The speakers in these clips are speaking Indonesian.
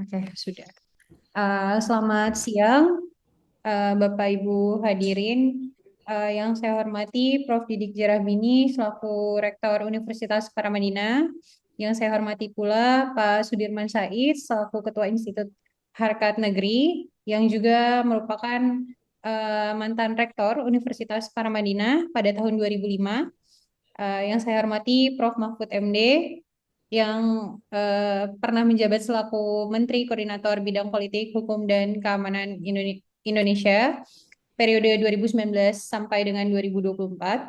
Oke, sudah. Selamat siang, Bapak Ibu hadirin. Yang saya hormati Prof. Didik Jerahbini selaku Rektor Universitas Paramadina. Yang saya hormati pula Pak Sudirman Said selaku Ketua Institut Harkat Negeri, yang juga merupakan mantan Rektor Universitas Paramadina pada tahun 2005. Yang saya hormati Prof. Mahfud MD yang pernah menjabat selaku Menteri Koordinator Bidang Politik, Hukum, dan Keamanan Indonesia periode 2019 sampai dengan 2024.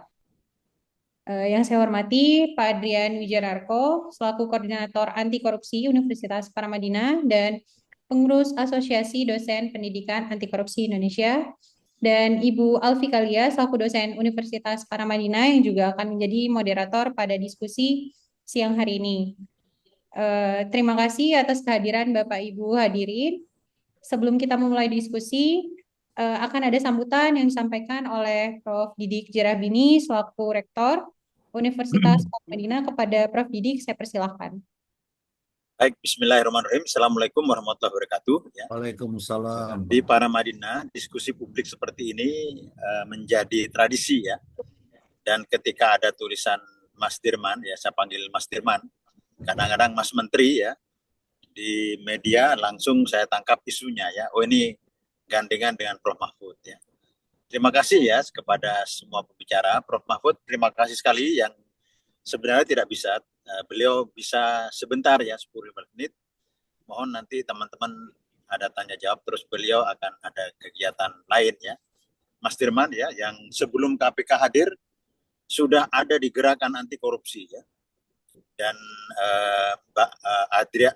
Yang saya hormati Pak Adrian Wijanarko selaku Koordinator Anti Korupsi Universitas Paramadina dan pengurus Asosiasi Dosen Pendidikan Anti Korupsi Indonesia, dan Ibu Alfi Kalia selaku dosen Universitas Paramadina yang juga akan menjadi moderator pada diskusi siang hari ini. Terima kasih atas kehadiran Bapak Ibu hadirin. Sebelum kita memulai diskusi, akan ada sambutan yang disampaikan oleh Prof. Didik Jerahbini selaku Rektor Universitas Paramadina. Kepada Prof. Didik, saya persilahkan. Baik, bismillahirrahmanirrahim. Assalamualaikum warahmatullahi wabarakatuh. Ya. Waalaikumsalam. Di Paramadina, diskusi publik seperti ini menjadi tradisi ya. Dan ketika ada tulisan Mas Dirman, ya saya panggil Mas Dirman, kadang-kadang Mas Menteri ya, di media langsung saya tangkap isunya ya. Oh ini gandengan dengan Prof. Mahfud ya. Terima kasih ya kepada semua pembicara. Prof. Mahfud, terima kasih sekali yang sebenarnya tidak bisa. Beliau bisa sebentar ya, 10-15 menit. Mohon nanti teman-teman ada tanya jawab, terus beliau akan ada kegiatan lain ya. Mas Dirman ya, yang sebelum KPK hadir sudah ada di gerakan anti korupsi ya. Dan Mbak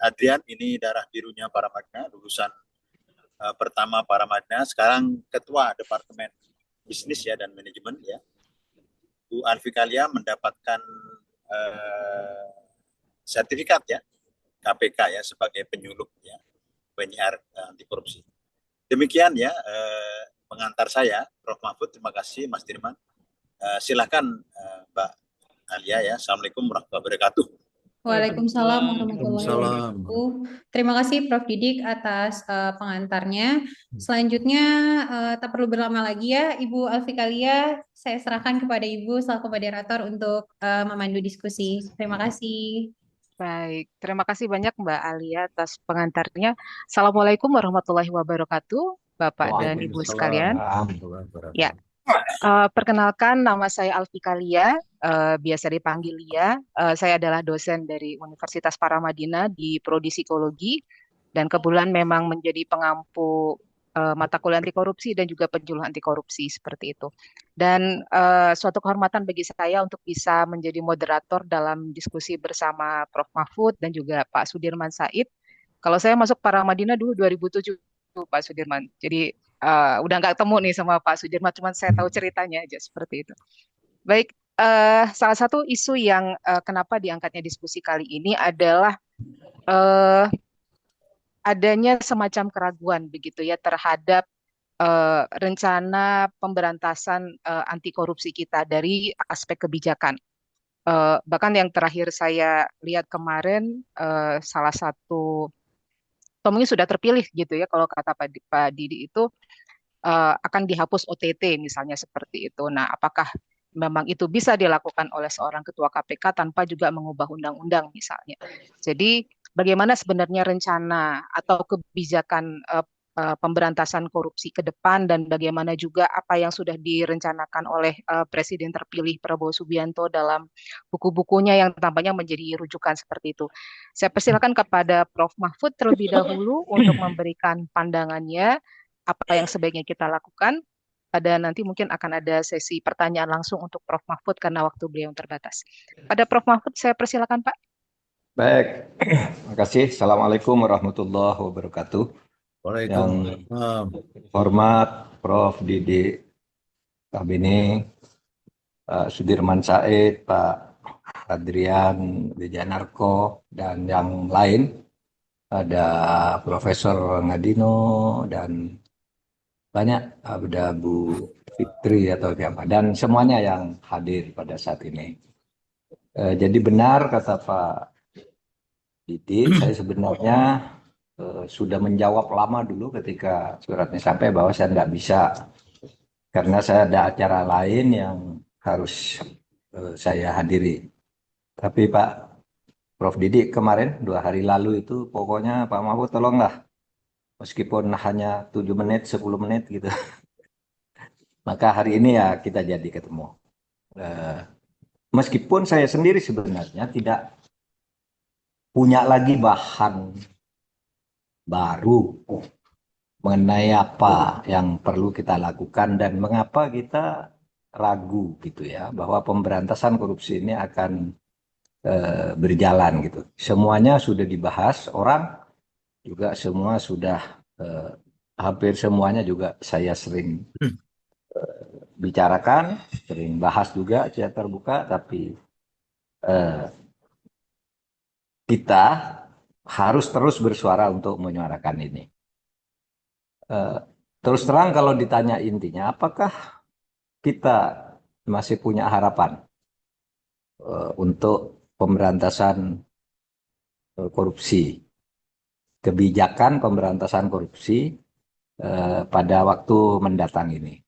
Adrian ini darah birunya Paramadina, lulusan pertama Paramadina, sekarang ketua Departemen Bisnis ya dan Manajemen ya. Bu Alfi Kalia mendapatkan sertifikat ya KPK ya sebagai penyuluh ya penyiar anti korupsi. Demikian ya pengantar saya, Prof. Mahfud. Terima kasih Mas Dirman. Silakan Mbak Alia ya. Assalamualaikum warahmatullahi wabarakatuh. Waalaikumsalam warahmatullahi wabarakatuh. Terima kasih Prof. Didik atas pengantarnya. Selanjutnya tak perlu berlama lagi ya, Ibu Alfi Kalia, saya serahkan kepada Ibu selaku moderator untuk memandu diskusi. Terima kasih. Baik, terima kasih banyak Mbak Alia atas pengantarnya. Assalamualaikum warahmatullahi wabarakatuh, Bapak dan Ibu sekalian. Ya, perkenalkan nama saya Alfi Kalia, biasa dipanggil Lia. Saya adalah dosen dari Universitas Paramadina di Prodi Psikologi dan kebetulan memang menjadi pengampu mata kuliah anti korupsi dan juga penyuluh anti korupsi seperti itu. Dan suatu kehormatan bagi saya untuk bisa menjadi moderator dalam diskusi bersama Prof. Mahfud dan juga Pak Sudirman Said. Kalau saya masuk Paramadina dulu 2007 Pak Sudirman. Jadi udah nggak ketemu nih sama Pak Sudirman, cuma saya tahu ceritanya aja seperti itu. Baik, salah satu isu yang kenapa diangkatnya diskusi kali ini adalah adanya semacam keraguan begitu ya terhadap rencana pemberantasan anti korupsi kita dari aspek kebijakan. Bahkan yang terakhir saya lihat kemarin salah satu mungkin sudah terpilih gitu ya kalau kata Pak Didi itu akan dihapus OTT misalnya seperti itu. Nah, apakah memang itu bisa dilakukan oleh seorang ketua KPK tanpa juga mengubah undang-undang misalnya. Jadi bagaimana sebenarnya rencana atau kebijakan pemberantasan korupsi ke depan dan bagaimana juga apa yang sudah direncanakan oleh Presiden terpilih Prabowo Subianto dalam buku-bukunya yang tampaknya menjadi rujukan seperti itu. Saya persilakan kepada Prof. Mahfud terlebih dahulu untuk memberikan pandangannya apa yang sebaiknya kita lakukan. Pada nanti mungkin akan ada sesi pertanyaan langsung untuk Prof. Mahfud karena waktu beliau terbatas. Pada Prof. Mahfud saya persilakan Pak. Baik, terima kasih. Assalamualaikum warahmatullahi wabarakatuh. Yang hormat Prof. Didik Kabini, Pak Sudirman Said, Pak Adrian Wijanarko, dan yang lain. Ada Profesor Ngadino dan banyak, ada Bu Fitri atau siapa, dan semuanya yang hadir pada saat ini. Jadi benar kata Pak Didi, saya sebenarnya sudah menjawab lama dulu ketika suratnya sampai bahwa saya nggak bisa karena saya ada acara lain yang harus saya hadiri. Tapi Pak Prof. Didik kemarin 2 hari lalu itu pokoknya Pak Mahfud tolonglah meskipun hanya 7 menit 10 menit gitu. Maka hari ini ya kita jadi ketemu. Meskipun saya sendiri sebenarnya tidak punya lagi bahan baru mengenai apa yang perlu kita lakukan dan mengapa kita ragu gitu ya bahwa pemberantasan korupsi ini akan berjalan gitu. Semuanya sudah dibahas, orang juga semua sudah hampir semuanya juga saya sering bicarakan, sering bahas juga secara terbuka, tapi kita harus terus bersuara untuk menyuarakan ini. Terus terang kalau ditanya intinya, apakah kita masih punya harapan untuk pemberantasan korupsi, kebijakan pemberantasan korupsi pada waktu mendatang ini?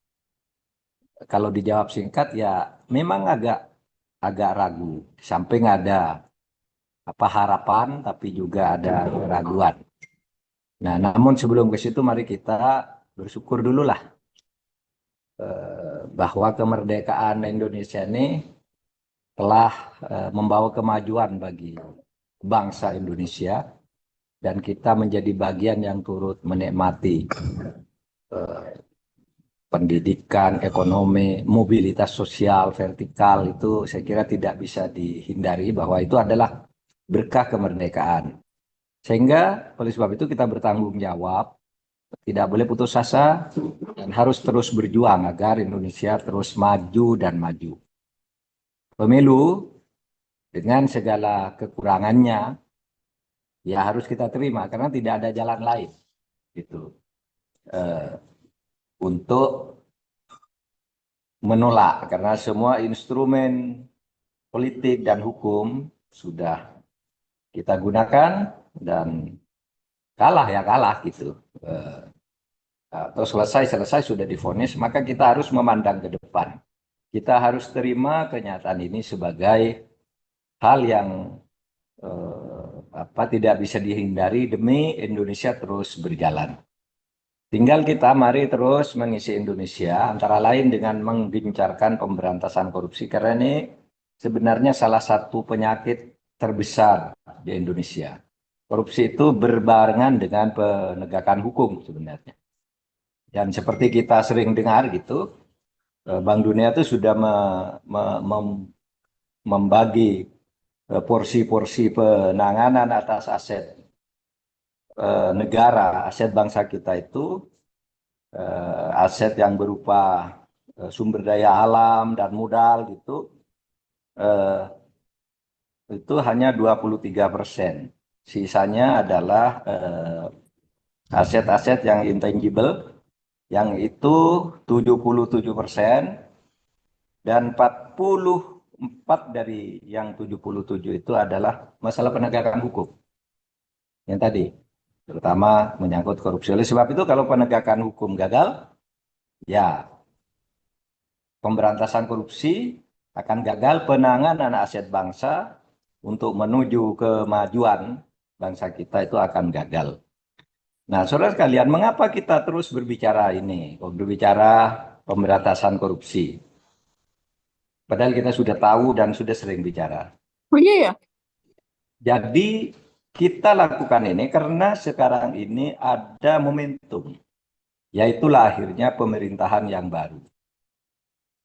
Kalau dijawab singkat ya memang agak ragu. Di samping ada harapan, tapi juga ada keraguan. Nah, namun sebelum ke situ mari kita bersyukur dulu lah bahwa kemerdekaan Indonesia ini telah membawa kemajuan bagi bangsa Indonesia dan kita menjadi bagian yang turut menikmati pendidikan, ekonomi, mobilitas sosial, vertikal itu saya kira tidak bisa dihindari bahwa itu adalah berkah kemerdekaan. Sehingga oleh sebab itu kita bertanggung jawab, tidak boleh putus asa, dan harus terus berjuang agar Indonesia terus maju dan maju. Pemilu dengan segala kekurangannya, ya harus kita terima karena tidak ada jalan lain, gitu, untuk menolak karena semua instrumen politik dan hukum sudah kita gunakan dan kalah ya kalah gitu. Atau selesai sudah divonis, maka kita harus memandang ke depan. Kita harus terima kenyataan ini sebagai hal yang tidak bisa dihindari demi Indonesia terus berjalan. Tinggal kita mari terus mengisi Indonesia antara lain dengan menggencarkan pemberantasan korupsi karena ini sebenarnya salah satu penyakit terbesar di Indonesia. Korupsi itu berbarengan dengan penegakan hukum sebenarnya. Dan seperti kita sering dengar gitu, Bank Dunia itu sudah membagi porsi-porsi penanganan atas aset negara, aset bangsa kita itu, aset yang berupa sumber daya alam dan modal gitu, itu hanya 23%. Sisanya adalah aset-aset yang intangible, yang itu 77%, dan 44 dari yang 77 itu adalah masalah penegakan hukum. Yang tadi, terutama menyangkut korupsi. Oleh sebab itu kalau penegakan hukum gagal, ya pemberantasan korupsi akan gagal, penanganan aset bangsa untuk menuju kemajuan bangsa kita itu akan gagal. Nah, saudara sekalian, mengapa kita terus berbicara ini? Berbicara pemberantasan korupsi. Padahal kita sudah tahu dan sudah sering bicara. Oh iya ya? Jadi kita lakukan ini karena sekarang ini ada momentum, yaitu lahirnya pemerintahan yang baru.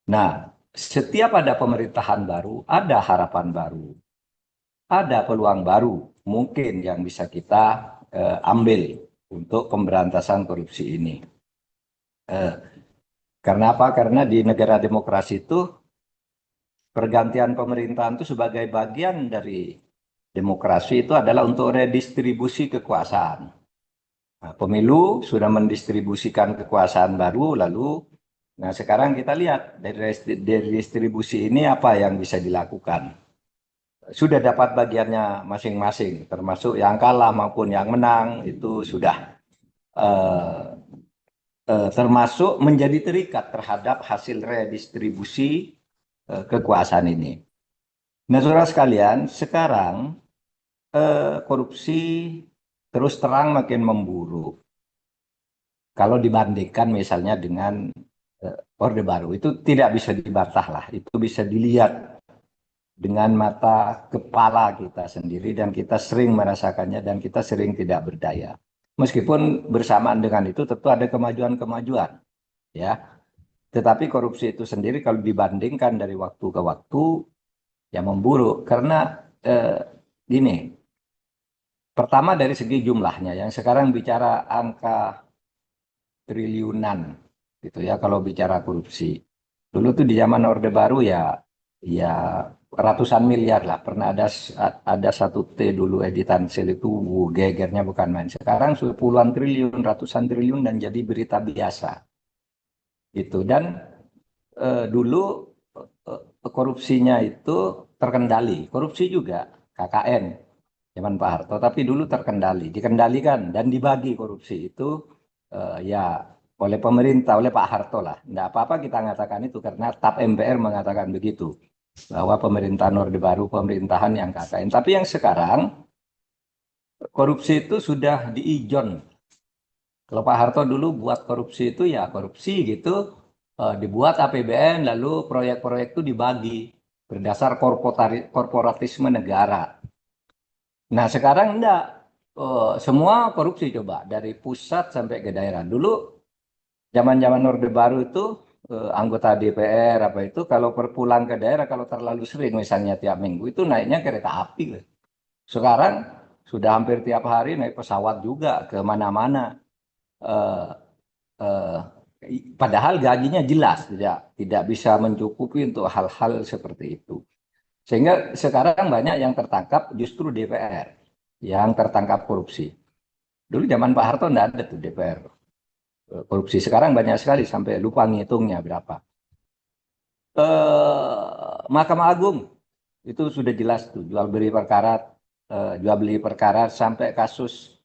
Nah, setiap ada pemerintahan baru, ada harapan baru, ada peluang baru mungkin yang bisa kita ambil untuk pemberantasan korupsi ini. Karena apa? Karena di negara demokrasi itu pergantian pemerintahan itu sebagai bagian dari demokrasi itu adalah untuk redistribusi kekuasaan. Nah, pemilu sudah mendistribusikan kekuasaan baru, lalu nah sekarang kita lihat dari distribusi ini apa yang bisa dilakukan. sudah dapat bagiannya masing-masing, termasuk yang kalah maupun yang menang itu sudah eh, termasuk menjadi terikat terhadap hasil redistribusi kekuasaan ini. Nah, saudara sekalian, sekarang korupsi terus terang makin memburuk. Kalau dibandingkan misalnya dengan Orde Baru, itu tidak bisa dibantah lah. Itu bisa dilihat dengan mata kepala kita sendiri dan kita sering merasakannya dan kita sering tidak berdaya. Meskipun bersamaan dengan itu tentu ada kemajuan-kemajuan, ya. Tetapi korupsi itu sendiri kalau dibandingkan dari waktu ke waktu ya memburuk karena gini, pertama dari segi jumlahnya yang sekarang bicara angka triliunan gitu ya kalau bicara korupsi. Dulu tuh di zaman Orde Baru ya ratusan miliar lah. Pernah ada satu T dulu editan sel itu gegernya bukan main. Sekarang sudah puluhan triliun, ratusan triliun dan jadi berita biasa. Gitu. Dan dulu korupsinya itu terkendali. Korupsi juga KKN zaman Pak Harto, tapi dulu terkendali, dikendalikan dan dibagi korupsi itu ya oleh pemerintah, oleh Pak Harto lah. Tidak apa-apa kita mengatakan itu karena TAP MPR mengatakan begitu bahwa pemerintahan Orde Baru pemerintahan yang KKN. Tapi yang sekarang korupsi itu sudah diijon. Kalau Pak Harto dulu buat korupsi itu ya korupsi gitu, dibuat APBN lalu proyek-proyek itu dibagi berdasar korporatisme negara. Nah sekarang enggak, semua korupsi coba dari pusat sampai ke daerah. Dulu zaman-zaman Orde Baru itu anggota DPR apa itu kalau berpulang ke daerah kalau terlalu sering misalnya tiap minggu itu naiknya kereta api. Sekarang sudah hampir tiap hari naik pesawat juga ke mana-mana. Eh, eh, Padahal gajinya jelas tidak bisa mencukupi untuk hal-hal seperti itu. Sehingga sekarang banyak yang tertangkap justru DPR yang tertangkap korupsi. Dulu zaman Pak Harto tidak ada tuh DPR korupsi. Sekarang banyak sekali sampai lupa ngitungnya berapa. Mahkamah Agung itu sudah jelas tuh jual beli perkara sampai kasus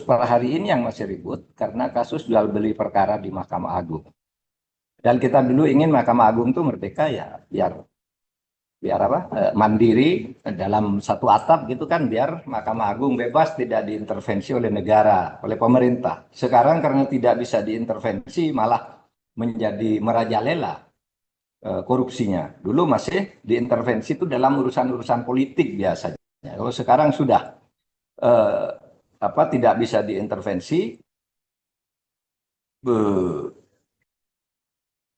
per hari ini yang masih ribut karena kasus jual beli perkara di Mahkamah Agung. Dan kita dulu ingin Mahkamah Agung itu merdeka ya biar apa mandiri dalam satu atap gitu kan biar Mahkamah Agung bebas tidak diintervensi oleh negara oleh pemerintah. Sekarang karena tidak bisa diintervensi malah menjadi merajalela korupsinya. Dulu masih diintervensi itu dalam urusan-urusan politik biasanya. Kalau sekarang sudah eh, tidak bisa diintervensi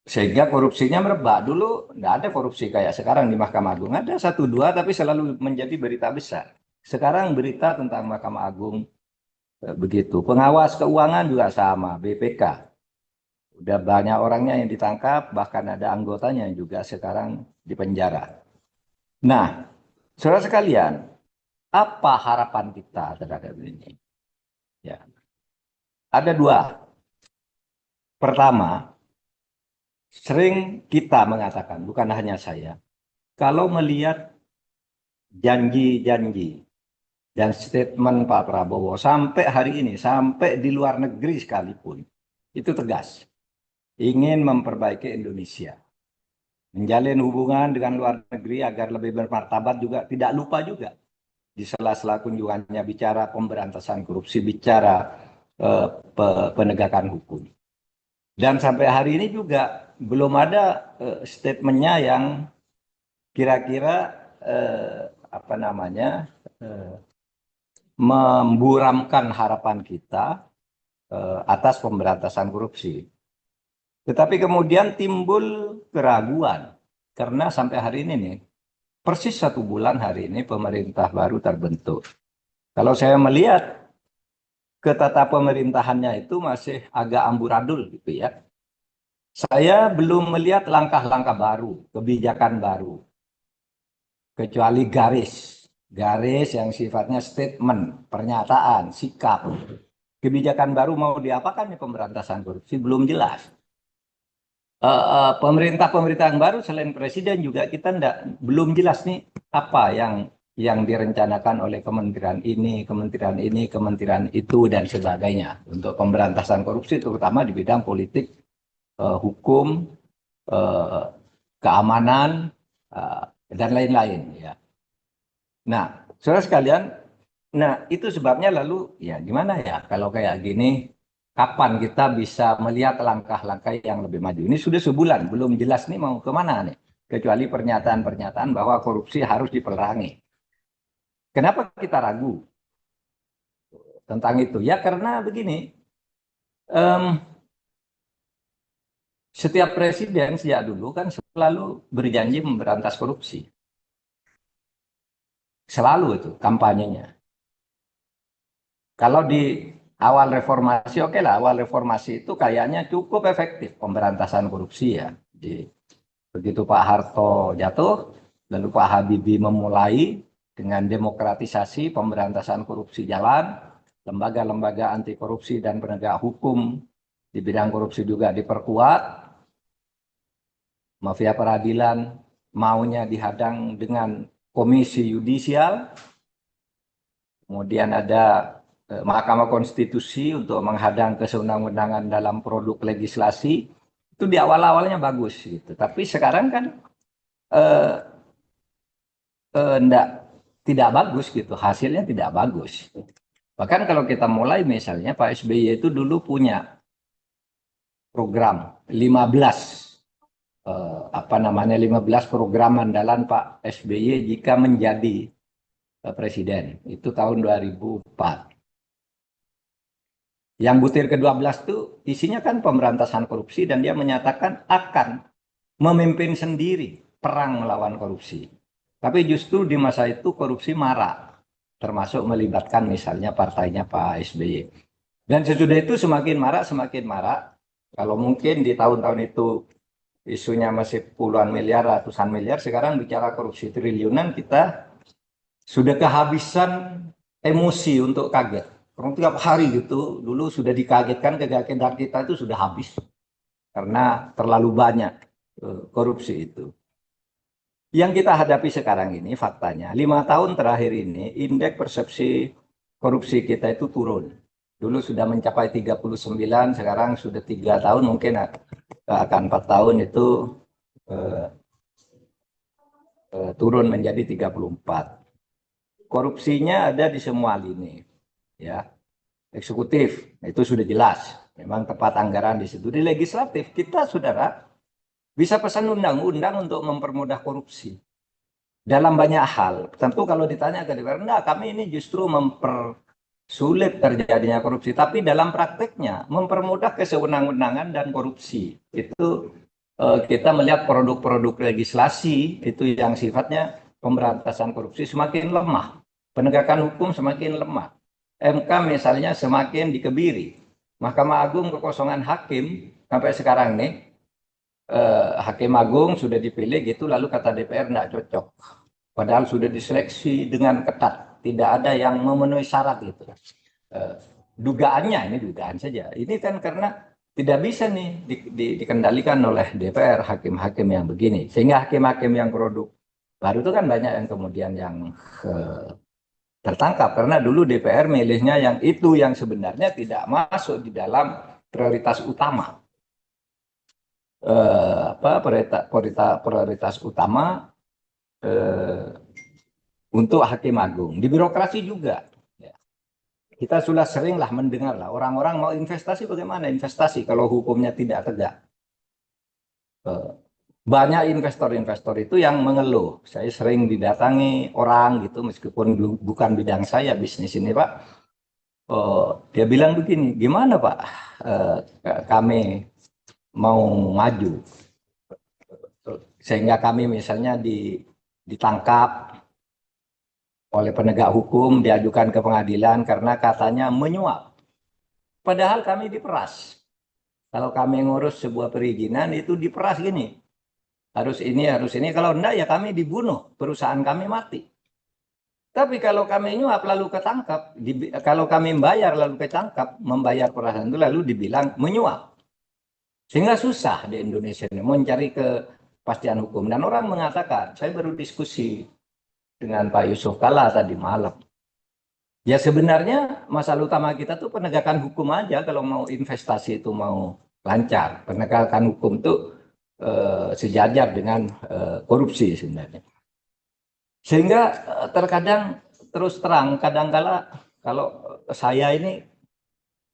sehingga korupsinya merebak. Dulu nggak ada korupsi kayak sekarang di Mahkamah Agung. Ada satu dua tapi selalu menjadi berita besar. Sekarang berita tentang Mahkamah Agung begitu. Pengawas keuangan juga sama, BPK. Udah banyak orangnya yang ditangkap, bahkan ada anggotanya yang juga sekarang di penjara. Nah, saudara sekalian, apa harapan kita terhadap ini? Ya, ada dua. Pertama, sering kita mengatakan, bukan hanya saya, kalau melihat janji-janji dan statement Pak Prabowo sampai hari ini, sampai di luar negeri sekalipun, itu tegas. Ingin memperbaiki Indonesia. Menjalin hubungan dengan luar negeri agar lebih bermartabat juga. Tidak lupa juga. Di sela-sela kunjungannya bicara pemberantasan korupsi, bicara penegakan hukum. Dan sampai hari ini juga belum ada statementnya yang kira-kira memburamkan harapan kita atas pemberantasan korupsi. Tetapi kemudian timbul keraguan karena sampai hari ini nih, persis 1 bulan hari ini pemerintah baru terbentuk. Kalau saya melihat ke tata pemerintahannya itu masih agak amburadul gitu ya. Saya belum melihat langkah-langkah baru, kebijakan baru. Kecuali garis yang sifatnya statement, pernyataan, sikap. Kebijakan baru mau diapakan ya pemberantasan korupsi belum jelas. pemerintah-pemerintah yang baru selain presiden juga kita belum jelas nih apa yang direncanakan oleh kementerian ini, kementerian ini, kementerian itu dan sebagainya untuk pemberantasan korupsi terutama di bidang politik, hukum, eh, keamanan, eh, dan lain-lain ya. Nah, saudara sekalian, nah itu sebabnya lalu ya gimana ya kalau kayak gini, kapan kita bisa melihat langkah-langkah yang lebih maju? Ini sudah sebulan, belum jelas nih mau kemana nih. Kecuali pernyataan-pernyataan bahwa korupsi harus diperangi. Kenapa kita ragu tentang itu? Ya karena begini, em, setiap presiden sejak dulu kan selalu berjanji memberantas korupsi. Selalu itu kampanyenya. Kalau di awal reformasi, oke lah, awal reformasi itu kayaknya cukup efektif pemberantasan korupsi ya. Begitu Pak Harto jatuh, lalu Pak Habibie memulai dengan demokratisasi pemberantasan korupsi jalan, lembaga-lembaga anti korupsi dan penegak hukum di bidang korupsi juga diperkuat, mafia peradilan maunya dihadang dengan komisi yudisial, kemudian ada Mahkamah Konstitusi untuk menghadang kesewenang-wenangan dalam produk legislasi. Itu di awal-awalnya bagus gitu. Tapi sekarang kan eh, tidak bagus gitu. Hasilnya tidak bagus. Bahkan kalau kita mulai misalnya Pak SBY itu dulu punya program 15 15 program andalan Pak SBY jika menjadi presiden. Itu tahun 2004. Yang butir ke-12 itu isinya kan pemberantasan korupsi dan dia menyatakan akan memimpin sendiri perang melawan korupsi. Tapi justru di masa itu korupsi marak, termasuk melibatkan misalnya partainya Pak SBY. Dan sesudah itu semakin marak. Kalau mungkin di tahun-tahun itu isunya masih puluhan miliar, ratusan miliar, sekarang bicara korupsi triliunan kita sudah kehabisan emosi untuk kaget. Orang tiap hari gitu, dulu sudah dikagetkan, kegagetan kita itu sudah habis. Karena terlalu banyak korupsi itu. Yang kita hadapi sekarang ini faktanya, 5 tahun terakhir ini indeks persepsi korupsi kita itu turun. Dulu sudah mencapai 39, sekarang sudah 3 tahun, mungkin akan 4 tahun itu turun menjadi 34. Korupsinya ada di semua lini. Ya, eksekutif itu sudah jelas, memang tepat anggaran di situ. Di legislatif kita saudara bisa pesan undang-undang untuk mempermudah korupsi dalam banyak hal. Tentu kalau ditanya ke DPR, enggak, kami ini justru mempersulit terjadinya korupsi, tapi dalam prakteknya mempermudah kesewenang-wenangan dan korupsi. Itu kita melihat produk-produk legislasi itu yang sifatnya pemberantasan korupsi semakin lemah, penegakan hukum semakin lemah. MK misalnya semakin dikebiri. Mahkamah Agung kekosongan hakim sampai sekarang nih, Hakim Agung sudah dipilih gitu, lalu kata DPR tidak cocok. Padahal sudah diseleksi dengan ketat, tidak ada yang memenuhi syarat gitu. Dugaannya, ini dugaan saja. Ini kan karena tidak bisa nih dikendalikan oleh DPR hakim-hakim yang begini. Sehingga hakim-hakim yang produk baru itu kan banyak yang kemudian yang tertangkap karena dulu DPR milihnya yang itu yang sebenarnya tidak masuk di dalam prioritas utama. Prioritas utama untuk Hakim Agung. Di birokrasi juga. Ya. Kita sudah seringlah mendengar lah orang-orang mau investasi, bagaimana investasi kalau hukumnya tidak tegak. Banyak investor-investor itu yang mengeluh. Saya sering didatangi orang gitu, meskipun bukan bidang saya bisnis ini Pak. Dia bilang begini, gimana Pak, kami mau maju, sehingga kami misalnya ditangkap oleh penegak hukum, diajukan ke pengadilan karena katanya menyuap. Padahal kami diperas. Kalau kami ngurus sebuah perizinan itu diperas gini. Harus ini. Kalau enggak ya kami dibunuh, perusahaan kami mati. Tapi kalau kami nyuap lalu ketangkap, kalau kami membayar lalu ketangkap, membayar perusahaan itu lalu dibilang menyuap. Sehingga susah di Indonesia ini mencari kepastian hukum. Dan orang mengatakan, saya baru diskusi dengan Pak Yusuf Kalla tadi malam. Ya sebenarnya masalah utama kita tuh penegakan hukum aja kalau mau investasi itu mau lancar. Penegakan hukum itu sejajar dengan korupsi sebenarnya. Sehingga terkadang terus terang kadangkala kalau saya ini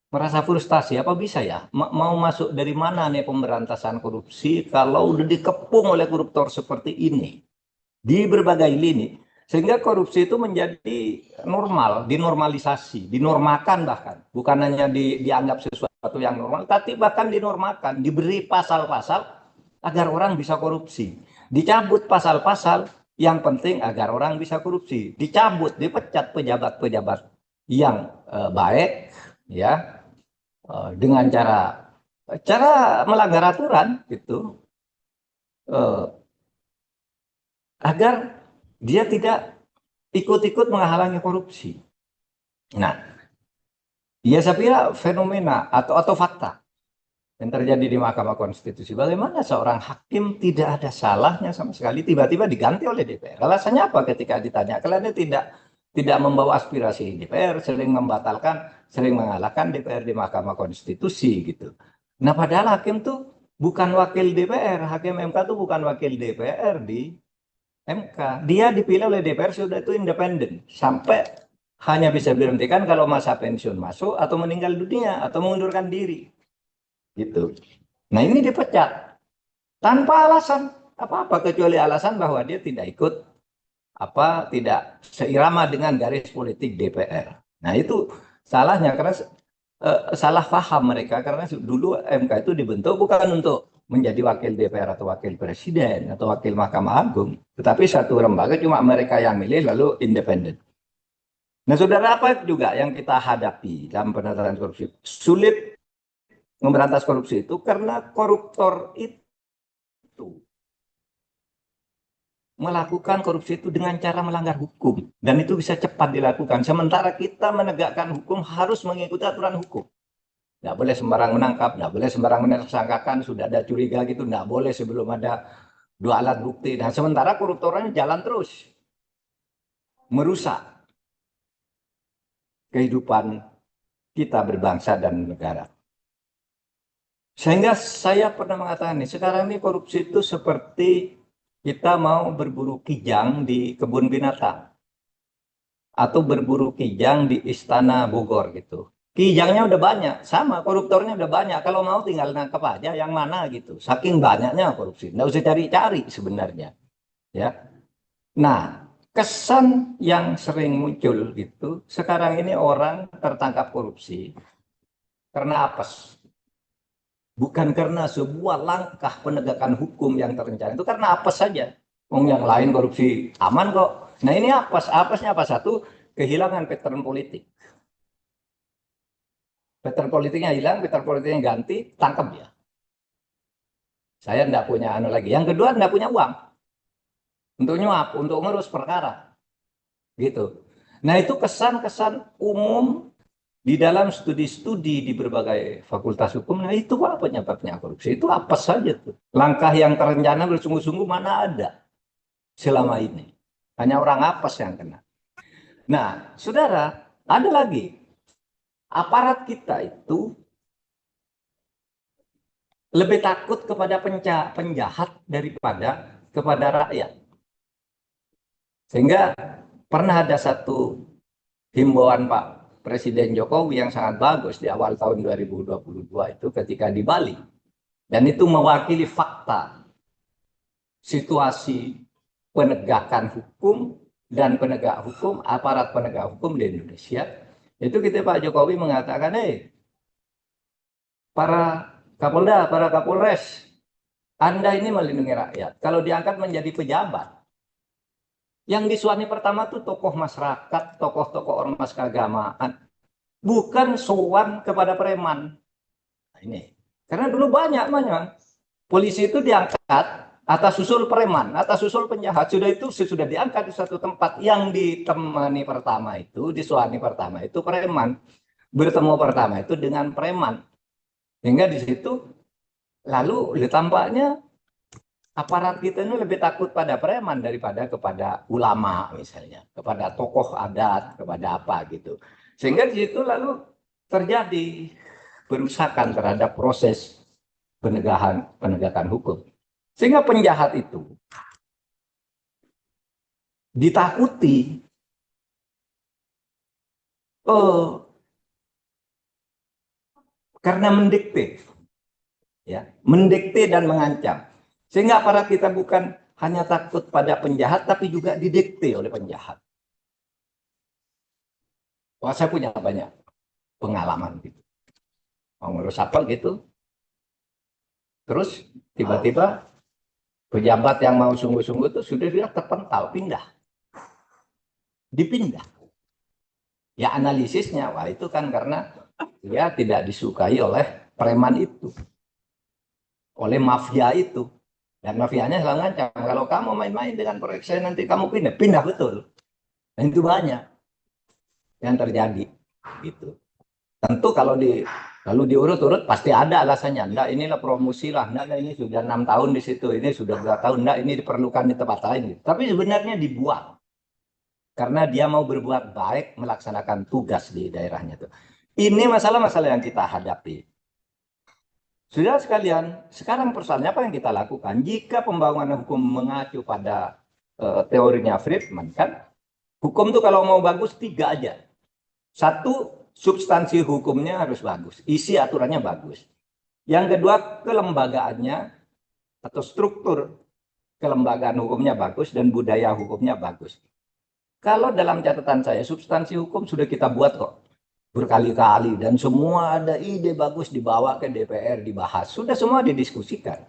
merasa frustasi, apa bisa ya mau masuk dari mana nih pemberantasan korupsi kalau udah dikepung oleh koruptor seperti ini di berbagai lini, sehingga korupsi itu menjadi normal, dinormalisasi, dinormalkan, bahkan bukan hanya dianggap sesuatu yang normal, tapi bahkan dinormalkan, diberi pasal-pasal agar orang bisa korupsi, dicabut pasal-pasal yang penting agar orang bisa korupsi, dicabut, dipecat pejabat-pejabat yang baik, ya, dengan cara melanggar aturan gitu, agar dia tidak ikut-ikut menghalangi korupsi. Nah, ya saya kira fenomena atau fakta yang terjadi di Mahkamah Konstitusi, bagaimana seorang hakim tidak ada salahnya sama sekali tiba-tiba diganti oleh DPR. Alasannya apa ketika ditanya? Karena dia tidak membawa aspirasi DPR, sering membatalkan, sering mengalahkan DPR di Mahkamah Konstitusi gitu. Nah, padahal hakim tuh bukan wakil DPR, hakim MK tuh bukan wakil DPR di MK. Dia dipilih oleh DPR sudah itu independen. Sampai hanya bisa diberhentikan kalau masa pensiun masuk atau meninggal dunia atau mengundurkan diri. Gitu. Nah, ini dipecat tanpa alasan apa-apa kecuali alasan bahwa dia tidak ikut tidak seirama dengan garis politik DPR. Nah, itu salahnya karena salah paham mereka, karena dulu MK itu dibentuk bukan untuk menjadi wakil DPR atau wakil presiden atau wakil Mahkamah Agung, tetapi satu lembaga cuma mereka yang milih lalu independen. Nah, saudara, apa juga yang kita hadapi dalam penanganan korupsi? Sulit memberantas korupsi itu karena koruptor itu melakukan korupsi itu dengan cara melanggar hukum, dan itu bisa cepat dilakukan. Sementara kita menegakkan hukum harus mengikuti aturan hukum. Nggak boleh sembarang menangkap, nggak boleh sembarang menersangkakan, sudah ada curiga gitu, nggak boleh sebelum ada dua alat bukti. Nah, sementara koruptornya jalan terus, merusak kehidupan kita berbangsa dan negara. Sehingga saya pernah mengatakan nih, sekarang ini korupsi itu seperti kita mau berburu kijang di kebun binatang atau berburu kijang di Istana Bogor gitu. Kijangnya udah banyak, sama koruptornya udah banyak. Kalau mau tinggal nangkep aja yang mana gitu. Saking banyaknya korupsi, nggak usah cari-cari sebenarnya. Ya. Nah, kesan yang sering muncul gitu, sekarang ini orang tertangkap korupsi karena apes. Bukan karena sebuah langkah penegakan hukum yang terencana, itu karena apes saja. Yang lain korupsi aman kok. Nah, ini apes. Apesnya apa? Satu, kehilangan pattern politik. Pattern politiknya hilang, pattern politiknya ganti, tangkap ya. Saya tidak punya lagi. Yang kedua, tidak punya uang untuk nyuap, untuk ngurus perkara. Gitu. Nah, itu kesan-kesan umum di dalam studi-studi di berbagai fakultas hukum. Nah, itu apa penyebabnya korupsi? Itu apa saja tuh. Langkah yang terencana bersungguh-sungguh mana ada selama ini. Hanya orang apes yang kena. Nah, saudara, ada lagi. Aparat kita itu lebih takut kepada penjahat daripada kepada rakyat. Sehingga pernah ada satu himbauan Pak Presiden Jokowi yang sangat bagus di awal tahun 2022 itu ketika di Bali. Dan itu mewakili fakta situasi penegakan hukum dan penegak hukum, aparat penegak hukum di Indonesia. Itu kita Pak Jokowi mengatakan, para Kapolda, para Kapolres, Anda ini melindungi rakyat. Kalau diangkat menjadi pejabat, yang disuani pertama tuh tokoh masyarakat, tokoh-tokoh ormas keagamaan, bukan sowan kepada preman. Nah, ini karena dulu banyak polisi itu diangkat atas usul preman, atas usul penjahat. Sudah diangkat di satu tempat, yang ditemani pertama itu, disuani pertama itu preman, bertemu pertama itu dengan preman. Hingga di situ Lalu tampaknya aparat kita ini lebih takut pada preman daripada kepada ulama misalnya, kepada tokoh adat, kepada apa gitu. Sehingga di situ lalu terjadi perusakan terhadap proses penegakan hukum. Sehingga penjahat itu ditakuti, karena mendikte, ya, mendikte dan mengancam. Sehingga aparat kita bukan hanya takut pada penjahat, tapi juga didikte oleh penjahat. Wah, saya punya banyak pengalaman gitu. Mau ngurus apa gitu, terus tiba-tiba pejabat yang mau sungguh-sungguh itu sudah dia terpental, dipindah. Ya analisisnya, wah itu kan karena dia tidak disukai oleh preman itu, oleh mafia itu. Dan mafianya selalu ngancam, kalau kamu main-main dengan proyek saya nanti kamu pindah betul. Dan itu banyak yang terjadi gitu. Tentu kalau diurut-urut pasti ada alasannya. Enggak, inilah promosi lah. Enggak, ini sudah 6 tahun di situ. Ini sudah 2 tahun. Enggak, ini diperlukan di tempat lain. Gitu. Tapi sebenarnya dibuang. Karena dia mau berbuat baik melaksanakan tugas di daerahnya itu. Ini masalah-masalah yang kita hadapi. Sudah sekalian, sekarang persoalannya apa yang kita lakukan? Jika pembangunan hukum mengacu pada teorinya Friedman, kan hukum itu kalau mau bagus 3 aja. 1, substansi hukumnya harus bagus, isi aturannya bagus. Yang kedua, kelembagaannya atau struktur kelembagaan hukumnya bagus dan budaya hukumnya bagus. Kalau dalam catatan saya, substansi hukum sudah kita buat kok berkali-kali dan semua ada ide bagus dibawa ke DPR dibahas, sudah semua didiskusikan.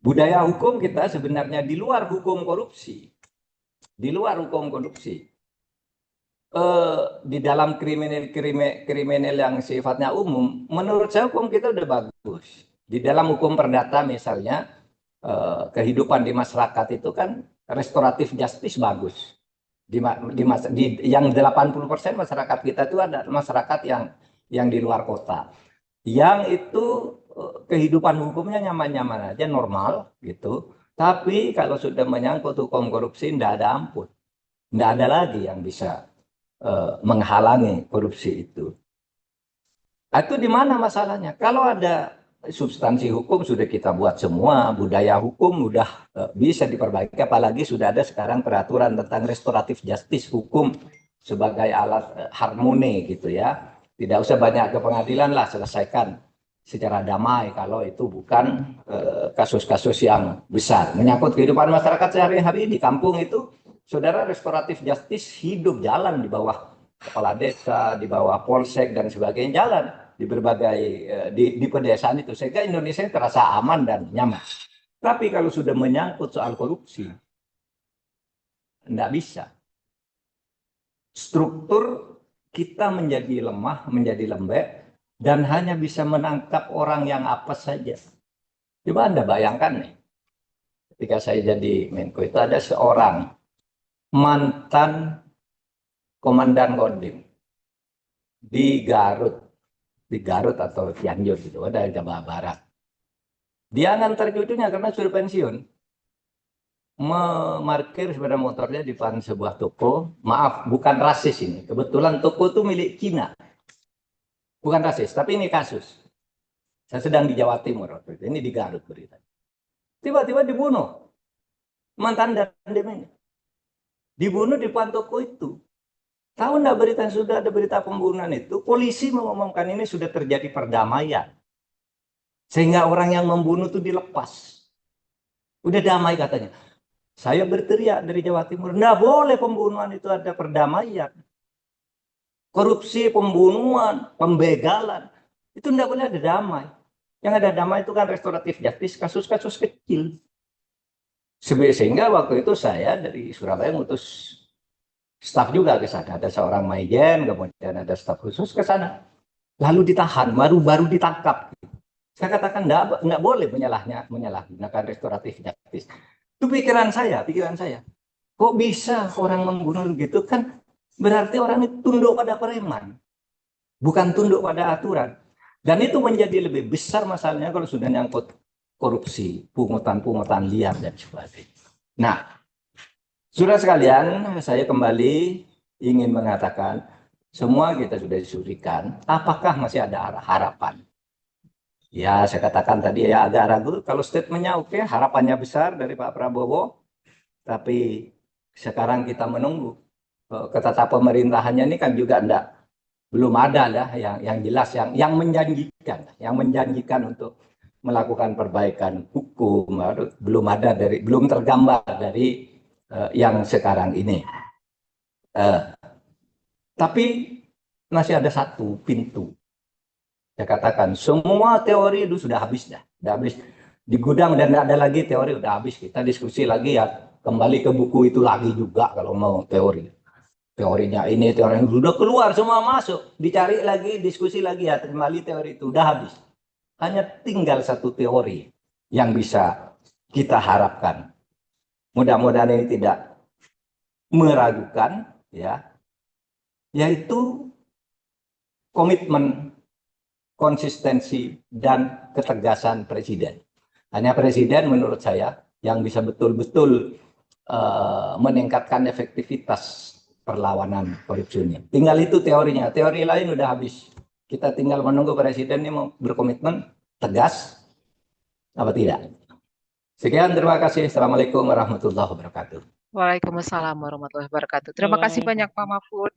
Budaya hukum kita sebenarnya di luar hukum korupsi, di luar hukum korupsi. Di dalam kriminal yang sifatnya umum, menurut saya hukum kita udah bagus. Di dalam hukum perdata misalnya, kehidupan di masyarakat itu kan restoratif justice bagus. Yang 80% masyarakat kita itu ada masyarakat yang di luar kota. Yang itu kehidupan hukumnya nyaman-nyaman aja, normal gitu. Tapi kalau sudah menyangkut hukum korupsi, tidak ada ampun. Tidak ada lagi yang bisa menghalangi korupsi itu. Itu di mana masalahnya? Kalau ada substansi hukum sudah kita buat semua, budaya hukum sudah bisa diperbaiki, apalagi sudah ada sekarang peraturan tentang restoratif justice, hukum sebagai alat harmoni gitu ya. Tidak usah banyak ke pengadilan lah, selesaikan secara damai kalau itu bukan kasus-kasus yang besar. Menyangkut kehidupan masyarakat sehari-hari di kampung itu, saudara, restoratif justice hidup jalan di bawah kepala desa, di bawah polsek dan sebagainya, jalan di berbagai di pedesaan itu, sehingga Indonesia terasa aman dan nyaman. Tapi kalau sudah menyangkut soal korupsi, tidak bisa. Struktur kita menjadi lemah, menjadi lembek, dan hanya bisa menangkap orang yang apes saja. Coba Anda bayangkan nih, ketika saya jadi Menko itu ada seorang mantan komandan Kodim di Garut atau Cianjur gitu, ada Jawa Barat. Dia ngantar cucunya karena sudah pensiun, memarkir sepeda motornya di depan sebuah toko. Maaf, bukan rasis ini. Kebetulan toko itu milik Cina. Bukan rasis, tapi ini kasus. Saya sedang di Jawa Timur waktu itu. Ini di Garut berita. Tiba-tiba dibunuh. Mantan dandim ini. Dibunuh di depan toko itu. Tahu enggak berita, sudah ada berita pembunuhan itu? Polisi mengumumkan ini sudah terjadi perdamaian. Sehingga orang yang membunuh itu dilepas. Udah damai katanya. Saya berteriak dari Jawa Timur, enggak boleh pembunuhan itu ada perdamaian. Korupsi, pembunuhan, pembegalan, itu enggak boleh ada damai. Yang ada damai itu kan restoratif justice, kasus-kasus kecil. Sehingga waktu itu saya dari Surabaya ngutus staf juga ke sana. Ada seorang maijen, kemudian ada staf khusus ke sana. Lalu ditahan, baru ditangkap. Saya katakan enggak boleh menyalahgunakan restoratif justice. Itu pikiran saya. Kok bisa orang membunuh gitu kan? Berarti orang itu tunduk pada preman, bukan tunduk pada aturan. Dan itu menjadi lebih besar masalahnya kalau sudah nyangkut korupsi, pungutan-pungutan liar dan sebagainya. Nah, saudara sekalian, saya kembali ingin mengatakan, semua kita sudah disurikan, apakah masih ada harapan? Ya, saya katakan tadi ya agak ragu, kalau statementnya oke, harapannya besar dari Pak Prabowo, tapi sekarang kita menunggu. Ketata pemerintahannya ini kan juga belum ada lah yang jelas, yang menjanjikan untuk melakukan perbaikan hukum, belum tergambar dari yang sekarang ini. Tapi masih ada satu pintu. Saya katakan semua teori itu sudah habis di gudang dan tidak ada lagi teori, udah habis. Kita diskusi lagi ya, kembali ke buku itu lagi juga kalau mau teori. Teorinya ini, teori yang sudah keluar semua masuk, dicari lagi, diskusi lagi ya, kembali teori itu udah habis. Hanya tinggal satu teori yang bisa kita harapkan. Mudah-mudahan ini tidak meragukan, ya, yaitu komitmen, konsistensi, dan ketegasan Presiden. Hanya Presiden menurut saya yang bisa betul-betul meningkatkan efektivitas perlawanan korupsi ini. Tinggal itu teorinya, teori lain udah habis. Kita tinggal menunggu Presiden ini mau berkomitmen tegas apa tidak. Sekian, terima kasih. Assalamualaikum warahmatullahi wabarakatuh. Waalaikumsalam warahmatullahi wabarakatuh. Terima kasih banyak Pak Mahfud.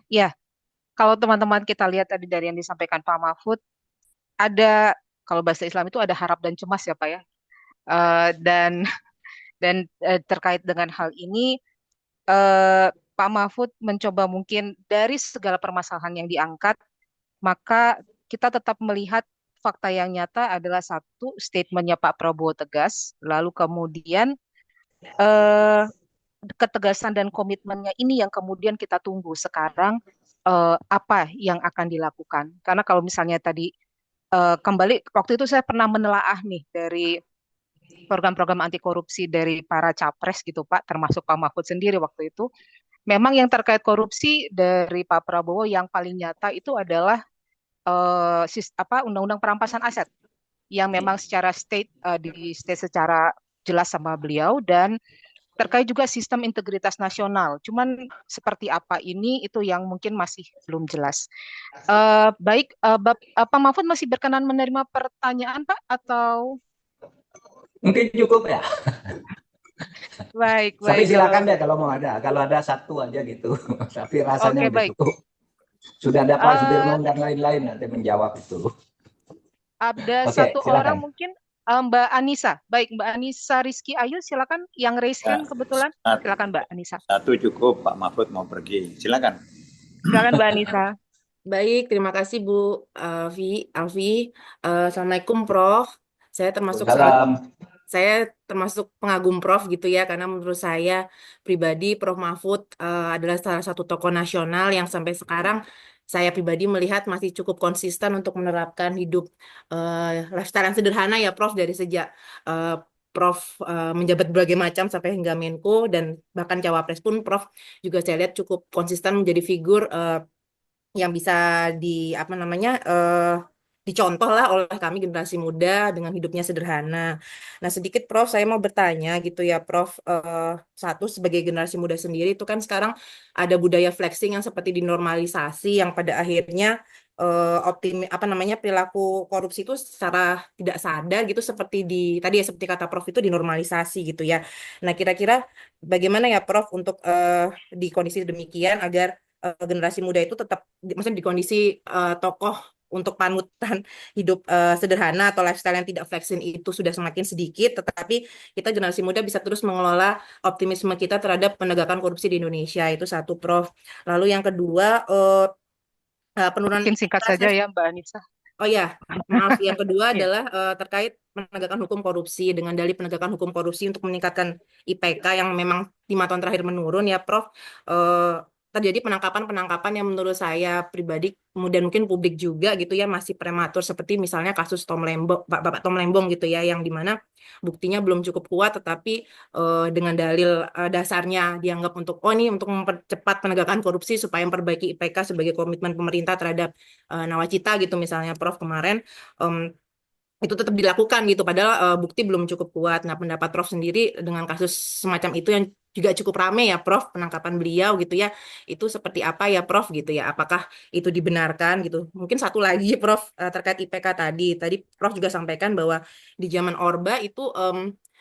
Ya, kalau teman-teman kita lihat tadi dari yang disampaikan Pak Mahfud, ada kalau bahasa Islam itu ada harap dan cemas ya Pak ya. Dan terkait dengan hal ini, Pak Mahfud mencoba mungkin dari segala permasalahan yang diangkat, maka kita tetap melihat fakta yang nyata adalah satu, statementnya Pak Prabowo tegas, lalu kemudian eh, ketegasan dan komitmennya ini yang kemudian kita tunggu sekarang, apa yang akan dilakukan. Karena kalau misalnya tadi kembali, waktu itu saya pernah menelaah nih dari program-program anti korupsi dari para capres gitu Pak, termasuk Pak Mahfud sendiri waktu itu. Memang yang terkait korupsi dari Pak Prabowo yang paling nyata itu adalah undang-undang perampasan aset yang memang secara di state secara jelas sama beliau, dan terkait juga sistem integritas nasional. Cuman seperti apa ini itu yang mungkin masih belum jelas. Baik, Pak Mahfud masih berkenan menerima pertanyaan Pak atau? Mungkin cukup ya. Baik, Tapi baik. silakan deh kalau mau ada. Kalau ada satu aja gitu. Tapi rasanya Oke, udah baik. cukup. Sudah ada Pak Eh, Sudirman dan lain-lain nanti menjawab itu. ada Oke, satu orang silakan. mungkin, Mbak Anissa. Baik, Mbak Anissa Rizky Ayu, silakan yang raise Ya, hand kebetulan. Silakan Mbak Anissa. satu cukup, Pak Mahfud mau pergi. Silakan. Silakan Mbak Anissa. Baik, terima kasih Bu Alfi. Assalamualaikum Prof. Saya termasuk Salam. pengagum Prof gitu ya, karena menurut saya pribadi Prof Mahfud adalah salah satu tokoh nasional yang sampai sekarang saya pribadi melihat masih cukup konsisten untuk menerapkan hidup lifestyle yang sederhana ya Prof, dari sejak Prof menjabat berbagai macam sampai hingga Menko dan bahkan Cawapres pun Prof juga saya lihat cukup konsisten menjadi figur yang bisa dicontoh lah oleh kami generasi muda dengan hidupnya sederhana. Nah, sedikit Prof, saya mau bertanya gitu ya Prof, satu sebagai generasi muda sendiri itu kan sekarang ada budaya flexing yang seperti dinormalisasi yang pada akhirnya perilaku korupsi itu secara tidak sadar gitu seperti tadi ya seperti kata Prof itu dinormalisasi gitu ya. Nah, kira-kira bagaimana ya Prof untuk di kondisi demikian agar generasi muda itu tetap maksudnya di kondisi tokoh untuk panutan hidup sederhana atau lifestyle yang tidak flexing itu sudah semakin sedikit, tetapi kita generasi muda bisa terus mengelola optimisme kita terhadap penegakan korupsi di Indonesia. Itu satu, Prof. Lalu yang kedua, penurunan Mungkin singkat saja ya Mbak Anissa. Oh ya, maaf. Yang kedua Ya. adalah terkait penegakan hukum korupsi dengan dalih penegakan hukum korupsi untuk meningkatkan IPK yang memang 5 tahun terakhir menurun ya, Prof. terjadi penangkapan-penangkapan yang menurut saya pribadi, kemudian mungkin publik juga gitu ya, masih prematur, seperti misalnya kasus Bapak Tom Lembong gitu ya, yang dimana buktinya belum cukup kuat, tetapi dengan dalil dasarnya dianggap untuk ini untuk mempercepat penegakan korupsi supaya memperbaiki IPK sebagai komitmen pemerintah terhadap nawacita gitu misalnya Prof kemarin. em, itu tetap dilakukan gitu padahal bukti belum cukup kuat. Nah, pendapat Prof sendiri dengan kasus semacam itu yang juga cukup ramai ya Prof, penangkapan beliau gitu ya. Itu seperti apa ya Prof gitu ya? Apakah itu dibenarkan gitu? Mungkin satu lagi Prof, terkait IPK tadi. Tadi Prof juga sampaikan bahwa di zaman Orba itu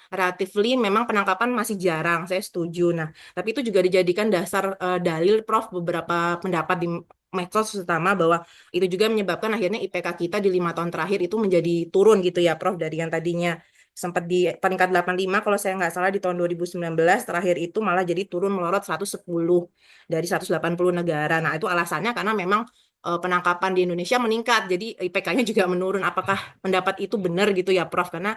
relatively memang penangkapan masih jarang, saya setuju. Nah, tapi itu juga dijadikan dasar dalil Prof beberapa pendapat di medsos terutama bahwa itu juga menyebabkan akhirnya IPK kita di 5 tahun terakhir itu menjadi turun gitu ya, Prof, dari yang tadinya sempat di peringkat 85 kalau saya nggak salah di tahun 2019 terakhir itu malah jadi turun melorot 110 dari 180 negara. Nah, itu alasannya karena memang penangkapan di Indonesia meningkat, jadi IPK-nya juga menurun. Apakah pendapat itu benar gitu ya, Prof? Karena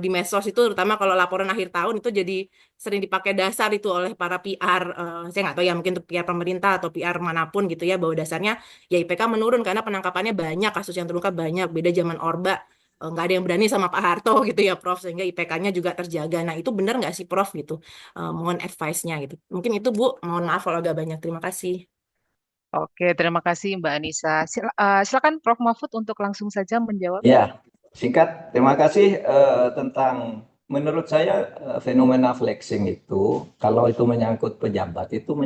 di medsos itu terutama kalau laporan akhir tahun itu jadi sering dipakai dasar itu oleh para PR, saya nggak tahu ya mungkin untuk PR pemerintah atau PR manapun gitu ya, bahwa dasarnya ya IPK menurun karena penangkapannya banyak, kasus yang terungkap banyak, beda zaman Orba nggak ada yang berani sama Pak Harto gitu ya Prof, sehingga IPK-nya juga terjaga. Nah, itu benar nggak sih Prof gitu? Mohon advice-nya gitu. Mungkin itu Bu, mohon maaf kalau agak banyak. Terima kasih. Oke, terima kasih Mbak Anissa. Silakan Prof Mahfud untuk langsung saja menjawab. Ya, singkat. Terima kasih tentang menurut saya fenomena flexing itu kalau itu menyangkut pejabat itu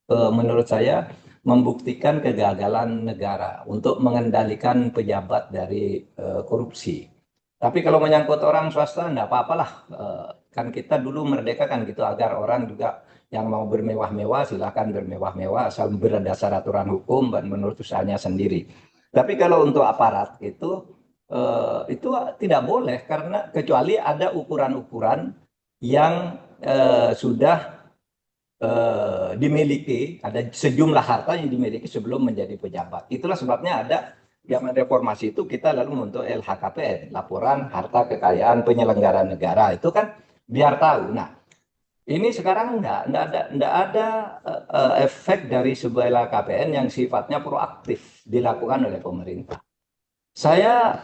menurut saya membuktikan kegagalan negara untuk mengendalikan pejabat dari korupsi. Tapi kalau menyangkut orang swasta enggak apa-apalah. Kan kita dulu merdeka kan gitu agar orang juga yang mau bermewah-mewah silahkan bermewah-mewah asal berdasar aturan hukum dan menurut usahanya sendiri. Tapi kalau untuk aparat itu tidak boleh karena kecuali ada ukuran-ukuran yang sudah dimiliki, ada sejumlah harta yang dimiliki sebelum menjadi pejabat. Itulah sebabnya ada zaman reformasi itu kita lalu membentuk LHKPN, laporan harta kekayaan penyelenggara negara. Itu kan biar tahu. Nah, ini sekarang enggak ada efek dari sebuah LHKPN yang sifatnya proaktif dilakukan oleh pemerintah. Saya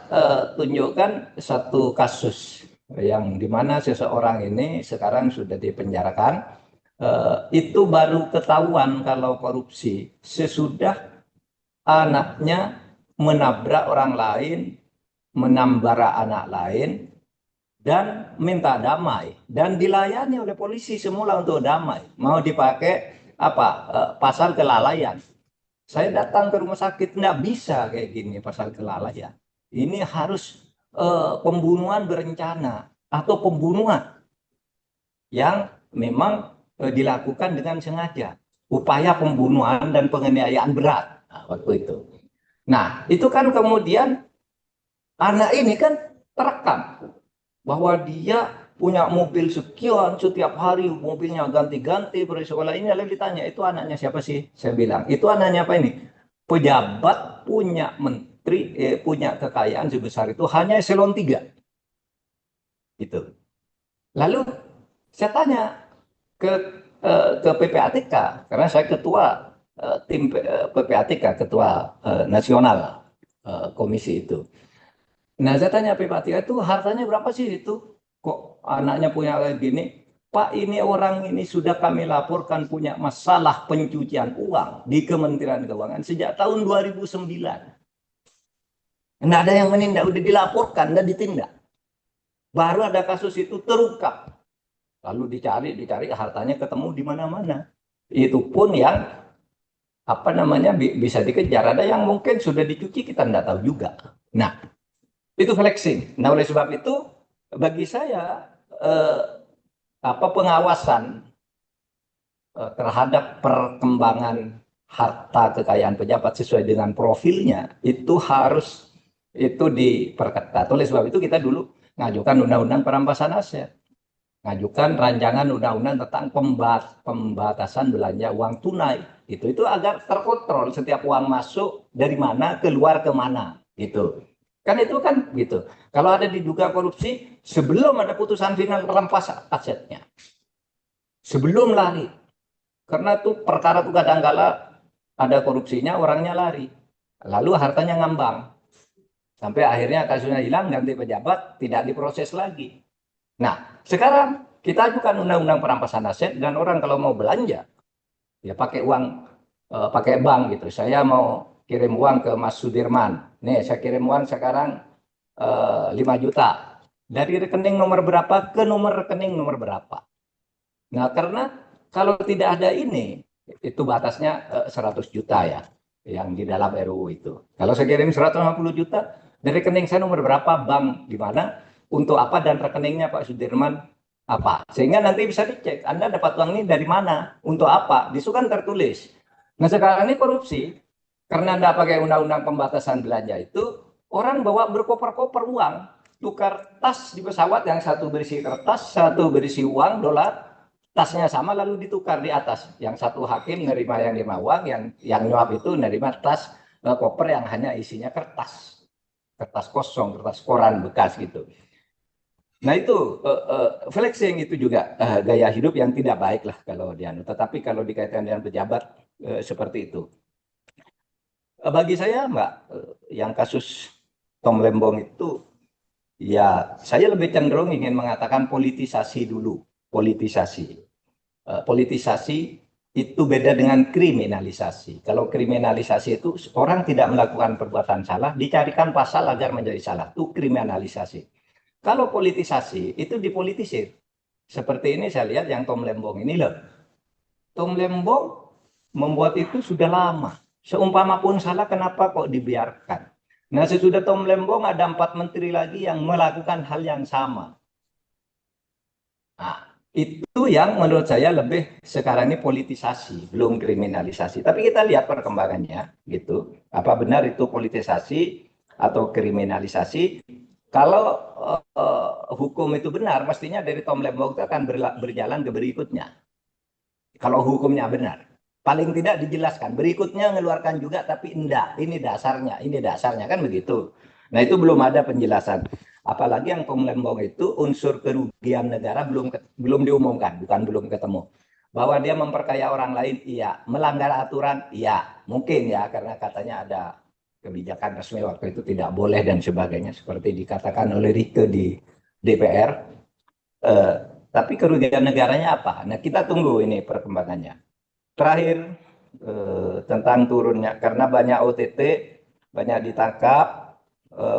tunjukkan satu kasus yang dimana seseorang ini sekarang sudah dipenjarakan. Itu baru ketahuan kalau korupsi sesudah anaknya menabrak orang lain, menambara anak lain, dan minta damai. Dan dilayani oleh polisi semula untuk damai. Mau dipakai apa? Pasal kelalaian. Saya datang ke rumah sakit, nggak bisa kayak gini pasal kelalaian. Ini harus pembunuhan berencana atau pembunuhan yang memang dilakukan dengan sengaja. Upaya pembunuhan dan penganiayaan berat. Nah, waktu itu. Nah, itu kan kemudian anak ini kan terekam bahwa dia punya mobil sekian setiap hari, mobilnya ganti-ganti sekolah ini. Lalu ditanya, itu anaknya siapa sih? Saya bilang, itu anaknya apa ini? Pejabat punya menteri, punya kekayaan sebesar itu hanya eselon 3. Gitu. Lalu saya tanya ke PPATK, karena saya ketua tim PPATK, ketua nasional komisi itu. Nah, saya tanya PPATK itu hartanya berapa sih itu? Kok anaknya punya kayak gini? Pak, ini orang ini sudah kami laporkan punya masalah pencucian uang di Kementerian Keuangan sejak tahun 2009. Nggak ada yang menindak, udah dilaporkan, nggak ditindak. Baru ada kasus itu terungkap. Lalu dicari hartanya ketemu di mana-mana. Itu pun yang apa namanya bisa dikejar. Ada yang mungkin sudah dicuci kita nggak tahu juga. Nah, itu flexing. Nah, oleh sebab itu bagi saya pengawasan terhadap perkembangan harta kekayaan pejabat sesuai dengan profilnya itu harus diperketat. Oleh sebab itu kita dulu ngajukan undang-undang perampasan aset, ngajukan rancangan undang-undang tentang pembatasan belanja uang tunai. Itu agar terkontrol setiap uang masuk dari mana, keluar kemana, gitu. Kan itu kan gitu. Kalau ada diduga korupsi, sebelum ada putusan final rampas asetnya, sebelum lari, Karena tuh perkara tuh kadang-kala ada korupsinya, orangnya lari. Lalu hartanya ngambang. Sampai akhirnya kasusnya hilang, ganti pejabat, tidak diproses lagi. Nah, sekarang kita ajukan undang-undang perampasan aset dan orang kalau mau belanja, ya pakai uang, pakai bank gitu. Saya mau kirim uang ke Mas Sudirman. Nih, saya kirim uang sekarang 5 juta. Dari rekening nomor berapa ke nomor rekening nomor berapa. Nah, karena kalau tidak ada ini, itu batasnya 100 juta ya, yang di dalam RUU itu. Kalau saya kirim 150 juta, dari rekening saya nomor berapa, bank di mana, untuk apa, dan rekeningnya Pak Sudirman apa. Sehingga nanti bisa dicek, Anda dapat uang ini dari mana, untuk apa, di situ kan tertulis. Nah, sekarang ini korupsi, karena Anda pakai undang-undang pembatasan belanja itu, orang bawa berkoper-koper uang, tukar tas di pesawat, yang satu berisi kertas, satu berisi uang, dolar, tasnya sama lalu ditukar di atas. Yang satu hakim nerima yang 5 uang, yang nyuap itu nerima tas, koper yang hanya isinya kertas, kertas kosong, kertas koran bekas gitu. Nah itu flexing itu juga gaya hidup yang tidak baik lah kalau dianut. Tetapi kalau dikaitkan dengan pejabat seperti itu. Bagi saya Mbak, yang kasus Tom Lembong itu, ya saya lebih cenderung ingin mengatakan politisasi dulu, politisasi. Politisasi itu beda dengan kriminalisasi. Kalau kriminalisasi itu orang tidak melakukan perbuatan salah, dicarikan pasal agar menjadi salah. Itu kriminalisasi. Kalau politisasi itu dipolitisir. Seperti ini saya lihat yang Tom Lembong ini loh. Tom Lembong membuat itu sudah lama. Seumpama pun salah, kenapa kok dibiarkan? Nah, sesudah Tom Lembong ada 4 menteri lagi yang melakukan hal yang sama. Nah, itu yang menurut saya lebih sekarang ini politisasi, belum kriminalisasi. Tapi kita lihat perkembangannya, gitu. Apa benar itu politisasi atau kriminalisasi? Kalau hukum itu benar, mestinya dari Tom Lembong itu akan berjalan ke berikutnya. Kalau hukumnya benar, paling tidak dijelaskan. Berikutnya mengeluarkan juga, tapi enggak. Ini dasarnya kan begitu. Nah itu belum ada penjelasan. Apalagi yang Tom Lembong itu unsur kerugian negara belum diumumkan, bukan belum ketemu. Bahwa dia memperkaya orang lain, iya. Melanggar aturan, iya. Mungkin ya, karena katanya ada kebijakan resmi waktu itu tidak boleh dan sebagainya, seperti dikatakan oleh Rike di DPR. Eh, tapi kerugian negaranya apa? Nah kita tunggu ini perkembangannya. Terakhir tentang turunnya, karena banyak OTT, banyak ditangkap,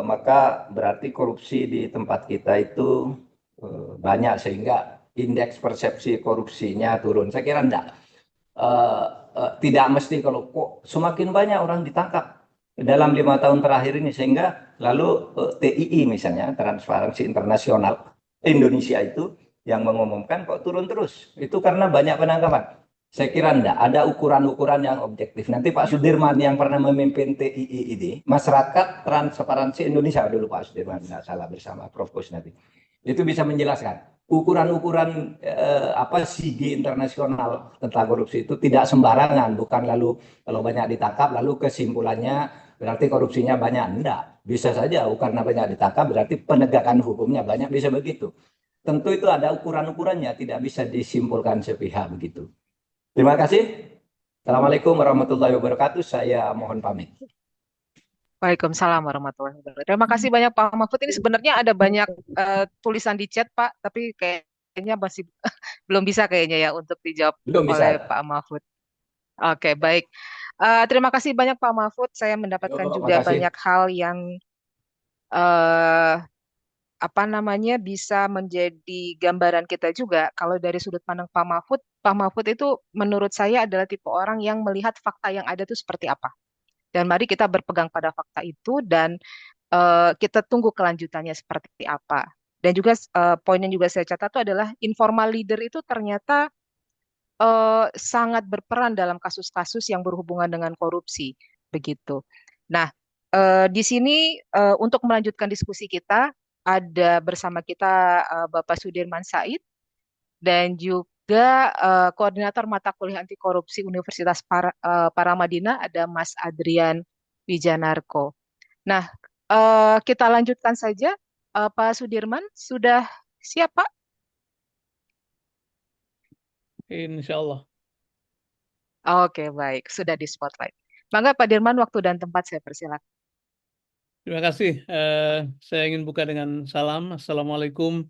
maka berarti korupsi di tempat kita itu banyak, sehingga indeks persepsi korupsinya turun. Saya kira enggak. Tidak mesti kalau kok semakin banyak orang ditangkap dalam 5 tahun terakhir ini, sehingga lalu TII misalnya, Transparansi Internasional Indonesia itu yang mengumumkan kok turun terus. Itu karena banyak penangkapan. Saya kira enggak, ada ukuran-ukuran yang objektif. Nanti Pak Sudirman yang pernah memimpin TII ini, Masyarakat Transparansi Indonesia dulu Pak Sudirman, enggak salah, bersama Prof. Kusnadi. Itu bisa menjelaskan ukuran-ukuran apa SIGI internasional tentang korupsi itu tidak sembarangan, bukan lalu kalau banyak ditangkap lalu kesimpulannya berarti korupsinya banyak. Enggak, bisa saja karena banyak ditangkap berarti penegakan hukumnya banyak, bisa begitu. Tentu itu ada ukuran-ukurannya, tidak bisa disimpulkan sepihak begitu. Terima kasih. Assalamualaikum warahmatullahi wabarakatuh. Saya mohon pamit. Waalaikumsalam warahmatullahi wabarakatuh. Terima kasih banyak Pak Mahfud. Ini sebenarnya ada banyak tulisan di chat Pak, tapi kayaknya masih belum bisa kayaknya ya untuk dijawab Belum oleh bisa. Pak Mahfud. Oke, baik. Terima kasih banyak Pak Mahfud. Saya mendapatkan Yo, juga makasih. banyak hal yang eh, apa namanya bisa menjadi gambaran kita juga. Kalau dari sudut pandang Pak Mahfud itu menurut saya adalah tipe orang yang melihat fakta yang ada itu seperti apa. Dan mari kita berpegang pada fakta itu dan kita tunggu kelanjutannya seperti apa. Dan juga poin yang juga saya catat itu adalah informal leader itu ternyata sangat berperan dalam kasus-kasus yang berhubungan dengan korupsi, begitu. Nah, di sini untuk melanjutkan diskusi kita ada bersama kita Bapak Sudirman Said dan juga Koordinator Mata Kuliah Anti Korupsi Universitas Paramadina ada Mas Adrian Wijanarko. Nah, kita lanjutkan saja. Pak Sudirman, sudah siap, Pak? Insya Allah. Oke, baik. Sudah di spotlight. Bangga Pak Dirman, waktu dan tempat saya persilakan. Terima kasih. Saya ingin buka dengan salam. Assalamualaikum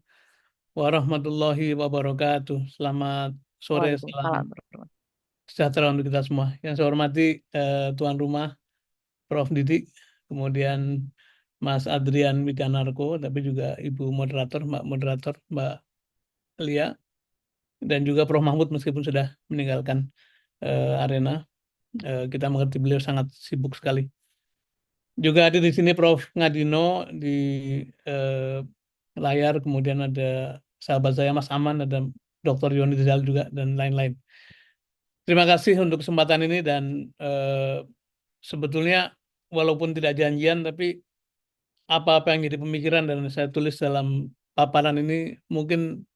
warahmatullahi wabarakatuh. Selamat sore, salam Waalaikumsalam warahmatullahi sejahtera untuk kita semua. Yang saya hormati tuan rumah Prof. Didik, kemudian Mas Adrian Wikanarko, tapi juga Ibu Moderator, Mbak Moderator, Mbak Lia, dan juga Prof. Mahmud meskipun sudah meninggalkan arena. Kita mengerti beliau sangat sibuk sekali. Juga ada di sini Prof. Ngadino di layar, kemudian ada sahabat saya Mas Aman, ada Dr. Yoni Rizal juga, dan lain-lain. Terima kasih untuk kesempatan ini dan sebetulnya walaupun tidak janjian, tapi apa-apa yang jadi pemikiran dan saya tulis dalam paparan ini mungkin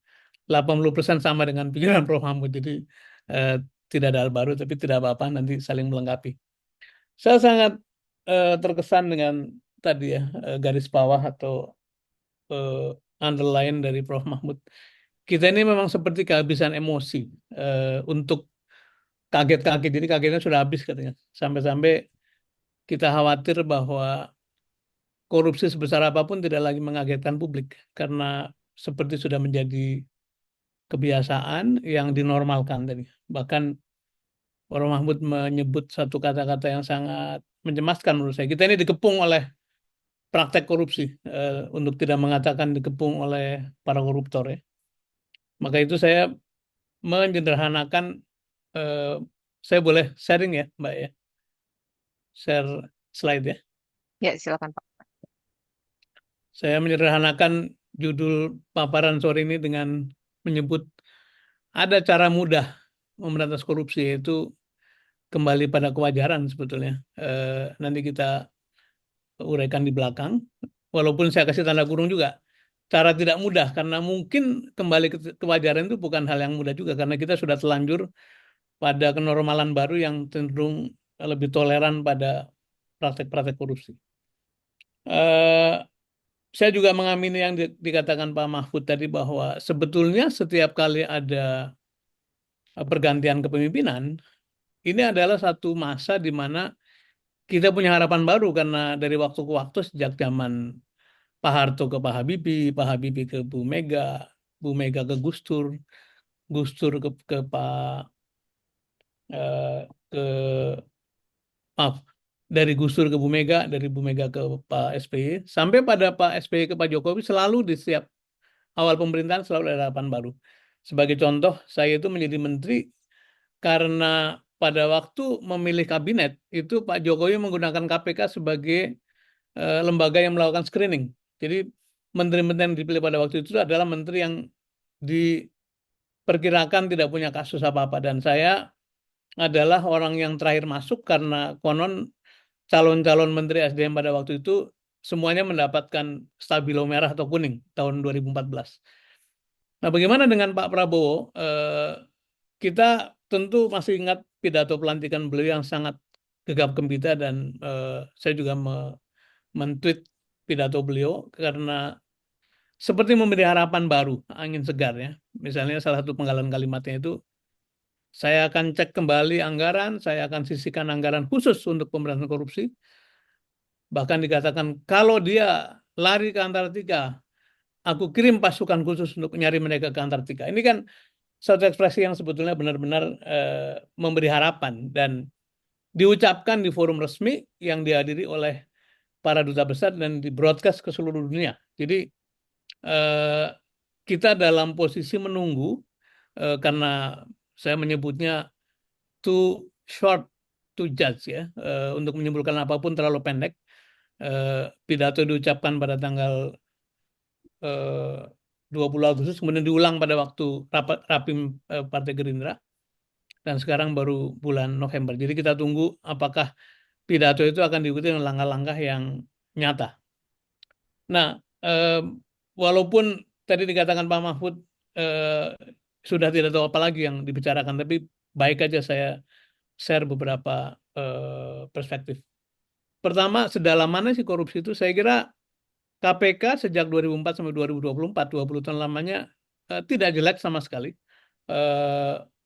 80% sama dengan pikiran Prof. Mahmud. Jadi eh, tidak ada hal baru, tapi tidak apa-apa, nanti saling melengkapi. Saya sangat terkesan dengan tadi ya, garis bawah atau underline dari Prof. Mahmud. Kita ini memang seperti kehabisan emosi untuk kaget-kaget. Jadi kagetnya sudah habis katanya. Sampai-sampai kita khawatir bahwa korupsi sebesar apapun tidak lagi mengagetkan publik karena seperti sudah menjadi kebiasaan yang dinormalkan tadi. Bahkan Prof. Mahmud menyebut satu kata-kata yang sangat mencemaskan menurut saya. Kita ini dikepung oleh praktek korupsi, untuk tidak mengatakan dikepung oleh para koruptor ya. Maka itu saya menyederhanakan, saya boleh sharing ya Mbak ya, share slide ya. Ya, silakan Pak. Saya menyederhanakan judul paparan sore ini dengan menyebut ada cara mudah memberantas korupsi, yaitu kembali pada kewajaran sebetulnya. Nanti kita uraikan di belakang, walaupun saya kasih tanda kurung juga. Cara tidak mudah, karena mungkin kembali ke kewajaran itu bukan hal yang mudah juga, karena kita sudah telanjur pada kenormalan baru yang cenderung lebih toleran pada praktek-praktek korupsi. Saya juga mengamini yang dikatakan Pak Mahfud tadi bahwa sebetulnya setiap kali ada pergantian kepemimpinan, ini adalah satu masa di mana kita punya harapan baru, karena dari waktu ke waktu sejak zaman Pak Harto ke Pak Habibie, Pak Habibie ke Bu Mega, Bu Mega ke Gus Dur, Gus Dur ke Pak ke maaf, dari Gus Dur ke Bu Mega, dari Bu Mega ke Pak SBY, sampai pada Pak SBY ke Pak Jokowi, selalu di setiap awal pemerintahan selalu ada harapan baru. Sebagai contoh, saya itu menjadi menteri karena pada waktu memilih kabinet itu Pak Jokowi menggunakan KPK sebagai lembaga yang melakukan screening. Jadi menteri-menteri yang dipilih pada waktu itu adalah menteri yang diperkirakan tidak punya kasus apa-apa, dan saya adalah orang yang terakhir masuk karena konon calon-calon menteri SDM pada waktu itu semuanya mendapatkan stabilo merah atau kuning tahun 2014. Nah, bagaimana dengan Pak Prabowo? Kita tentu masih ingat pidato pelantikan beliau yang sangat gegap gempita, dan saya juga men-tweet pidato beliau karena seperti memberi harapan baru, angin segar ya. Misalnya salah satu penggalan kalimatnya itu, saya akan cek kembali anggaran, saya akan sisihkan anggaran khusus untuk pemberantasan korupsi. Bahkan dikatakan kalau dia lari ke Antartika, aku kirim pasukan khusus untuk mencari mereka ke Antartika. Ini kan suatu ekspresi yang sebetulnya benar-benar memberi harapan dan diucapkan di forum resmi yang dihadiri oleh para duta besar dan di broadcast ke seluruh dunia. Jadi kita dalam posisi menunggu, karena saya menyebutnya too short to judge ya, untuk menyimpulkan apapun terlalu pendek. Pidato diucapkan pada tanggal 20 Agustus, kemudian diulang pada waktu Rapim Partai Gerindra, dan sekarang baru bulan November. Jadi kita tunggu apakah pidato itu akan diikuti dengan langkah-langkah yang nyata. Nah, walaupun tadi dikatakan Pak Mahfud sudah tidak tahu apa lagi yang dibicarakan, tapi baik aja saya share beberapa perspektif. Pertama, sedalam mana sih korupsi itu? Saya kira KPK sejak 2004 sampai 2024, 20 tahun lamanya, tidak jelek sama sekali.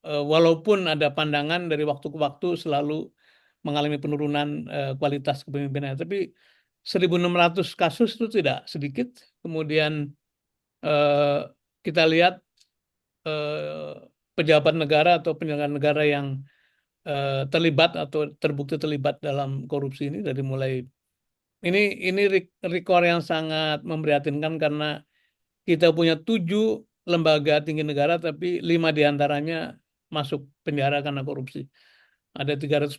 walaupun ada pandangan dari waktu ke waktu selalu mengalami penurunan kualitas kepemimpinan, tapi 1.600 kasus itu tidak sedikit. Kemudian kita lihat pejabat negara atau penyelenggara negara yang terlibat atau terbukti terlibat dalam korupsi ini dari mulai ini rekor yang sangat memprihatinkan karena kita punya 7 lembaga tinggi negara tapi 5 diantaranya masuk penjara karena korupsi. Ada 344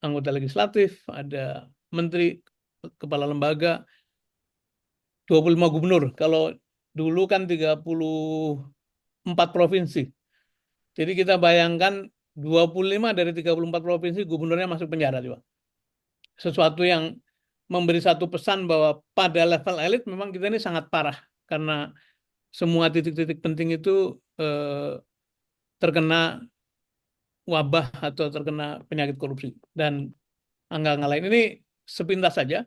anggota legislatif, ada menteri, kepala lembaga, 25 gubernur. Kalau dulu kan 34 provinsi. Jadi kita bayangkan 25 dari 34 provinsi gubernurnya masuk penjara juga. Sesuatu yang memberi satu pesan bahwa pada level elit memang kita ini sangat parah karena semua titik-titik penting itu terkena wabah atau terkena penyakit korupsi dan angka-angka lain. Ini sepintas saja.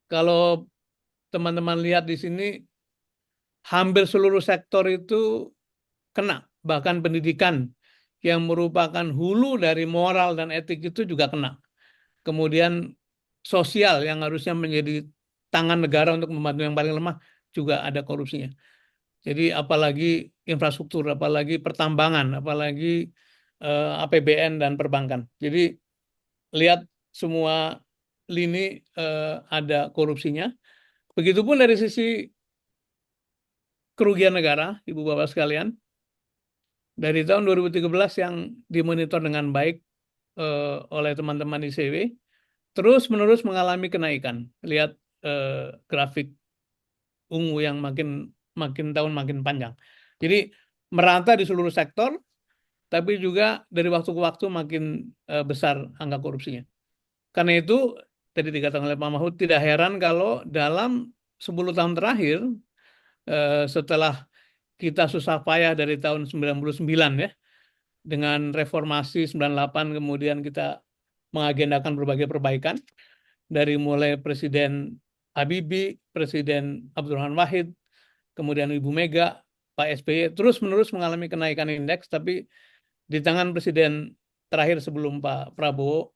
Kalau teman-teman lihat di sini, hampir seluruh sektor itu kena, bahkan pendidikan yang merupakan hulu dari moral dan etik itu juga kena. Kemudian sosial yang harusnya menjadi tangan negara untuk membantu yang paling lemah juga ada korupsinya. Jadi apalagi infrastruktur, apalagi pertambangan, apalagi APBN dan perbankan. Jadi lihat semua lini ada korupsinya. Begitupun dari sisi kerugian negara, Ibu Bapak sekalian. Dari tahun 2013 yang dimonitor dengan baik oleh teman-teman ICW, terus-menerus mengalami kenaikan. Lihat grafik ungu yang makin tahun makin panjang. Jadi merata di seluruh sektor, tapi juga dari waktu ke waktu makin besar angka korupsinya. Karena itu, tadi dikatakan oleh Pak Mahfud, tidak heran kalau dalam 10 tahun terakhir, setelah kita susah payah dari tahun 99 ya, dengan reformasi 98, kemudian kita mengagendakan berbagai perbaikan, dari mulai Presiden Habibie, Presiden Abdurrahman Wahid, kemudian Ibu Mega, Pak SBY, terus-menerus mengalami kenaikan indeks, tapi di tangan Presiden terakhir sebelum Pak Prabowo,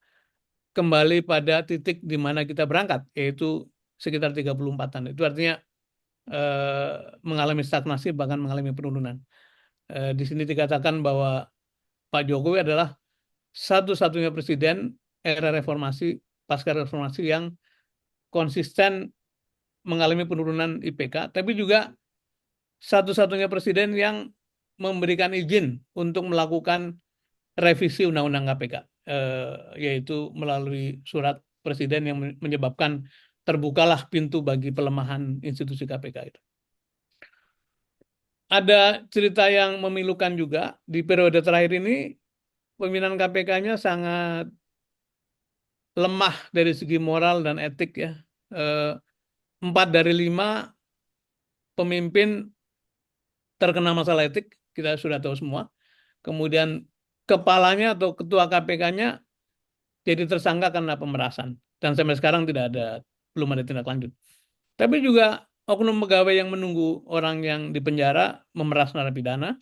kembali pada titik di mana kita berangkat, yaitu sekitar 34-an. Itu artinya mengalami stagnasi, bahkan mengalami penurunan. Di sini dikatakan bahwa Pak Jokowi adalah satu-satunya presiden era reformasi, pasca reformasi yang konsisten mengalami penurunan IPK, tapi juga satu-satunya presiden yang memberikan izin untuk melakukan revisi Undang-Undang KPK, yaitu melalui surat presiden yang menyebabkan terbukalah pintu bagi pelemahan institusi KPK itu. Ada cerita yang memilukan juga, di periode terakhir ini pimpinan KPK-nya sangat lemah dari segi moral dan etik ya. 4 dari 5 pemimpin terkena masalah etik, kita sudah tahu semua. Kemudian kepalanya atau ketua KPK-nya jadi tersangka karena pemerasan. Dan sampai sekarang belum ada tindak lanjut. Tapi juga oknum pegawai yang menunggu orang yang dipenjara memeras narapidana.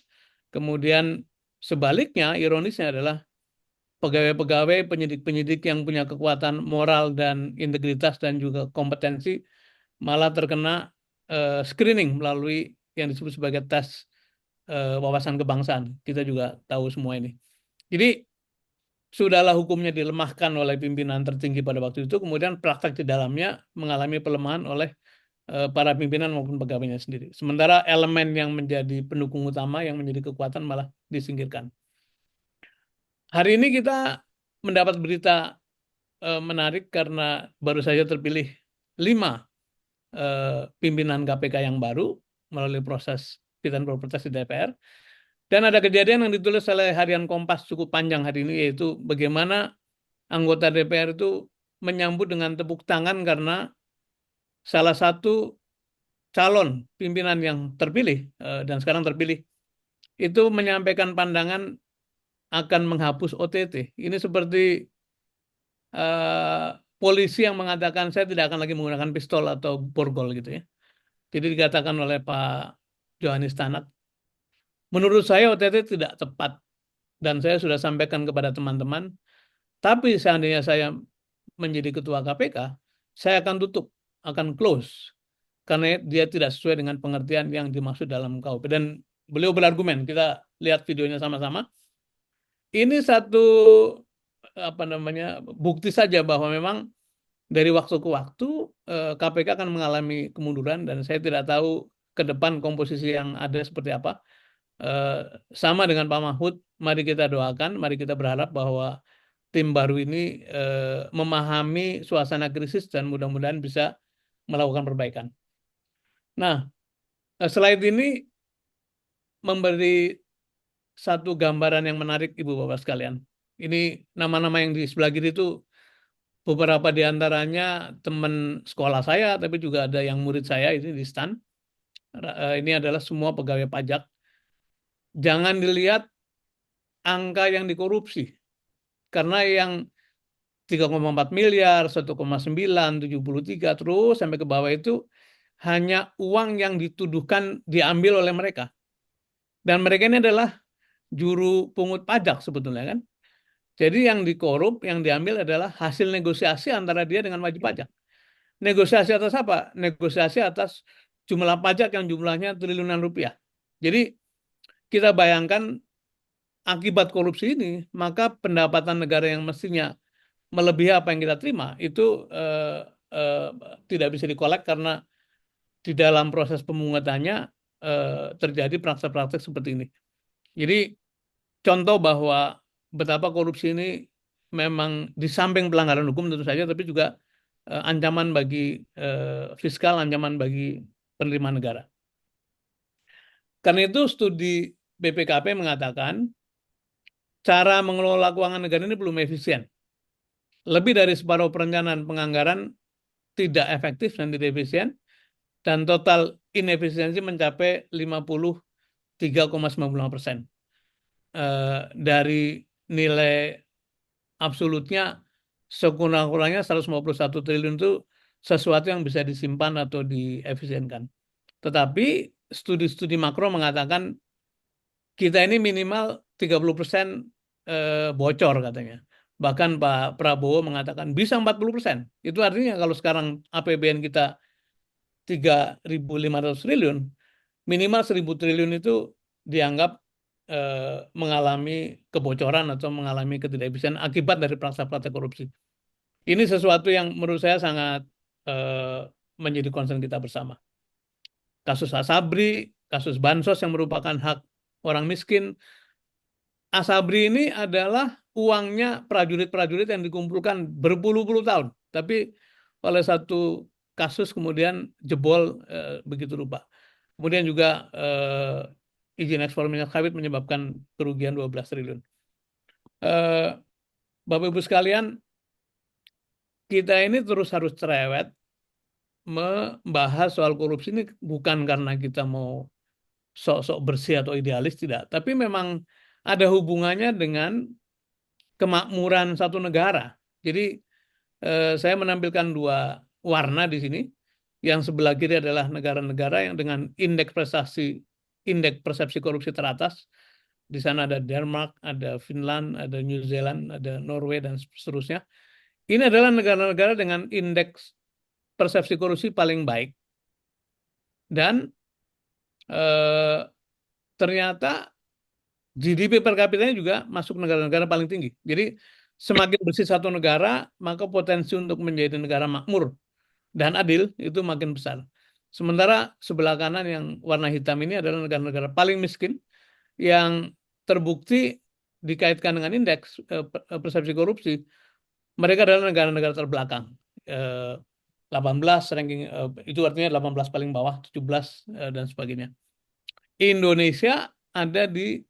Kemudian sebaliknya, ironisnya adalah pegawai-pegawai, penyidik-penyidik yang punya kekuatan moral dan integritas dan juga kompetensi malah terkena screening melalui yang disebut sebagai tes wawasan kebangsaan. Kita juga tahu semua ini. Jadi sudahlah hukumnya dilemahkan oleh pimpinan tertinggi pada waktu itu, kemudian praktek di dalamnya mengalami pelemahan oleh para pimpinan maupun pegawainya sendiri. Sementara elemen yang menjadi pendukung utama, yang menjadi kekuatan malah disingkirkan. Hari ini kita mendapat berita menarik karena baru saja terpilih 5 pimpinan KPK yang baru melalui proses fit and proper test di DPR. Dan ada kejadian yang ditulis oleh Harian Kompas cukup panjang hari ini, yaitu bagaimana anggota DPR itu menyambut dengan tepuk tangan karena salah satu calon pimpinan yang terpilih dan sekarang terpilih itu menyampaikan pandangan akan menghapus OTT. Ini seperti polisi yang mengatakan saya tidak akan lagi menggunakan pistol atau borgol gitu ya. Jadi dikatakan oleh Pak Johanis Tanak, menurut saya OTT tidak tepat dan saya sudah sampaikan kepada teman-teman, tapi seandainya saya menjadi ketua KPK, saya akan tutup, akan close, karena dia tidak sesuai dengan pengertian yang dimaksud dalam KUHP. Dan beliau berargumen, kita lihat videonya sama-sama. Ini satu bukti saja bahwa memang dari waktu ke waktu KPK akan mengalami kemunduran, dan saya tidak tahu ke depan komposisi yang ada seperti apa. Sama dengan Pak Mahfud, mari kita doakan, mari kita berharap bahwa tim baru ini memahami suasana krisis dan mudah-mudahan bisa melakukan perbaikan. Nah, slide ini memberi satu gambaran yang menarik, Ibu Bapak sekalian. Ini nama-nama yang di sebelah kiri itu beberapa di antaranya teman sekolah saya, tapi juga ada yang murid saya ini di STAN. Ini adalah semua pegawai pajak. Jangan dilihat angka yang dikorupsi, karena yang 3,4 miliar, 1,9, 73, terus sampai ke bawah itu hanya uang yang dituduhkan diambil oleh mereka. Dan mereka ini adalah juru pungut pajak sebetulnya kan. Jadi yang dikorup, yang diambil adalah hasil negosiasi antara dia dengan wajib pajak. Negosiasi atas apa? Negosiasi atas jumlah pajak yang jumlahnya triliunan rupiah. Jadi kita bayangkan akibat korupsi ini, maka pendapatan negara yang mestinya melebihi apa yang kita terima itu tidak bisa dikolek karena di dalam proses pemungutannya terjadi praktek-praktek seperti ini. Jadi contoh bahwa betapa korupsi ini memang di samping pelanggaran hukum tentu saja, tapi juga ancaman bagi fiskal, ancaman bagi penerimaan negara. Karena itu studi BPKP mengatakan cara mengelola keuangan negara ini belum efisien. Lebih dari separuh perencanaan penganggaran tidak efektif dan tidak efisien, dan total inefisiensi mencapai 53,95%. Dari nilai absolutnya sekurang-kurangnya 151 triliun itu sesuatu yang bisa disimpan atau diefisienkan. Tetapi studi-studi makro mengatakan kita ini minimal 30% bocor katanya. Bahkan Pak Prabowo mengatakan bisa 40%. Itu artinya kalau sekarang APBN kita 3.500 triliun, minimal 1.000 triliun itu dianggap mengalami kebocoran atau mengalami ketidakefisienan akibat dari praktek-praktek korupsi. Ini sesuatu yang menurut saya sangat menjadi concern kita bersama. Kasus Asabri, kasus Bansos yang merupakan hak orang miskin. Asabri ini adalah uangnya prajurit-prajurit yang dikumpulkan berpuluh-puluh tahun, tapi oleh satu kasus kemudian jebol begitu rupa. Kemudian juga izin ekspor minyak sawit menyebabkan kerugian 12 triliun. Bapak Ibu sekalian, kita ini terus harus cerewet membahas soal korupsi ini bukan karena kita mau sok-sok bersih atau idealis, tidak. Tapi memang ada hubungannya dengan kemakmuran satu negara. Jadi saya menampilkan dua warna di sini. Yang sebelah kiri adalah negara-negara yang dengan indeks persepsi korupsi teratas. Di sana ada Denmark, ada Finland, ada New Zealand, ada Norway, dan seterusnya. Ini adalah negara-negara dengan indeks persepsi korupsi paling baik. Dan ternyata GDP per kapitanya juga masuk negara-negara paling tinggi. Jadi semakin bersih satu negara, maka potensi untuk menjadi negara makmur dan adil itu makin besar. Sementara sebelah kanan yang warna hitam ini adalah negara-negara paling miskin yang terbukti dikaitkan dengan indeks persepsi korupsi. Mereka adalah negara-negara terbelakang. 18 ranking, itu artinya 18 paling bawah, 17 dan sebagainya. Indonesia ada di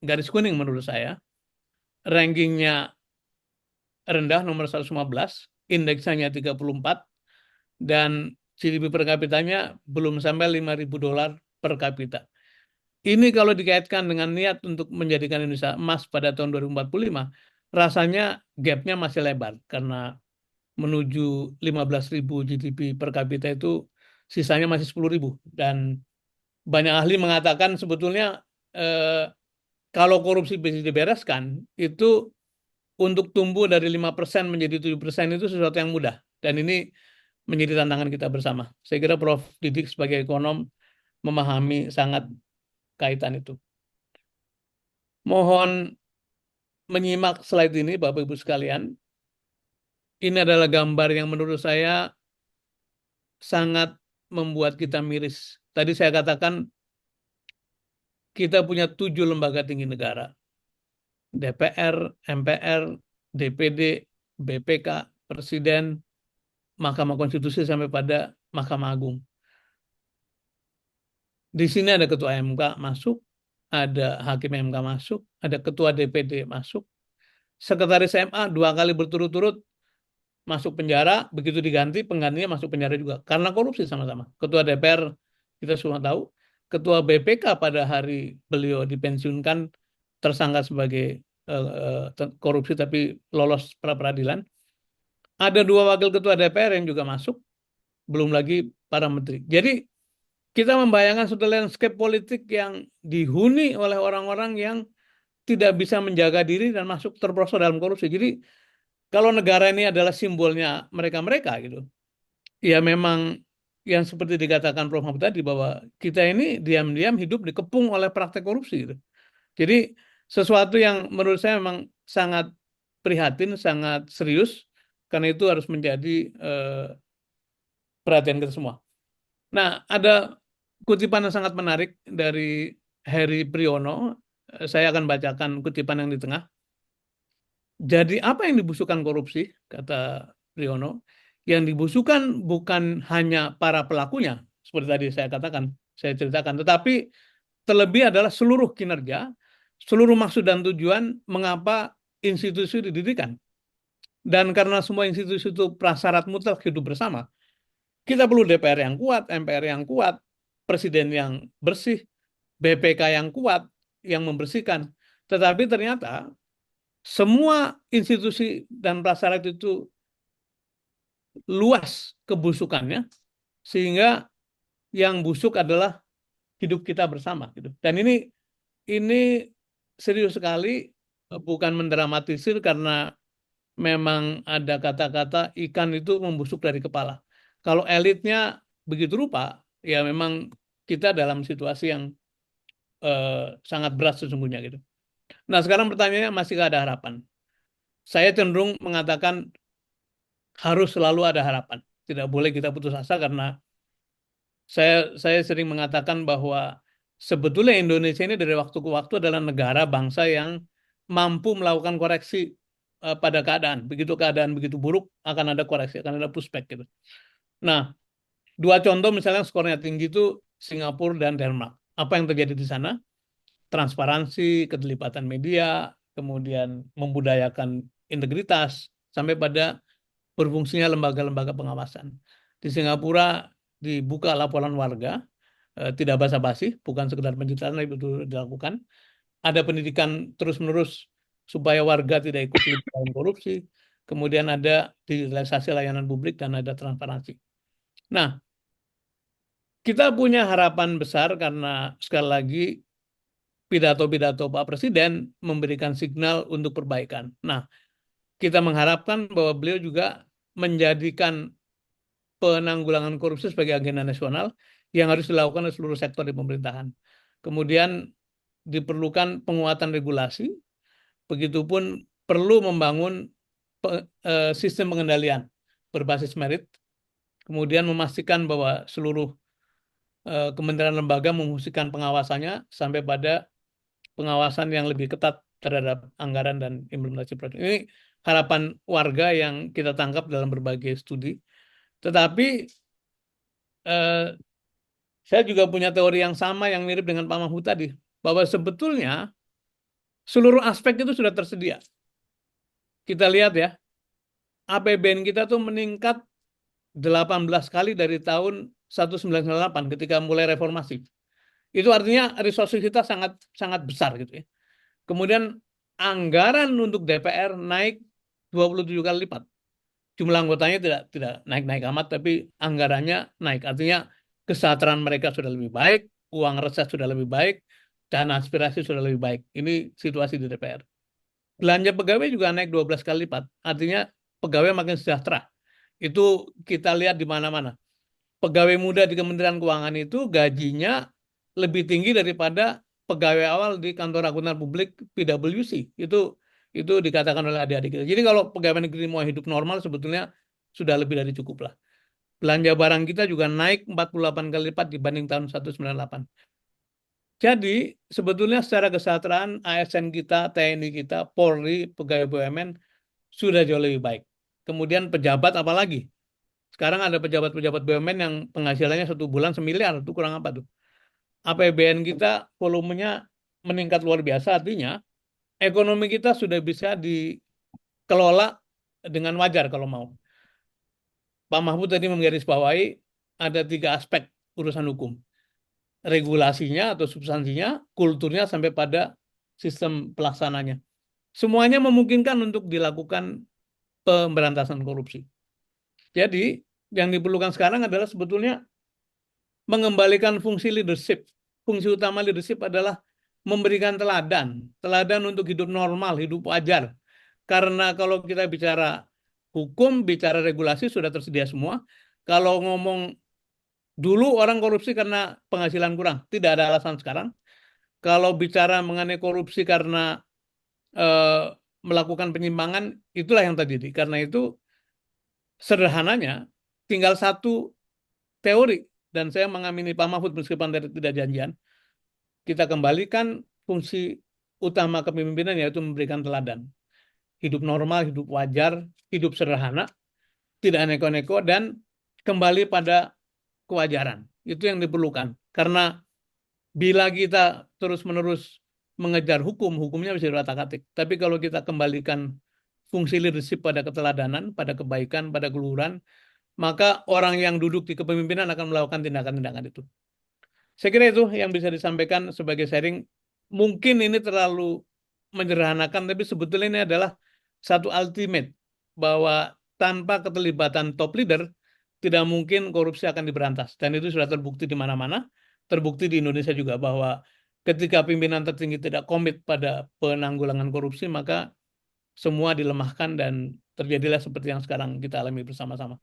garis kuning menurut saya. Rankingnya rendah, nomor 115, indeksnya 34, dan GDP per kapitanya belum sampai $5.000 per kapita. Ini kalau dikaitkan dengan niat untuk menjadikan Indonesia emas pada tahun 2045, rasanya gapnya masih lebar, karena menuju 15.000 GDP per kapita itu sisanya masih 10.000. Dan banyak ahli mengatakan sebetulnya kalau korupsi bisa dibereskan, itu untuk tumbuh dari 5% menjadi 7% itu sesuatu yang mudah. Dan ini menjadi tantangan kita bersama. Saya kira Prof. Didik sebagai ekonom memahami sangat kaitan itu. Mohon menyimak slide ini, Bapak Ibu sekalian. Ini adalah gambar yang menurut saya sangat membuat kita miris. Tadi saya katakan kita punya 7 lembaga tinggi negara. DPR, MPR, DPD, BPK, Presiden, Mahkamah Konstitusi sampai pada Mahkamah Agung. Di sini ada ketua MK masuk, ada hakim MK masuk, ada ketua DPD masuk, sekretaris MA 2 kali berturut-turut masuk penjara, begitu diganti penggantinya masuk penjara juga karena korupsi sama-sama. Ketua DPR kita semua tahu, ketua BPK pada hari beliau dipensiunkan tersangka sebagai korupsi tapi lolos pra peradilan. Ada 2 wakil ketua DPR yang juga masuk, belum lagi para menteri. Jadi kita membayangkan suatu landscape politik yang dihuni oleh orang-orang yang tidak bisa menjaga diri dan masuk terperosok dalam korupsi. Jadi kalau negara ini adalah simbolnya mereka-mereka gitu, ya memang yang seperti dikatakan Prof. Mahfud tadi bahwa kita ini diam-diam hidup dikepung oleh praktek korupsi gitu. Jadi sesuatu yang menurut saya memang sangat prihatin, sangat serius, karena itu harus menjadi perhatian kita semua. Nah, ada kutipan yang sangat menarik dari Heri Priyono. Saya akan bacakan kutipan yang di tengah. Jadi apa yang dibusukan korupsi, kata Priyono, yang dibusukan bukan hanya para pelakunya, seperti tadi saya katakan, saya ceritakan, tetapi terlebih adalah seluruh kinerja, seluruh maksud dan tujuan mengapa institusi didirikan. Dan karena semua institusi itu prasyarat mutlak hidup bersama, kita perlu DPR yang kuat, MPR yang kuat, presiden yang bersih, BPK yang kuat, yang membersihkan. Tetapi ternyata semua institusi dan prasyarat itu luas kebusukannya, sehingga yang busuk adalah hidup kita bersama. Gitu. Dan ini serius sekali, bukan mendramatisir karena memang ada kata-kata ikan itu membusuk dari kepala. Kalau elitnya begitu rupa, ya memang kita dalam situasi yang sangat berat sesungguhnya gitu. Nah sekarang pertanyaannya, masih ada harapan? Saya cenderung mengatakan harus selalu ada harapan. Tidak boleh kita putus asa karena saya sering mengatakan bahwa sebetulnya Indonesia ini dari waktu ke waktu adalah negara bangsa yang mampu melakukan koreksi pada keadaan. Begitu keadaan begitu buruk, akan ada koreksi, akan ada pushback gitu. Nah, 2 contoh misalnya skornya tinggi itu Singapura dan Denmark. Apa yang terjadi di sana? Transparansi, keterlibatan media, kemudian membudayakan integritas, sampai pada berfungsinya lembaga-lembaga pengawasan. Di Singapura dibuka laporan warga, tidak basa-basi, bukan sekedar pencitraan, tapi betul dilakukan. Ada pendidikan terus-menerus supaya warga tidak ikut dalam korupsi. Kemudian ada digitalisasi layanan publik dan ada transparansi. Nah, kita punya harapan besar karena sekali lagi pidato-pidato Pak Presiden memberikan signal untuk perbaikan. Nah, kita mengharapkan bahwa beliau juga menjadikan penanggulangan korupsi sebagai agenda nasional yang harus dilakukan oleh seluruh sektor di pemerintahan. Kemudian diperlukan penguatan regulasi, begitupun perlu membangun sistem pengendalian berbasis merit, kemudian memastikan bahwa seluruh kementerian lembaga memfungsikan pengawasannya sampai pada pengawasan yang lebih ketat terhadap anggaran dan implementasi proyek. Ini harapan warga yang kita tangkap dalam berbagai studi. Tetapi saya juga punya teori yang sama yang mirip dengan Pak Mahfud tadi, bahwa sebetulnya seluruh aspek itu sudah tersedia. Kita lihat ya, APBN kita tuh meningkat 18 kali dari tahun 1998 ketika mulai reformasi. Itu artinya resources kita sangat sangat besar gitu ya. Kemudian anggaran untuk DPR naik 27 kali lipat. Jumlah anggotanya tidak naik-naik amat, tapi anggarannya naik. Artinya kesejahteraan mereka sudah lebih baik, uang reses sudah lebih baik, dan aspirasi sudah lebih baik. Ini situasi di DPR. Belanja pegawai juga naik 12 kali lipat. Artinya pegawai makin sejahtera. Itu kita lihat di mana-mana. Pegawai muda di Kementerian Keuangan itu gajinya lebih tinggi daripada pegawai awal di kantor akuntan publik PwC. Itu dikatakan oleh adik-adik kita. Jadi kalau pegawai negeri mau hidup normal sebetulnya sudah lebih dari cukup lah. Belanja barang kita juga naik 48 kali lipat dibanding tahun 198. Jadi sebetulnya secara kesejahteraan ASN kita, TNI kita, Polri, pegawai BUMN sudah jauh lebih baik. Kemudian pejabat apalagi? Sekarang ada pejabat-pejabat BUMN yang penghasilannya 1 bulan 1 miliar, itu kurang apa tuh? APBN kita volumenya meningkat luar biasa, artinya ekonomi kita sudah bisa dikelola dengan wajar kalau mau. Pak Mahfud tadi menggarisbawahi ada 3 aspek urusan hukum. Regulasinya atau substansinya, kulturnya, sampai pada sistem pelaksananya. Semuanya memungkinkan untuk dilakukan pemberantasan korupsi. Jadi, yang diperlukan sekarang adalah sebetulnya mengembalikan fungsi leadership. Fungsi utama leadership adalah memberikan teladan. Teladan untuk hidup normal, hidup wajar. Karena kalau kita bicara hukum, bicara regulasi sudah tersedia semua. Kalau ngomong dulu orang korupsi karena penghasilan kurang, tidak ada alasan sekarang. Kalau bicara mengenai korupsi karena melakukan penyimpangan, itulah yang terjadi. Karena itu sederhananya tinggal satu teori, dan saya mengamini Pak Mahfud meskipun tidak janjian, kita kembalikan fungsi utama kepemimpinan yaitu memberikan teladan. Hidup normal, hidup wajar, hidup sederhana, tidak neko-neko, dan kembali pada kewajaran. Itu yang diperlukan. Karena bila kita terus-menerus mengejar hukum, hukumnya bisa diotak-atik. Tapi kalau kita kembalikan fungsi leadership pada keteladanan, pada kebaikan, pada keluhuran, maka orang yang duduk di kepemimpinan akan melakukan tindakan-tindakan itu. Saya kira itu yang bisa disampaikan sebagai sharing. Mungkin ini terlalu menyederhanakan, tapi sebetulnya ini adalah satu ultimate bahwa tanpa keterlibatan top leader, tidak mungkin korupsi akan diberantas. Dan itu sudah terbukti di mana-mana, terbukti di Indonesia juga bahwa ketika pimpinan tertinggi tidak komit pada penanggulangan korupsi, maka semua dilemahkan dan terjadilah seperti yang sekarang kita alami bersama-sama.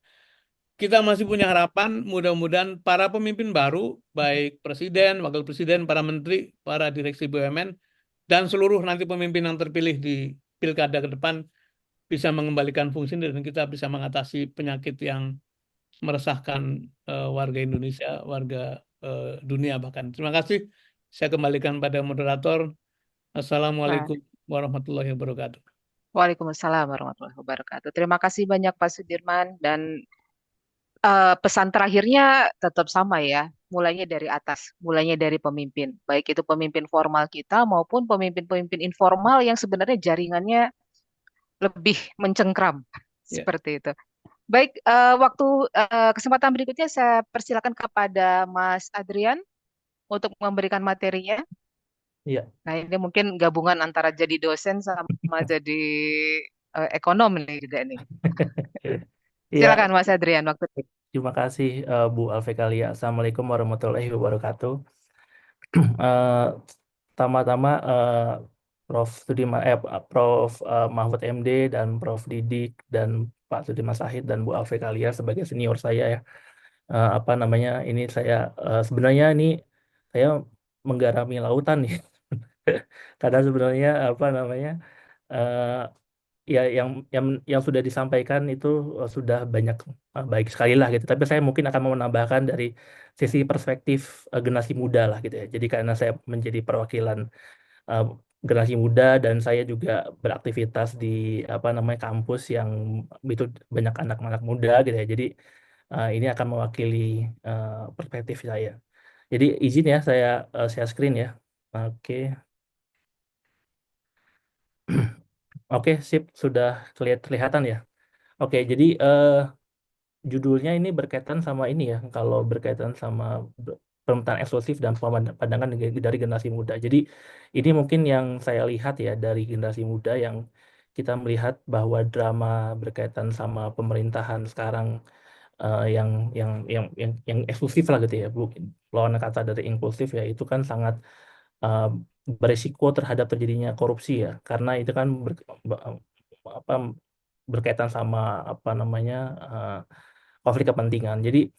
Kita masih punya harapan, mudah-mudahan para pemimpin baru, baik presiden, wakil presiden, para menteri, para direksi BUMN, dan seluruh nanti pemimpin yang terpilih di pilkada ke depan bisa mengembalikan fungsi dan kita bisa mengatasi penyakit yang meresahkan warga Indonesia, warga dunia bahkan. Terima kasih. Saya kembalikan pada moderator. Assalamualaikum warahmatullahi wabarakatuh. Waalaikumsalam warahmatullahi wabarakatuh. Terima kasih banyak Pak Sudirman, dan pesan terakhirnya tetap sama ya, mulainya dari atas, mulainya dari pemimpin, baik itu pemimpin formal kita maupun pemimpin-pemimpin informal yang sebenarnya jaringannya lebih mencengkram, Ya. seperti itu. Baik, kesempatan berikutnya saya persilakan kepada Mas Adrian untuk memberikan materinya. Iya. Nah, ini mungkin gabungan antara jadi dosen sama jadi ekonom nih juga nih. Iya, Silakan Mas Adrian, waktu itu. terima kasih Bu Alvekalia. Assalamualaikum warahmatullahi wabarakatuh. Pertama-tama Prof Mahfud MD dan Prof Didik dan Pak Sudirman Said dan Bu Alvekalia sebagai senior saya ya. Ini saya sebenarnya ini saya menggarami lautan nih. Karena sebenarnya ya yang sudah disampaikan itu sudah banyak baik sekali lah gitu. Tapi saya mungkin akan mau menambahkan dari sisi perspektif generasi muda lah gitu ya. Jadi karena saya menjadi perwakilan generasi muda dan saya juga beraktivitas di kampus yang itu banyak anak-anak muda gitu ya. Jadi ini akan mewakili perspektif saya. Jadi izin ya saya share screen ya. Oke. Oke, sip, sudah kelihatan ya. Oke, jadi judulnya ini berkaitan sama ini ya, kalau berkaitan sama pemetaan eksklusif dan pandangan dari generasi muda. Jadi ini mungkin yang saya lihat ya dari generasi muda yang kita melihat bahwa drama berkaitan sama pemerintahan sekarang yang eksklusif lah gitu ya, Bu. Lawan kata dari inklusif ya itu kan sangat berisiko terhadap terjadinya korupsi ya, karena itu kan apa, berkaitan sama apa namanya konflik kepentingan. Jadi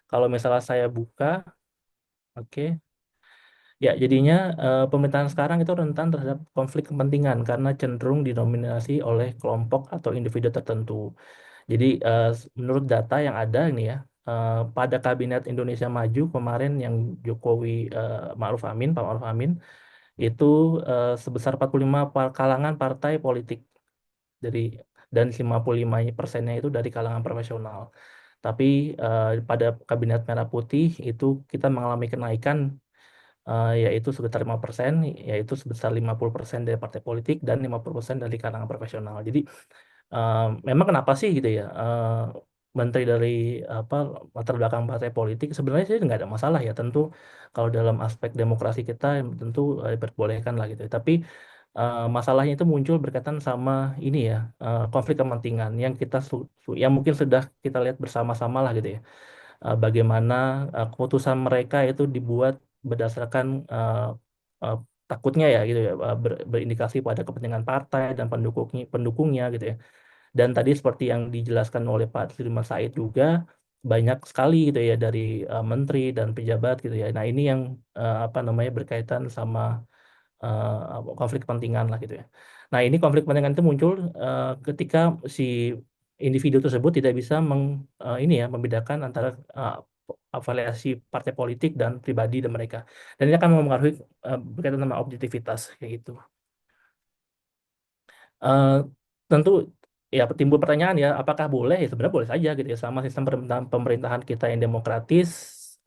kalau misalnya saya buka, oke. Ya, jadinya pemerintahan sekarang itu rentan terhadap konflik kepentingan karena cenderung didominasi oleh kelompok atau individu tertentu. Jadi menurut data yang ada ini ya, pada Kabinet Indonesia Maju kemarin yang Jokowi Ma'ruf Amin, Pak Ma'ruf Amin, itu sebesar 45 kalangan partai politik dari dan 55%-nya itu dari kalangan profesional. Tapi pada Kabinet Merah Putih itu kita mengalami kenaikan yaitu sebesar 5%, yaitu sebesar 50% dari partai politik dan 50% dari kalangan profesional. Jadi memang kenapa sih gitu ya, menteri dari apa latar belakang partai politik sebenarnya sih nggak ada masalah ya, tentu kalau dalam aspek demokrasi kita tentu diperbolehkan lah gitu. Tapi masalahnya itu muncul berkaitan sama ini ya, konflik kepentingan yang yang mungkin sudah kita lihat bersama-sama lah gitu ya. Bagaimana keputusan mereka itu dibuat berdasarkan uh, takutnya ya gitu ya, berindikasi pada kepentingan partai dan pendukungnya gitu ya. Dan tadi seperti yang dijelaskan oleh Pak Sudirman Said juga banyak sekali gitu ya dari menteri dan pejabat gitu ya. Nah, ini yang apa namanya berkaitan sama konflik kepentingan lah gitu ya. Nah, ini konflik kepentingan itu muncul ketika si individu tersebut tidak bisa ini ya membedakan antara afiliasi partai politik dan pribadi dan mereka. Dan ini akan mempengaruhi berkaitan sama objektivitas kayak gitu. Eh, Tentu ya timbul pertanyaan ya, apakah boleh? Ya sebenarnya boleh saja gitu ya, selama sistem pemerintahan kita yang demokratis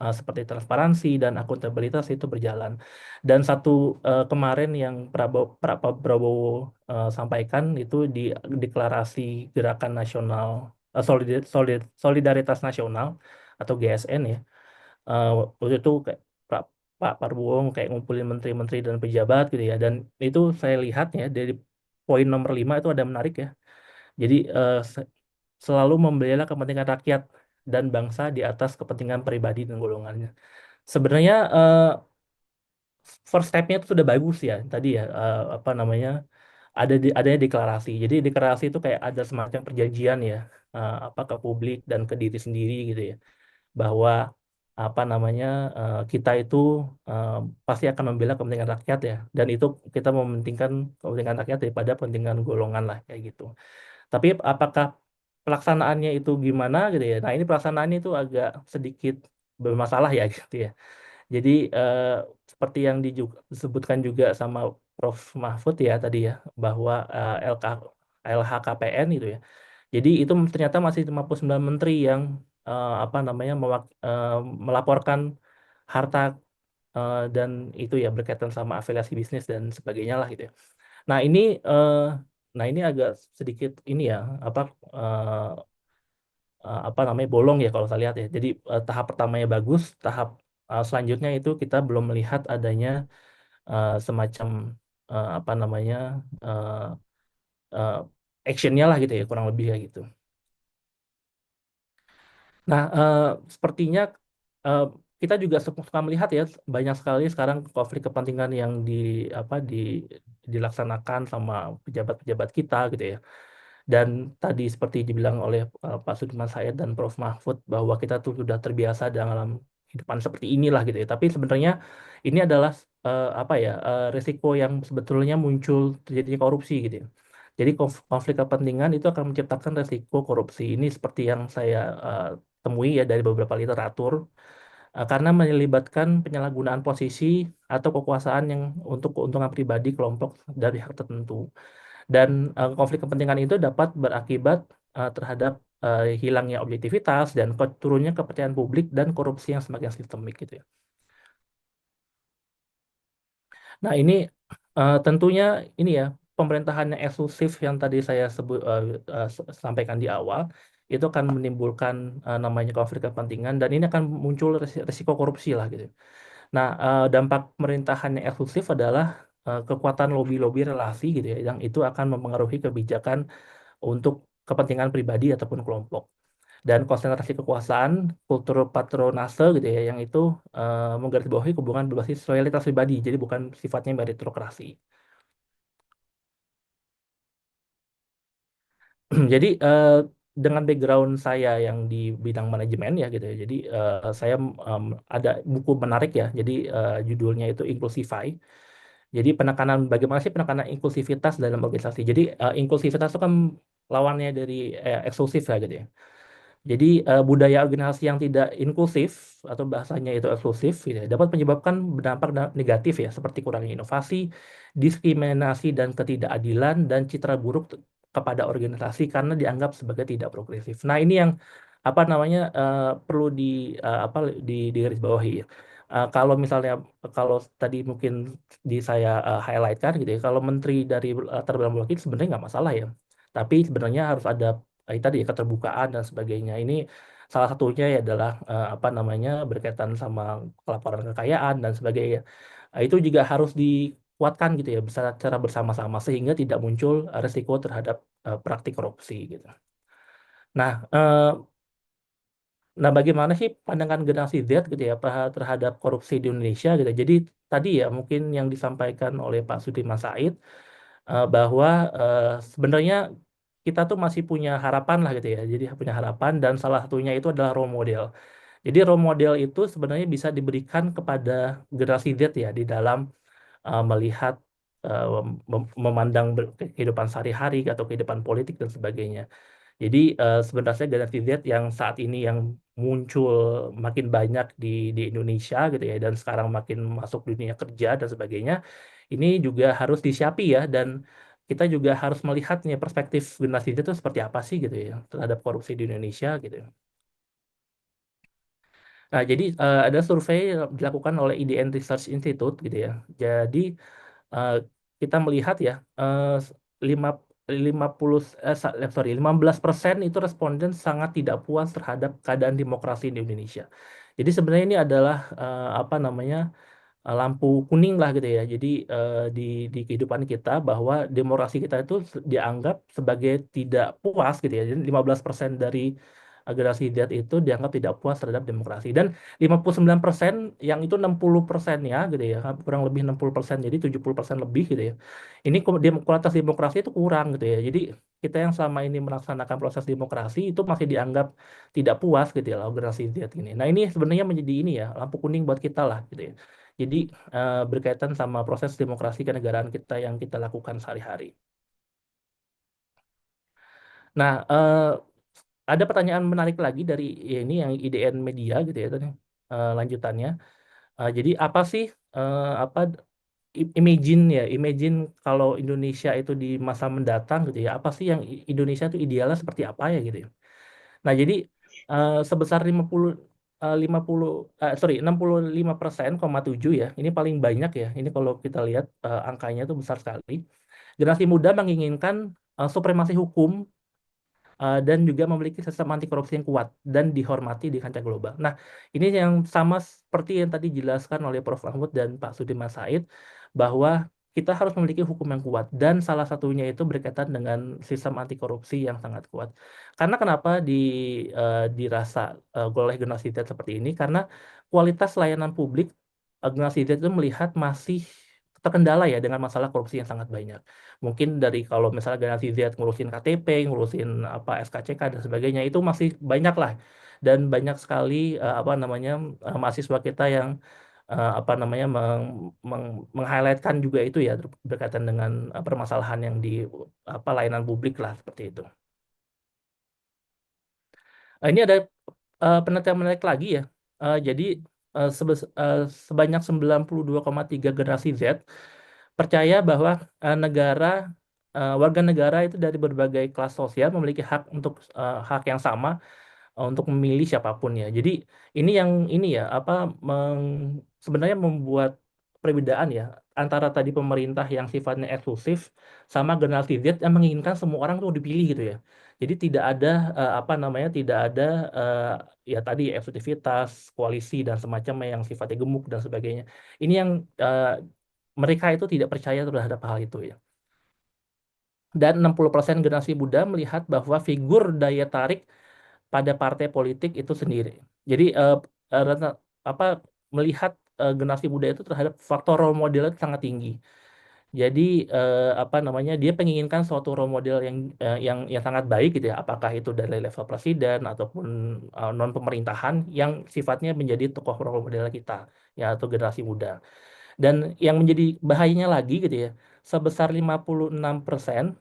seperti transparansi dan akuntabilitas itu berjalan. Dan satu kemarin yang Prabowo sampaikan itu di deklarasi Gerakan Nasional Solidaritas Nasional atau GSN ya. Eh, Waktu itu kayak Pak Prabowo kayak ngumpulin menteri-menteri dan pejabat gitu ya, dan itu saya lihat ya dari poin nomor 5 itu ada menarik ya. Jadi selalu membela kepentingan rakyat dan bangsa di atas kepentingan pribadi dan golongannya. Sebenarnya first step-nya itu sudah bagus ya tadi ya, apa namanya, adanya deklarasi. Jadi deklarasi itu kayak ada semacam perjanjian ya, apa ke publik dan ke diri sendiri gitu ya, bahwa apa namanya kita itu eh, pasti akan membela kepentingan rakyat ya, dan itu kita mementingkan kepentingan rakyat daripada kepentingan golongan lah kayak gitu. Tapi apakah pelaksanaannya itu gimana gitu ya? Nah, ini pelaksanaannya itu agak sedikit bermasalah ya gitu ya. Jadi seperti yang disebutkan juga sama Prof. Mahfud ya tadi ya, bahwa LHKPN itu ya. Jadi itu ternyata masih 59 menteri yang apa namanya melaporkan harta dan itu ya berkaitan sama afiliasi bisnis dan sebagainya lah gitu ya. Nah, ini eh, ini agak sedikit ini ya apa apa namanya bolong ya kalau saya lihat ya. Jadi tahap pertamanya bagus, tahap selanjutnya itu kita belum melihat adanya semacam apa namanya uh, uh, actionnya lah gitu ya, kurang lebih kayak gitu. Nah, sepertinya eh, kita juga suka melihat ya banyak sekali sekarang konflik kepentingan yang apa dilaksanakan sama pejabat-pejabat kita gitu ya. Dan tadi seperti dibilang oleh Pak Sudirman Said dan Prof. Mahfud bahwa kita tuh sudah terbiasa dalam kehidupan seperti inilah gitu ya. Tapi sebenarnya ini adalah apa ya risiko yang sebetulnya muncul terjadinya korupsi gitu ya. Jadi konflik kepentingan itu akan menciptakan risiko korupsi. Ini seperti yang saya temui ya dari beberapa literatur karena melibatkan penyalahgunaan posisi atau kekuasaan yang untuk keuntungan pribadi kelompok dari hak tertentu. Dan konflik kepentingan itu dapat berakibat terhadap hilangnya objektivitas dan turunnya kepercayaan publik dan korupsi yang semakin sistemik gitu ya. Nah, ini tentunya ini ya pemerintahan yang eksklusif yang tadi saya sampaikan di awal itu akan menimbulkan namanya konflik kepentingan dan ini akan muncul risiko korupsi lah gitu. Nah, dampak pemerintahan yang eksklusif adalah kekuatan lobby-lobby relasi gitu ya, yang itu akan mempengaruhi kebijakan untuk kepentingan pribadi ataupun kelompok. dan konsentrasi kekuasaan, kultur patronase gitu ya, yang itu menggarisbawahi hubungan berbasis loyalitas pribadi, jadi bukan sifatnya meritokrasi. Jadi dengan background saya yang di bidang manajemen ya gitu ya, jadi saya ada buku menarik ya, jadi judulnya itu Inclusify. Jadi bagaimana sih penekanan inklusivitas dalam organisasi. Jadi inklusivitas itu kan lawannya dari eksklusif ya gitu ya. Jadi budaya organisasi yang tidak inklusif atau bahasanya itu eksklusif gitu ya, dapat menyebabkan berdampak negatif ya, seperti kurangnya inovasi, diskriminasi dan ketidakadilan, dan citra buruk kepada organisasi karena dianggap sebagai tidak progresif. Nah, ini yang apa namanya perlu di garis bawahi ya. Kalau misalnya kalau tadi mungkin saya highlight kan gitu ya, kalau menteri dari latar belakang politik sebenarnya nggak masalah ya. Tapi sebenarnya harus ada tadi ya, keterbukaan dan sebagainya. Ini salah satunya ya adalah apa namanya berkaitan sama pelaporan kekayaan dan sebagainya. Itu juga harus dikuatkan gitu ya secara bersama-sama sehingga tidak muncul resiko terhadap praktik korupsi gitu. Nah, bagaimana sih pandangan generasi Z gitu ya terhadap korupsi di Indonesia gitu. Jadi tadi ya mungkin yang disampaikan oleh Pak Sudirman Said bahwa sebenarnya kita tuh masih punya harapan lah gitu ya. Jadi punya harapan dan salah satunya itu adalah role model. Jadi role model itu sebenarnya bisa diberikan kepada generasi Z ya di dalam melihat memandang kehidupan sehari-hari atau kehidupan politik dan sebagainya. Jadi sebenarnya generasi Z yang saat ini yang muncul makin banyak di Indonesia gitu ya dan sekarang makin masuk dunia kerja dan sebagainya, ini juga harus disiapi ya dan kita juga harus melihatnya perspektif generasi Z itu seperti apa sih gitu ya terhadap korupsi di Indonesia gitu ya. Nah, jadi ada survei yang dilakukan oleh IDN Research Institute gitu ya. Jadi eh, kita melihat ya lima 50 sorry 15% itu responden sangat tidak puas terhadap keadaan demokrasi di Indonesia. Jadi sebenarnya ini adalah apa namanya lampu kuning lah gitu ya. Jadi di kehidupan kita bahwa demokrasi kita itu dianggap sebagai tidak puas gitu ya. Jadi 15% dari generasi Z itu dianggap tidak puas terhadap demokrasi dan 59% yang itu 60%-nya gitu ya, kurang lebih 60%, jadi 70% lebih gitu ya. Ini kualitas demokrasi itu kurang gitu ya. Jadi kita yang selama ini melaksanakan proses demokrasi itu masih dianggap tidak puas gitu ya generasi Z ini. Nah, ini sebenarnya menjadi ini ya lampu kuning buat kita lah gitu ya. Jadi berkaitan sama proses demokrasi kenegaraan kita yang kita lakukan sehari-hari. Nah, ada pertanyaan menarik lagi dari ya ini yang IDN Media gitu ya tadi lanjutannya. Jadi apa sih apa imagine kalau Indonesia itu di masa mendatang gitu ya. Apa sih yang Indonesia itu idealnya seperti apa ya gitu ya. Nah, jadi sebesar 65,7 ya. Ini paling banyak ya. Ini kalau kita lihat angkanya itu besar sekali. Generasi muda menginginkan supremasi hukum dan juga memiliki sistem anti korupsi yang kuat dan dihormati di kancah global. Nah, ini yang sama seperti yang tadi dijelaskan oleh Prof. Mahmud dan Pak Sudirman Said bahwa kita harus memiliki hukum yang kuat dan salah satunya itu berkaitan dengan sistem anti korupsi yang sangat kuat. Karena kenapa dirasa oleh generasi Z seperti ini? Karena kualitas layanan publik generasi Z itu melihat masih terkendala ya dengan masalah korupsi yang sangat banyak. Mungkin dari kalau misalnya generasi Z ngurusin KTP, ngurusin apa SKCK dan sebagainya itu masih banyak lah dan banyak sekali apa namanya mahasiswa kita yang apa namanya meng-highlightkan juga itu ya berkaitan dengan permasalahan yang di apa layanan publik lah seperti itu. Ini ada penelitian menarik lagi ya. Jadi sebanyak 92,3 generasi Z percaya bahwa warga negara itu dari berbagai kelas sosial memiliki hak untuk hak yang sama untuk memilih siapapun ya. Jadi ini ya apa sebenarnya membuat perbedaan ya antara tadi pemerintah yang sifatnya eksklusif sama generasi Z yang menginginkan semua orang tuh dipilih gitu ya. Jadi tidak ada apa namanya tidak ada ya tadi eksklusivitas, koalisi dan semacamnya yang sifatnya gemuk dan sebagainya. Ini yang mereka itu tidak percaya terhadap hal itu ya. Dan 60% generasi muda melihat bahwa figur daya tarik pada partai politik itu sendiri. Jadi melihat generasi muda itu terhadap faktor role model itu sangat tinggi. Jadi dia menginginkan suatu role model yang sangat baik gitu ya, apakah itu dari level presiden ataupun non pemerintahan yang sifatnya menjadi tokoh role model kita ya atau generasi muda. Dan yang menjadi bahayanya lagi gitu ya, sebesar 56%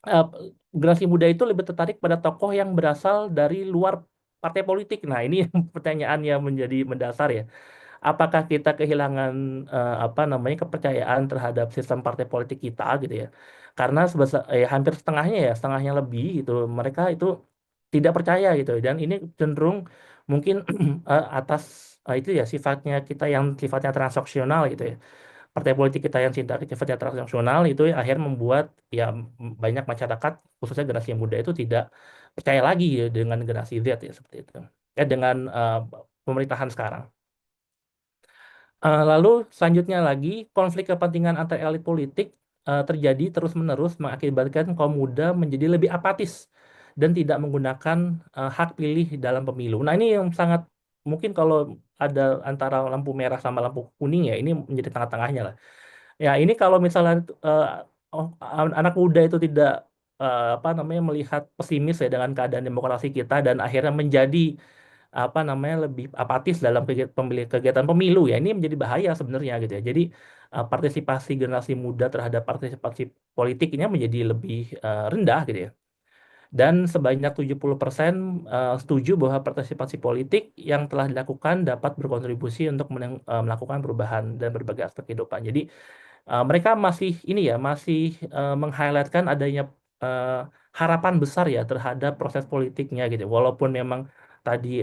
eh, generasi muda itu lebih tertarik pada tokoh yang berasal dari luar partai politik. Nah, ini yang pertanyaan yang menjadi mendasar ya. Apakah kita kehilangan kepercayaan terhadap sistem partai politik kita gitu ya? Karena hampir setengahnya ya, setengahnya lebih gitu, mereka itu tidak percaya gitu. Dan ini cenderung mungkin atas itu ya sifatnya kita yang sifatnya transaksional gitu ya, partai politik kita yang cinta sifatnya transaksional itu ya, akhirnya membuat ya banyak masyarakat khususnya generasi muda itu tidak percaya lagi ya dengan generasi Z ya seperti itu. Dengan pemerintahan sekarang. Lalu selanjutnya lagi konflik kepentingan antar elit politik terjadi terus-menerus mengakibatkan kaum muda menjadi lebih apatis dan tidak menggunakan hak pilih dalam pemilu. Nah, ini yang sangat mungkin kalau ada antara lampu merah sama lampu kuning ya, ini menjadi tengah-tengahnya lah. Ya, ini kalau misalnya anak muda itu tidak melihat pesimis ya dengan keadaan demokrasi kita dan akhirnya menjadi lebih apatis dalam kegiatan pemilu ya, ini menjadi bahaya sebenarnya gitu ya. Jadi partisipasi generasi muda terhadap partisipasi politik ini menjadi lebih rendah gitu ya. Dan sebanyak 70% setuju bahwa partisipasi politik yang telah dilakukan dapat berkontribusi untuk melakukan perubahan dan berbagai aspek kehidupan. Jadi mereka masih ini ya masih meng-highlightkan adanya uh, harapan besar ya terhadap proses politiknya gitu. Walaupun memang tadi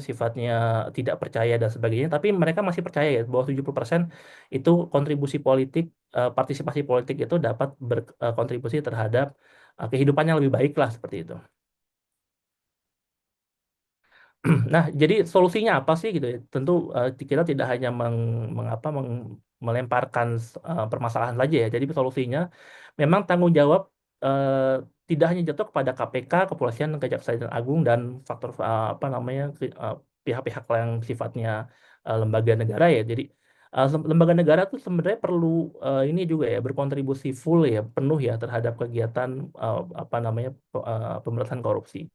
sifatnya tidak percaya dan sebagainya, tapi mereka masih percaya ya bahwa 70% itu kontribusi politik, partisipasi politik itu dapat berkontribusi terhadap kehidupan yang lebih baik lah seperti itu. Nah, jadi solusinya apa sih gitu ya? Tentu kita tidak hanya melemparkan permasalahan saja ya. Jadi solusinya memang tanggung jawab tidak hanya jatuh kepada KPK, Kepolisian, Kejaksaan Agung dan faktor pihak-pihak yang sifatnya lembaga negara ya. Jadi lembaga negara tuh sebenarnya perlu ini juga ya berkontribusi full ya penuh ya terhadap kegiatan pemberantasan korupsi.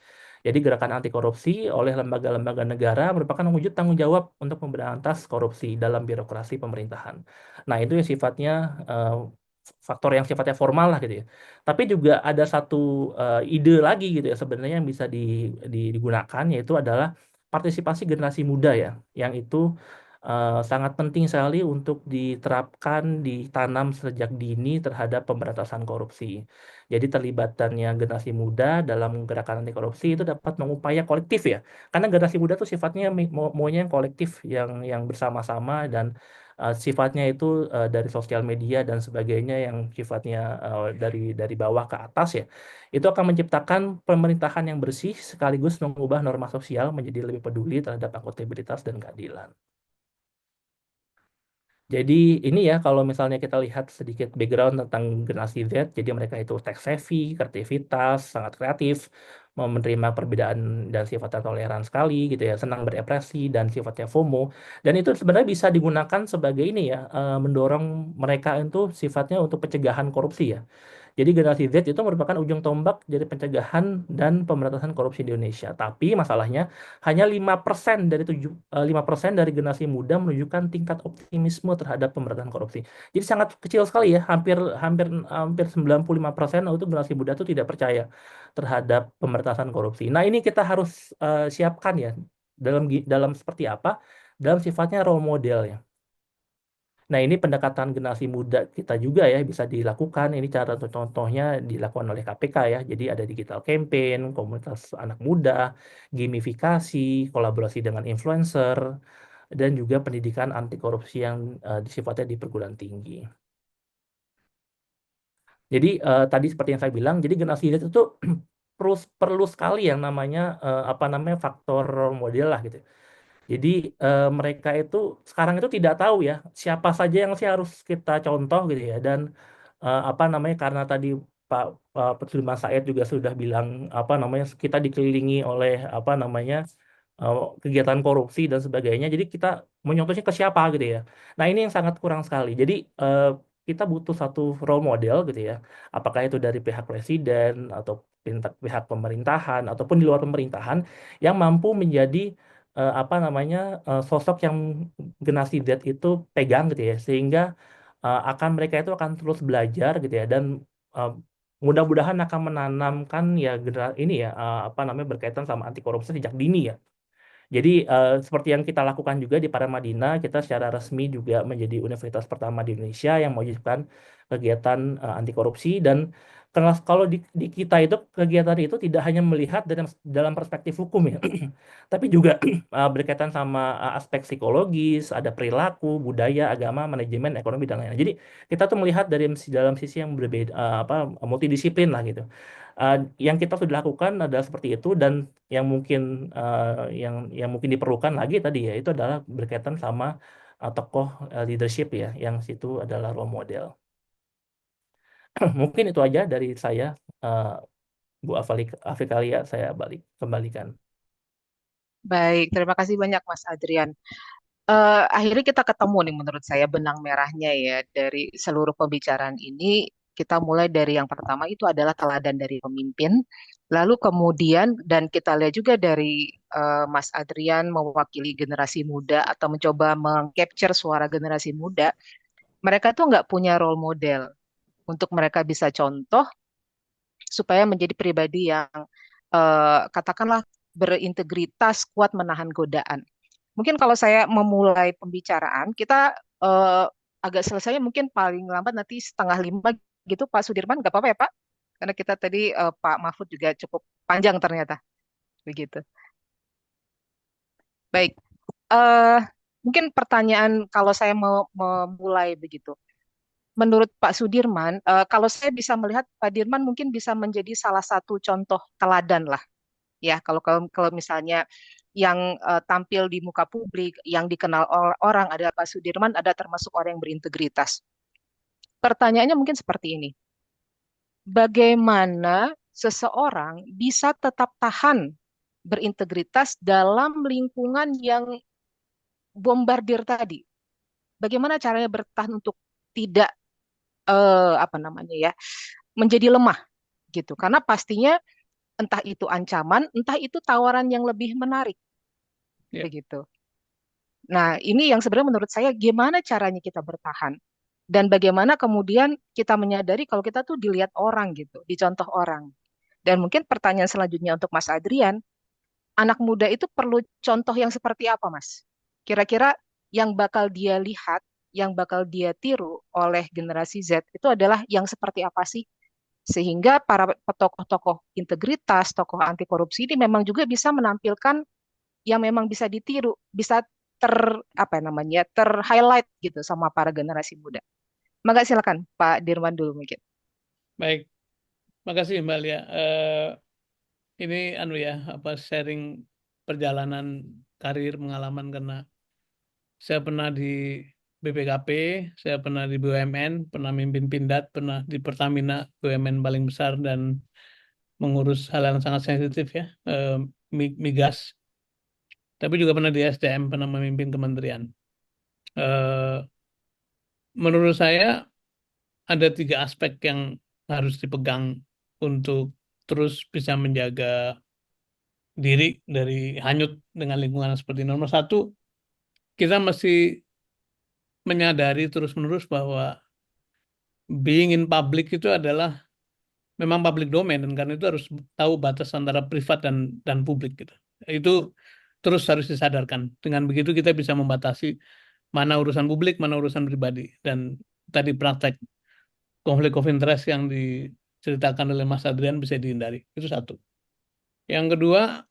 Jadi gerakan anti korupsi oleh lembaga-lembaga negara merupakan wujud tanggung jawab untuk memberantas korupsi dalam birokrasi pemerintahan. Nah, itu yang sifatnya faktor yang sifatnya formal lah gitu ya. Tapi juga ada satu ide lagi gitu ya sebenarnya yang bisa digunakan, yaitu adalah partisipasi generasi muda ya, yang itu sangat penting sekali untuk diterapkan, ditanam sejak dini terhadap pemberantasan korupsi. Jadi terlibatannya generasi muda dalam gerakan anti korupsi itu dapat mengupaya kolektif ya. Karena generasi muda itu sifatnya maunya yang kolektif, yang bersama-sama dan sifatnya itu dari sosial media dan sebagainya yang sifatnya dari bawah ke atas ya. Itu akan menciptakan pemerintahan yang bersih sekaligus mengubah norma sosial menjadi lebih peduli terhadap akuntabilitas dan keadilan. Jadi ini ya kalau misalnya kita lihat sedikit background tentang generasi Z, jadi mereka itu tech savvy, kreativitas, sangat kreatif, mau menerima perbedaan dan sifatnya toleran sekali gitu ya, senang berekspresi dan sifatnya FOMO. Dan itu sebenarnya bisa digunakan sebagai ini ya, mendorong mereka itu sifatnya untuk pencegahan korupsi ya. Jadi generasi Z itu merupakan ujung tombak dari pencegahan dan pemberantasan korupsi di Indonesia. Tapi masalahnya hanya 5% dari 5% dari generasi muda menunjukkan tingkat optimisme terhadap pemberantasan korupsi. Jadi sangat kecil sekali ya, hampir hampir hampir 95% itu generasi muda itu tidak percaya terhadap pemberantasan korupsi. Nah, ini kita harus siapkan ya dalam seperti apa? Dalam sifatnya role model ya. Nah, ini pendekatan generasi muda kita juga ya bisa dilakukan. Ini cara contohnya dilakukan oleh KPK ya. Jadi ada digital campaign, komunitas anak muda, gamifikasi, kolaborasi dengan influencer, dan juga pendidikan anti korupsi yang sifatnya di perguruan tinggi. Jadi tadi seperti yang saya bilang, jadi generasi Z itu perlu sekali yang namanya faktor role model lah gitu. Jadi mereka itu sekarang itu tidak tahu ya siapa saja yang sih harus kita contoh gitu ya, dan karena tadi Pak Sudirman Said juga sudah bilang apa namanya kita dikelilingi oleh apa namanya kegiatan korupsi dan sebagainya. Jadi kita menyontohnya ke siapa gitu ya. Nah ini yang sangat kurang sekali. Jadi kita butuh satu role model gitu ya. Apakah itu dari pihak presiden atau pihak pemerintahan ataupun di luar pemerintahan yang mampu menjadi apa namanya sosok yang generasi Z itu pegang gitu ya. Sehingga mereka itu akan terus belajar gitu ya dan uh, mudah-mudahan akan menanamkan ya ini ya apa namanya berkaitan sama anti korupsi sejak dini ya. Jadi seperti yang kita lakukan juga di Paramadina, kita secara resmi juga menjadi universitas pertama di Indonesia yang mewajibkan kegiatan anti korupsi dan kalau di kita itu kegiatan itu tidak hanya melihat dalam perspektif hukum ya, tapi juga berkaitan sama aspek psikologis, ada perilaku, budaya, agama, manajemen, ekonomi dan lain-lain. Jadi kita tuh melihat dalam sisi yang berbeda apa multidisiplin lah gitu. Yang kita sudah lakukan adalah seperti itu dan yang mungkin yang mungkin diperlukan lagi tadi ya itu adalah berkaitan sama tokoh leadership ya yang situ adalah role model. Mungkin itu aja dari saya, eh, Bu Afikalia, saya kembalikan. Baik, terima kasih banyak Mas Adrian. Akhirnya kita ketemu nih menurut saya benang merahnya ya dari seluruh pembicaraan ini. Kita mulai dari yang pertama itu adalah teladan dari pemimpin. Lalu kemudian dan kita lihat juga dari Mas Adrian mewakili generasi muda atau mencoba mengcapture suara generasi muda. Mereka tuh nggak punya role model untuk mereka bisa contoh supaya menjadi pribadi yang katakanlah berintegritas, kuat menahan godaan. Mungkin kalau saya memulai pembicaraan, kita eh, agak selesai mungkin paling lambat nanti 4:30 gitu, Pak Sudirman, nggak apa-apa ya Pak? Karena kita tadi Pak Mahfud juga cukup panjang ternyata, begitu. Baik, eh, mungkin pertanyaan kalau saya mau memulai begitu. Menurut Pak Sudirman, kalau saya bisa melihat Pak Dirman mungkin bisa menjadi salah satu contoh teladan lah ya kalau misalnya yang tampil di muka publik yang dikenal orang ada Pak Sudirman ada termasuk orang yang berintegritas. Pertanyaannya mungkin seperti ini. Bagaimana seseorang bisa tetap tahan berintegritas dalam lingkungan yang bombardir tadi? Bagaimana caranya bertahan untuk tidak apa namanya ya menjadi lemah gitu? Karena pastinya entah itu ancaman, entah itu tawaran yang lebih menarik Ya. begitu. Nah, ini yang sebenarnya menurut saya gimana caranya kita bertahan dan bagaimana kemudian kita menyadari kalau kita tuh dilihat orang gitu, dicontoh orang. Dan mungkin pertanyaan selanjutnya untuk Mas Adrian, anak muda itu perlu contoh yang seperti apa, Mas? Kira-kira yang bakal dia lihat, yang bakal dia tiru oleh generasi Z itu adalah yang seperti apa sih? Sehingga para tokoh-tokoh integritas, tokoh anti korupsi ini memang juga bisa menampilkan yang memang bisa ditiru, bisa ter apa namanya, ter-highlight gitu sama para generasi muda. Maka silakan Pak Dirman dulu mungkin. Baik, makasih Mbak Lia. Ini ya sharing perjalanan karir pengalaman karena saya pernah di BPKP, saya pernah di BUMN, pernah mimpin Pindad, pernah di Pertamina, BUMN paling besar dan mengurus hal yang sangat sensitif ya, migas. Tapi juga pernah di SDM, pernah memimpin kementerian. Menurut saya ada 3 aspek yang harus dipegang untuk terus bisa menjaga diri dari hanyut dengan lingkungan seperti ini. Nomor 1, kita mesti menyadari terus-menerus bahwa being in public itu adalah memang public domain dan karena itu harus tahu batas antara privat dan publik gitu. Itu terus harus disadarkan. Dengan begitu kita bisa membatasi mana urusan publik, mana urusan pribadi dan tadi praktek konflik of interest yang diceritakan oleh Mas Adrian bisa dihindari. Itu 1. Yang kedua,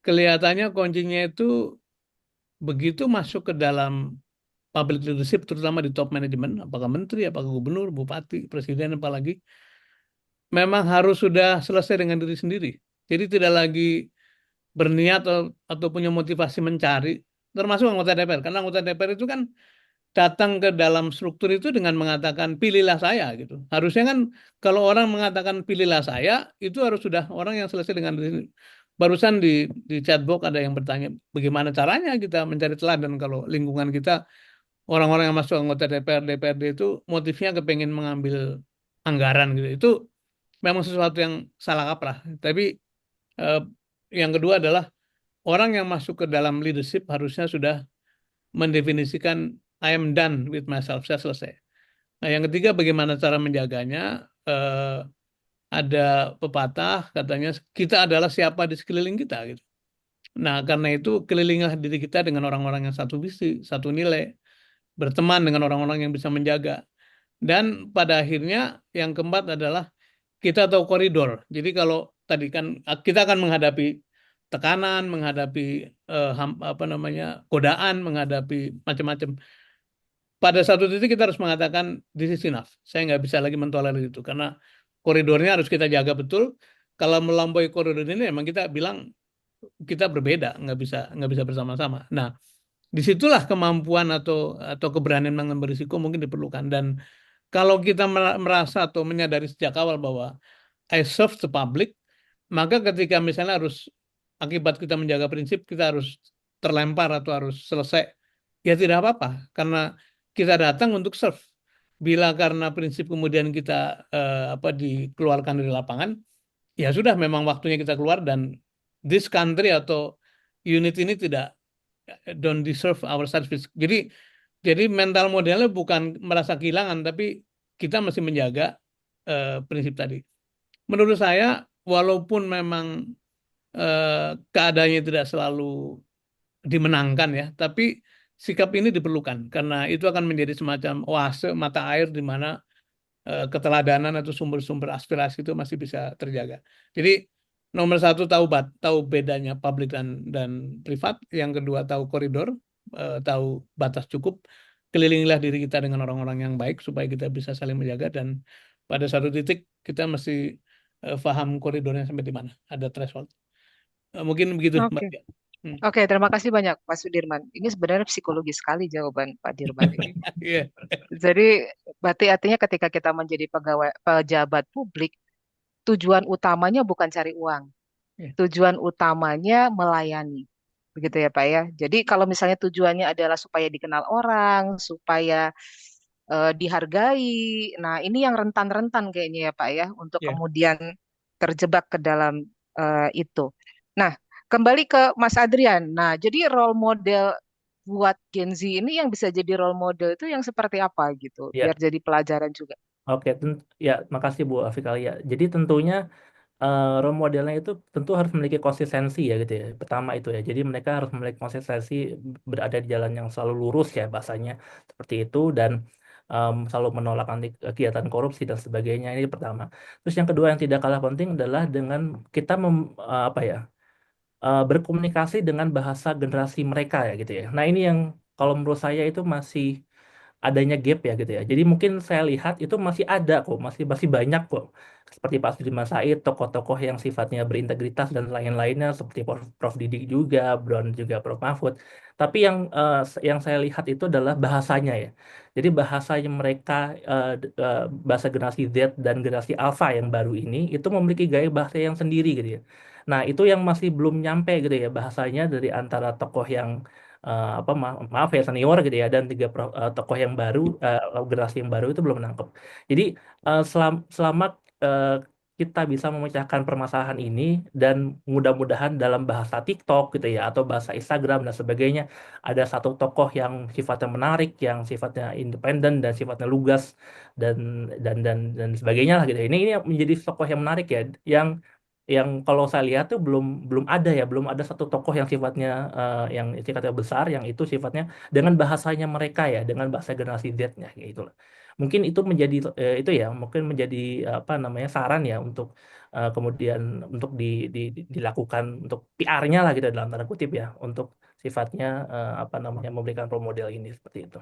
kelihatannya kuncinya itu begitu masuk ke dalam public leadership, terutama di top management, apakah menteri, apakah gubernur, bupati, presiden, apalagi, memang harus sudah selesai dengan diri sendiri. Jadi tidak lagi berniat atau punya motivasi mencari, termasuk anggota DPR. Karena anggota DPR itu kan datang ke dalam struktur itu dengan mengatakan pilihlah saya gitu. Harusnya kan kalau orang mengatakan pilihlah saya itu harus sudah orang yang selesai dengan barusan di chatbox ada yang bertanya bagaimana caranya kita mencari teladan kalau lingkungan kita orang-orang yang masuk anggota DPR DPRD itu motifnya kepengen mengambil anggaran gitu. Itu memang sesuatu yang salah kaprah. Tapi eh, yang kedua adalah orang yang masuk ke dalam leadership harusnya sudah mendefinisikan I am done with myself, saya selesai. Nah, yang ketiga bagaimana cara menjaganya? Ada pepatah katanya kita adalah siapa di sekeliling kita gitu. Nah, karena itu kelilinglah diri kita dengan orang-orang yang satu visi, satu nilai, berteman dengan orang-orang yang bisa menjaga. Dan pada akhirnya yang keempat adalah kita tahu koridor. Jadi kalau tadi kan kita akan menghadapi tekanan, menghadapi godaan, menghadapi macam-macam. Pada satu titik kita harus mengatakan this is enough. Saya nggak bisa lagi mentolerir itu karena koridornya harus kita jaga betul. Kalau melampaui koridor ini, memang kita bilang kita berbeda, nggak bisa bersama-sama. Nah, disitulah kemampuan atau keberanian mengambil risiko mungkin diperlukan. Dan kalau kita merasa atau menyadari sejak awal bahwa I serve the public, maka ketika misalnya harus akibat kita menjaga prinsip kita harus terlempar atau harus selesai, ya tidak apa-apa karena kita datang untuk serve. Bila karena prinsip kemudian kita dikeluarkan dari lapangan, ya sudah memang waktunya kita keluar dan this country atau unit ini tidak don't deserve our service. Jadi mental modelnya bukan merasa kehilangan tapi kita masih menjaga prinsip tadi. Menurut saya, walaupun memang keadaannya tidak selalu dimenangkan ya, tapi sikap ini diperlukan karena itu akan menjadi semacam oase mata air di mana keteladanan atau sumber-sumber aspirasi itu masih bisa terjaga. Jadi nomor satu tahu bedanya publik dan privat, yang kedua tahu koridor, tahu batas cukup, kelilingilah diri kita dengan orang-orang yang baik supaya kita bisa saling menjaga dan pada satu titik kita mesti paham koridornya sampai di mana, ada threshold. Mungkin begitu, Mbak. Oke. Oke, terima kasih banyak Pak Sudirman. Ini sebenarnya psikologi sekali jawaban Pak Dirman ini. Iya. Jadi berarti artinya ketika kita menjadi pejabat publik, tujuan utamanya bukan cari uang. Iya. Tujuan utamanya melayani. Begitu ya Pak ya. Jadi kalau misalnya tujuannya adalah supaya dikenal orang, supaya dihargai. Nah, ini yang rentan-rentan kayaknya ya Pak ya untuk Iya. kemudian terjebak ke dalam itu. Nah, kembali ke Mas Adrian. Nah, jadi role model buat Gen Z ini yang bisa jadi role model itu yang seperti apa gitu, Ya, biar jadi pelajaran juga. oke, ya, makasih Bu Afikalia. Jadi tentunya role modelnya itu tentu harus memiliki konsistensi ya gitu ya. Pertama itu ya. Jadi mereka harus memiliki konsistensi berada di jalan yang selalu lurus ya bahasanya seperti itu dan selalu menolak kegiatan korupsi dan sebagainya. Ini pertama. Terus yang kedua yang tidak kalah penting adalah dengan kita berkomunikasi dengan bahasa generasi mereka ya gitu ya. Nah, ini yang kalau menurut saya itu masih adanya gap ya gitu ya. Jadi mungkin saya lihat itu masih ada kok, masih masih banyak kok. Seperti Pak Sudirman Said, tokoh-tokoh yang sifatnya berintegritas dan lain-lainnya seperti Prof. Didik juga, Brown juga Prof. Mahfud. Tapi yang saya lihat itu adalah bahasanya ya. Jadi bahasanya mereka bahasa generasi Z dan generasi Alpha yang baru ini itu memiliki gaya bahasa yang sendiri gitu ya. Nah, itu yang masih belum nyampe gitu ya bahasanya dari antara tokoh yang maaf ya senior gitu ya dan tokoh yang baru generasi yang baru itu belum menangkap. Jadi selama eh, kita bisa memecahkan permasalahan ini dan mudah-mudahan dalam bahasa TikTok gitu ya atau bahasa Instagram dan sebagainya ada satu tokoh yang sifatnya menarik, yang sifatnya independen dan sifatnya lugas dan dan sebagainya lah gitu. Ini menjadi tokoh yang menarik ya yang kalau saya lihat tuh belum belum ada ya belum ada satu tokoh yang sifatnya yang sifatnya besar yang itu sifatnya dengan bahasanya mereka ya dengan bahasa generasi Z-nya kayak itulah mungkin itu menjadi itu ya mungkin menjadi apa namanya saran ya untuk kemudian untuk dilakukan untuk PR-nya lah gitu dalam tanda kutip ya untuk sifatnya apa namanya memberikan role model ini seperti itu.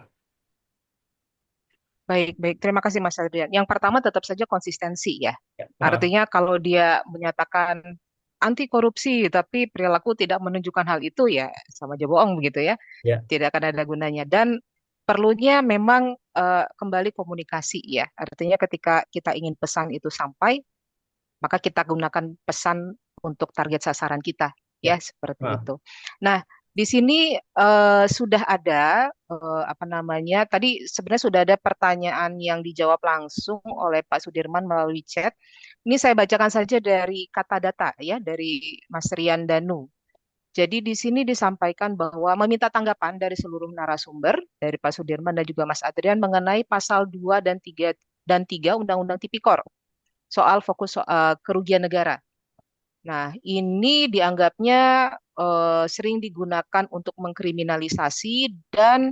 Baik, baik. Terima kasih Mas Adrian. Yang pertama tetap saja konsistensi ya. Ya. Artinya kalau dia menyatakan anti korupsi tapi perilaku tidak menunjukkan hal itu ya sama aja bohong begitu ya. Ya. Tidak akan ada gunanya. Dan perlunya memang kembali komunikasi ya. Artinya ketika kita ingin pesan itu sampai, maka kita gunakan pesan untuk target sasaran kita Ya. ya seperti Nah, itu. Nah, di sini sudah ada apa namanya? Tadi sebenarnya sudah ada pertanyaan yang dijawab langsung oleh Pak Sudirman melalui chat. Ini saya bacakan saja dari kata data ya dari Mas Rian Danu. Jadi di sini disampaikan bahwa meminta tanggapan dari seluruh narasumber, dari Pak Sudirman dan juga Mas Adrian mengenai pasal 2 dan 3 Undang-Undang Tipikor soal fokus kerugian negara. Nah, ini dianggapnya sering digunakan untuk mengkriminalisasi dan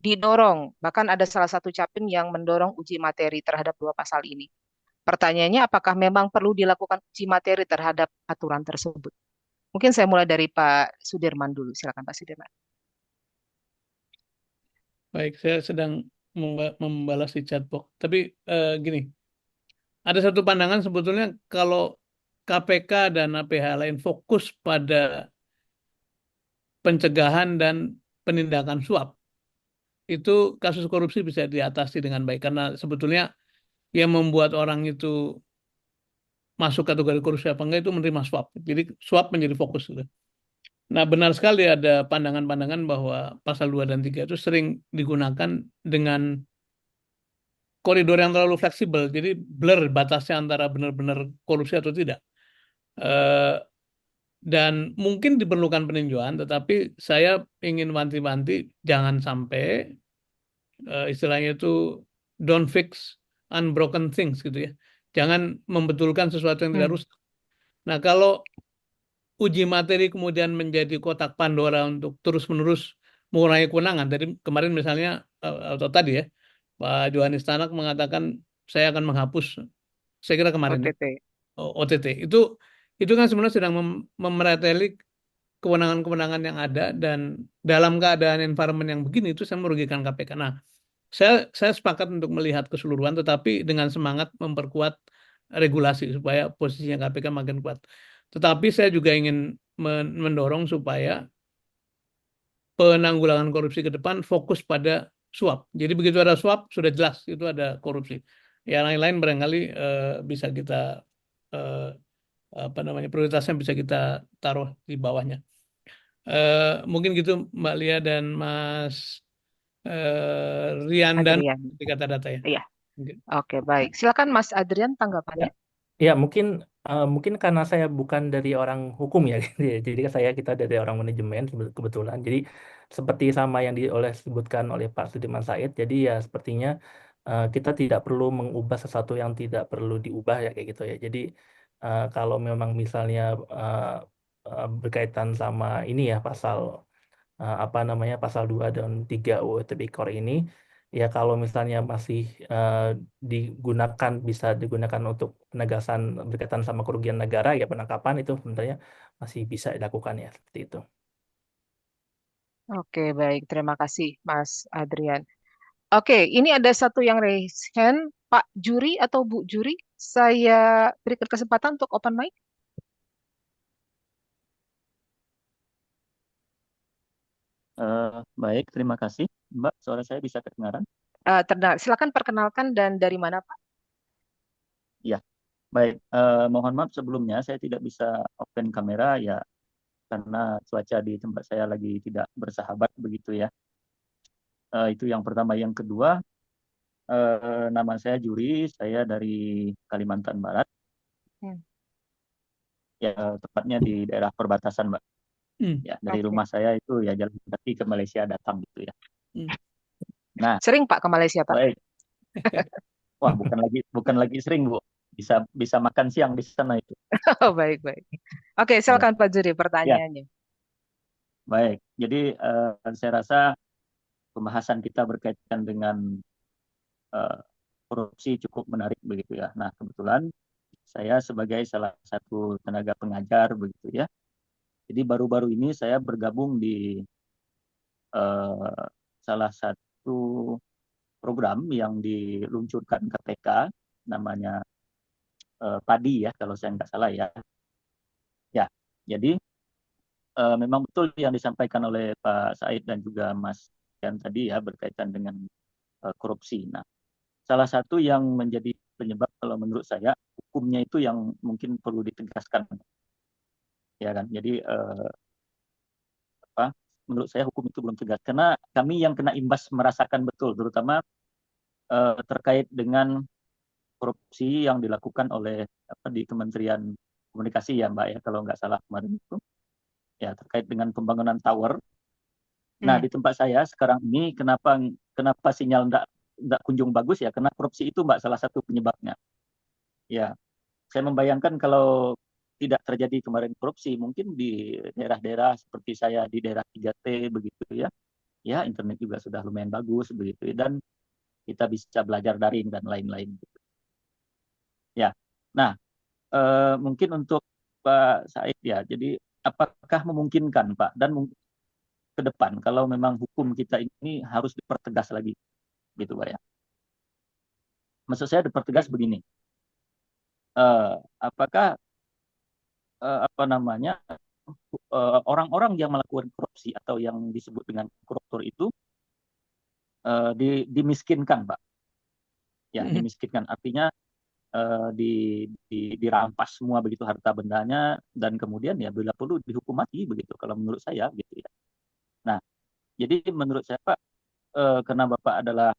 didorong. Bahkan ada salah satu capim yang mendorong uji materi terhadap dua pasal ini. Pertanyaannya, apakah memang perlu dilakukan uji materi terhadap aturan tersebut? Mungkin saya mulai dari Pak Sudirman dulu. Silakan Pak Sudirman. Baik, saya sedang membalas di chatbox. Tapi gini, ada satu pandangan sebetulnya kalau KPK dan APH lain fokus pada pencegahan dan penindakan suap, itu kasus korupsi bisa diatasi dengan baik. Karena sebetulnya yang membuat orang itu masuk kategori korupsi apa enggak itu menerima suap. Jadi suap menjadi fokus gitu. Nah, benar sekali ada pandangan-pandangan bahwa pasal 2 dan 3 itu sering digunakan dengan koridor yang terlalu fleksibel. Jadi blur batasnya antara benar-benar korupsi atau tidak. Eh, dan mungkin diperlukan peninjauan, tetapi saya ingin wanti-wanti jangan sampai istilahnya itu don't fix unbroken things gitu ya. Jangan membetulkan sesuatu yang tidak rusak. Nah, kalau uji materi kemudian menjadi kotak Pandora untuk terus-menerus mengurangi kewenangan. Tadi kemarin misalnya atau tadi ya Pak Johanis Tanak mengatakan saya akan menghapus, saya kira kemarin ya, OTT. OTT. Itu kan sebenarnya sedang memereteli kewenangan-kewenangan yang ada dan dalam keadaan environment yang begini itu saya merugikan KPK. Nah, saya sepakat untuk melihat keseluruhan tetapi dengan semangat memperkuat regulasi supaya posisinya KPK makin kuat. Tetapi saya juga ingin mendorong supaya penanggulangan korupsi ke depan fokus pada suap. Jadi begitu ada suap sudah jelas itu ada korupsi. Yang lain-lain barangkali bisa kita eh, apa namanya prioritasnya bisa kita taruh di bawahnya. Mungkin gitu Mbak Lia dan Mas Rian dan Adrian. di kata data ya. Iya. Mungkin. Oke, baik. Silakan Mas Adrian ya, tanggapannya. ya mungkin karena saya bukan dari orang hukum ya, gitu ya. Jadi kita dari orang manajemen kebetulan. Jadi seperti sama yang sebutkan oleh Pak Sudirman Said. Jadi ya sepertinya kita tidak perlu mengubah sesuatu yang tidak perlu diubah ya kayak gitu ya. Jadi kalau memang misalnya berkaitan sama ini ya apa namanya pasal 2 dan 3 UU Tipikor ini ya kalau misalnya masih bisa digunakan untuk penegasan berkaitan sama kerugian negara ya penangkapan itu sebenarnya masih bisa dilakukan ya seperti itu. Oke, baik. Terima kasih Mas Adrian. Oke, ini ada satu yang raise hand. Pak Juri atau Bu Juri, saya berikan kesempatan untuk open mic. Baik, terima kasih. Mbak, suara saya bisa kedengaran? Silakan perkenalkan dan dari mana Pak? Ya, baik. Mohon maaf sebelumnya saya tidak bisa open kamera ya karena cuaca di tempat saya lagi tidak bersahabat begitu ya. Itu yang pertama. Yang kedua, nama saya Juri, saya dari Kalimantan Barat. Hmm. Ya, tepatnya di daerah perbatasan, Mbak. Ya, dari Oke. rumah saya itu ya jalan kaki ke Malaysia datang gitu ya. Nah, Sering Pak ke Malaysia Pak? baik. Wah, bukan lagi sering, Bu. Bisa makan siang di sana itu. Oh, baik, baik. Oke, Ya, silakan Pak Juri ya, pertanyaannya. baik. Jadi saya rasa pembahasan kita berkaitan dengan korupsi cukup menarik begitu ya. Nah, kebetulan saya sebagai salah satu tenaga pengajar begitu ya. Jadi baru-baru ini saya bergabung di salah satu program yang diluncurkan KPK namanya PADI ya kalau saya nggak salah ya. Ya, jadi memang betul yang disampaikan oleh Pak Said dan juga Mas disampaikan tadi ya berkaitan dengan korupsi. Nah, salah satu yang menjadi penyebab kalau menurut saya hukumnya itu yang mungkin perlu ditegaskan, ya kan? Jadi apa? Menurut saya hukum itu belum tegas karena kami yang kena imbas merasakan betul, terutama terkait dengan korupsi yang dilakukan oleh di Kementerian Komunikasi ya Mbak ya kalau nggak salah kemarin itu ya terkait dengan pembangunan tower. Nah di tempat saya sekarang ini kenapa sinyal nggak kunjung bagus ya karena korupsi itu Mbak salah satu penyebabnya. Ya saya membayangkan kalau tidak terjadi kemarin korupsi mungkin di daerah-daerah seperti saya di daerah 3T begitu ya. Ya internet juga sudah lumayan bagus begitu dan kita bisa belajar daring dan lain-lain. Ya, nah mungkin untuk Pak Said ya, jadi apakah memungkinkan Pak dan ke depan kalau memang hukum kita ini harus dipertegas lagi, gitu Pak ya. Maksud saya dipertegas begini, apakah apa namanya orang-orang yang melakukan korupsi atau yang disebut dengan koruptor itu dimiskinkan Pak, ya dimiskinkan artinya dirampas semua begitu harta bendanya dan kemudian ya bila perlu dihukum mati begitu kalau menurut saya gitu ya. Nah, jadi menurut saya Pak karena Bapak adalah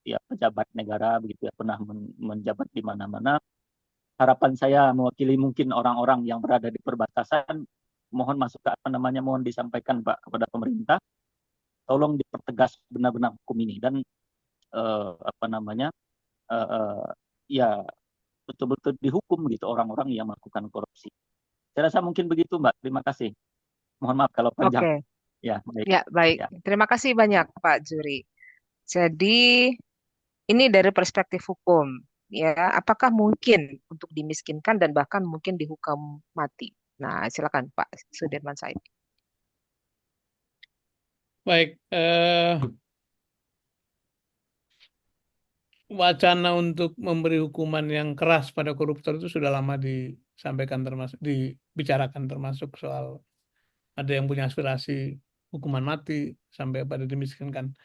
ya pejabat negara begitu ya pernah menjabat di mana-mana. Harapan saya mewakili mungkin orang-orang yang berada di perbatasan mohon masuk ke mohon disampaikan Pak kepada pemerintah tolong dipertegas benar-benar hukum ini dan ya betul-betul dihukum gitu orang-orang yang melakukan korupsi. Saya rasa mungkin begitu Mbak. Terima kasih. Mohon maaf kalau panjang. Oke, Ya, baik. ya baik. Ya. Terima kasih banyak Pak Juri. Jadi ini dari perspektif hukum, ya, apakah mungkin untuk dimiskinkan dan bahkan mungkin dihukum mati? Nah, silakan Pak Sudirman Said. Baik, wacana untuk memberi hukuman yang keras pada koruptor itu sudah lama disampaikan termasuk dibicarakan termasuk soal ada yang punya aspirasi hukuman mati sampai pada dimiskinkan.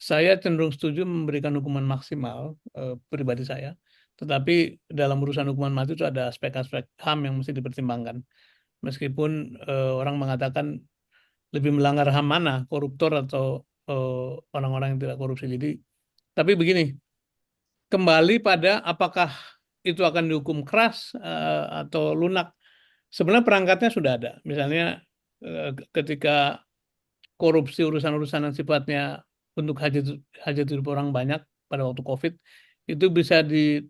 Saya cenderung setuju memberikan hukuman maksimal pribadi saya, tetapi dalam urusan hukuman mati itu ada aspek-aspek HAM yang mesti dipertimbangkan. Meskipun orang mengatakan lebih melanggar HAM mana, koruptor atau orang-orang yang tidak korupsi. Jadi, tapi begini, kembali pada apakah itu akan dihukum keras atau lunak. Sebenarnya perangkatnya sudah ada. Misalnya ketika korupsi urusan-urusan yang sifatnya untuk hajat hidup orang banyak pada waktu COVID itu bisa di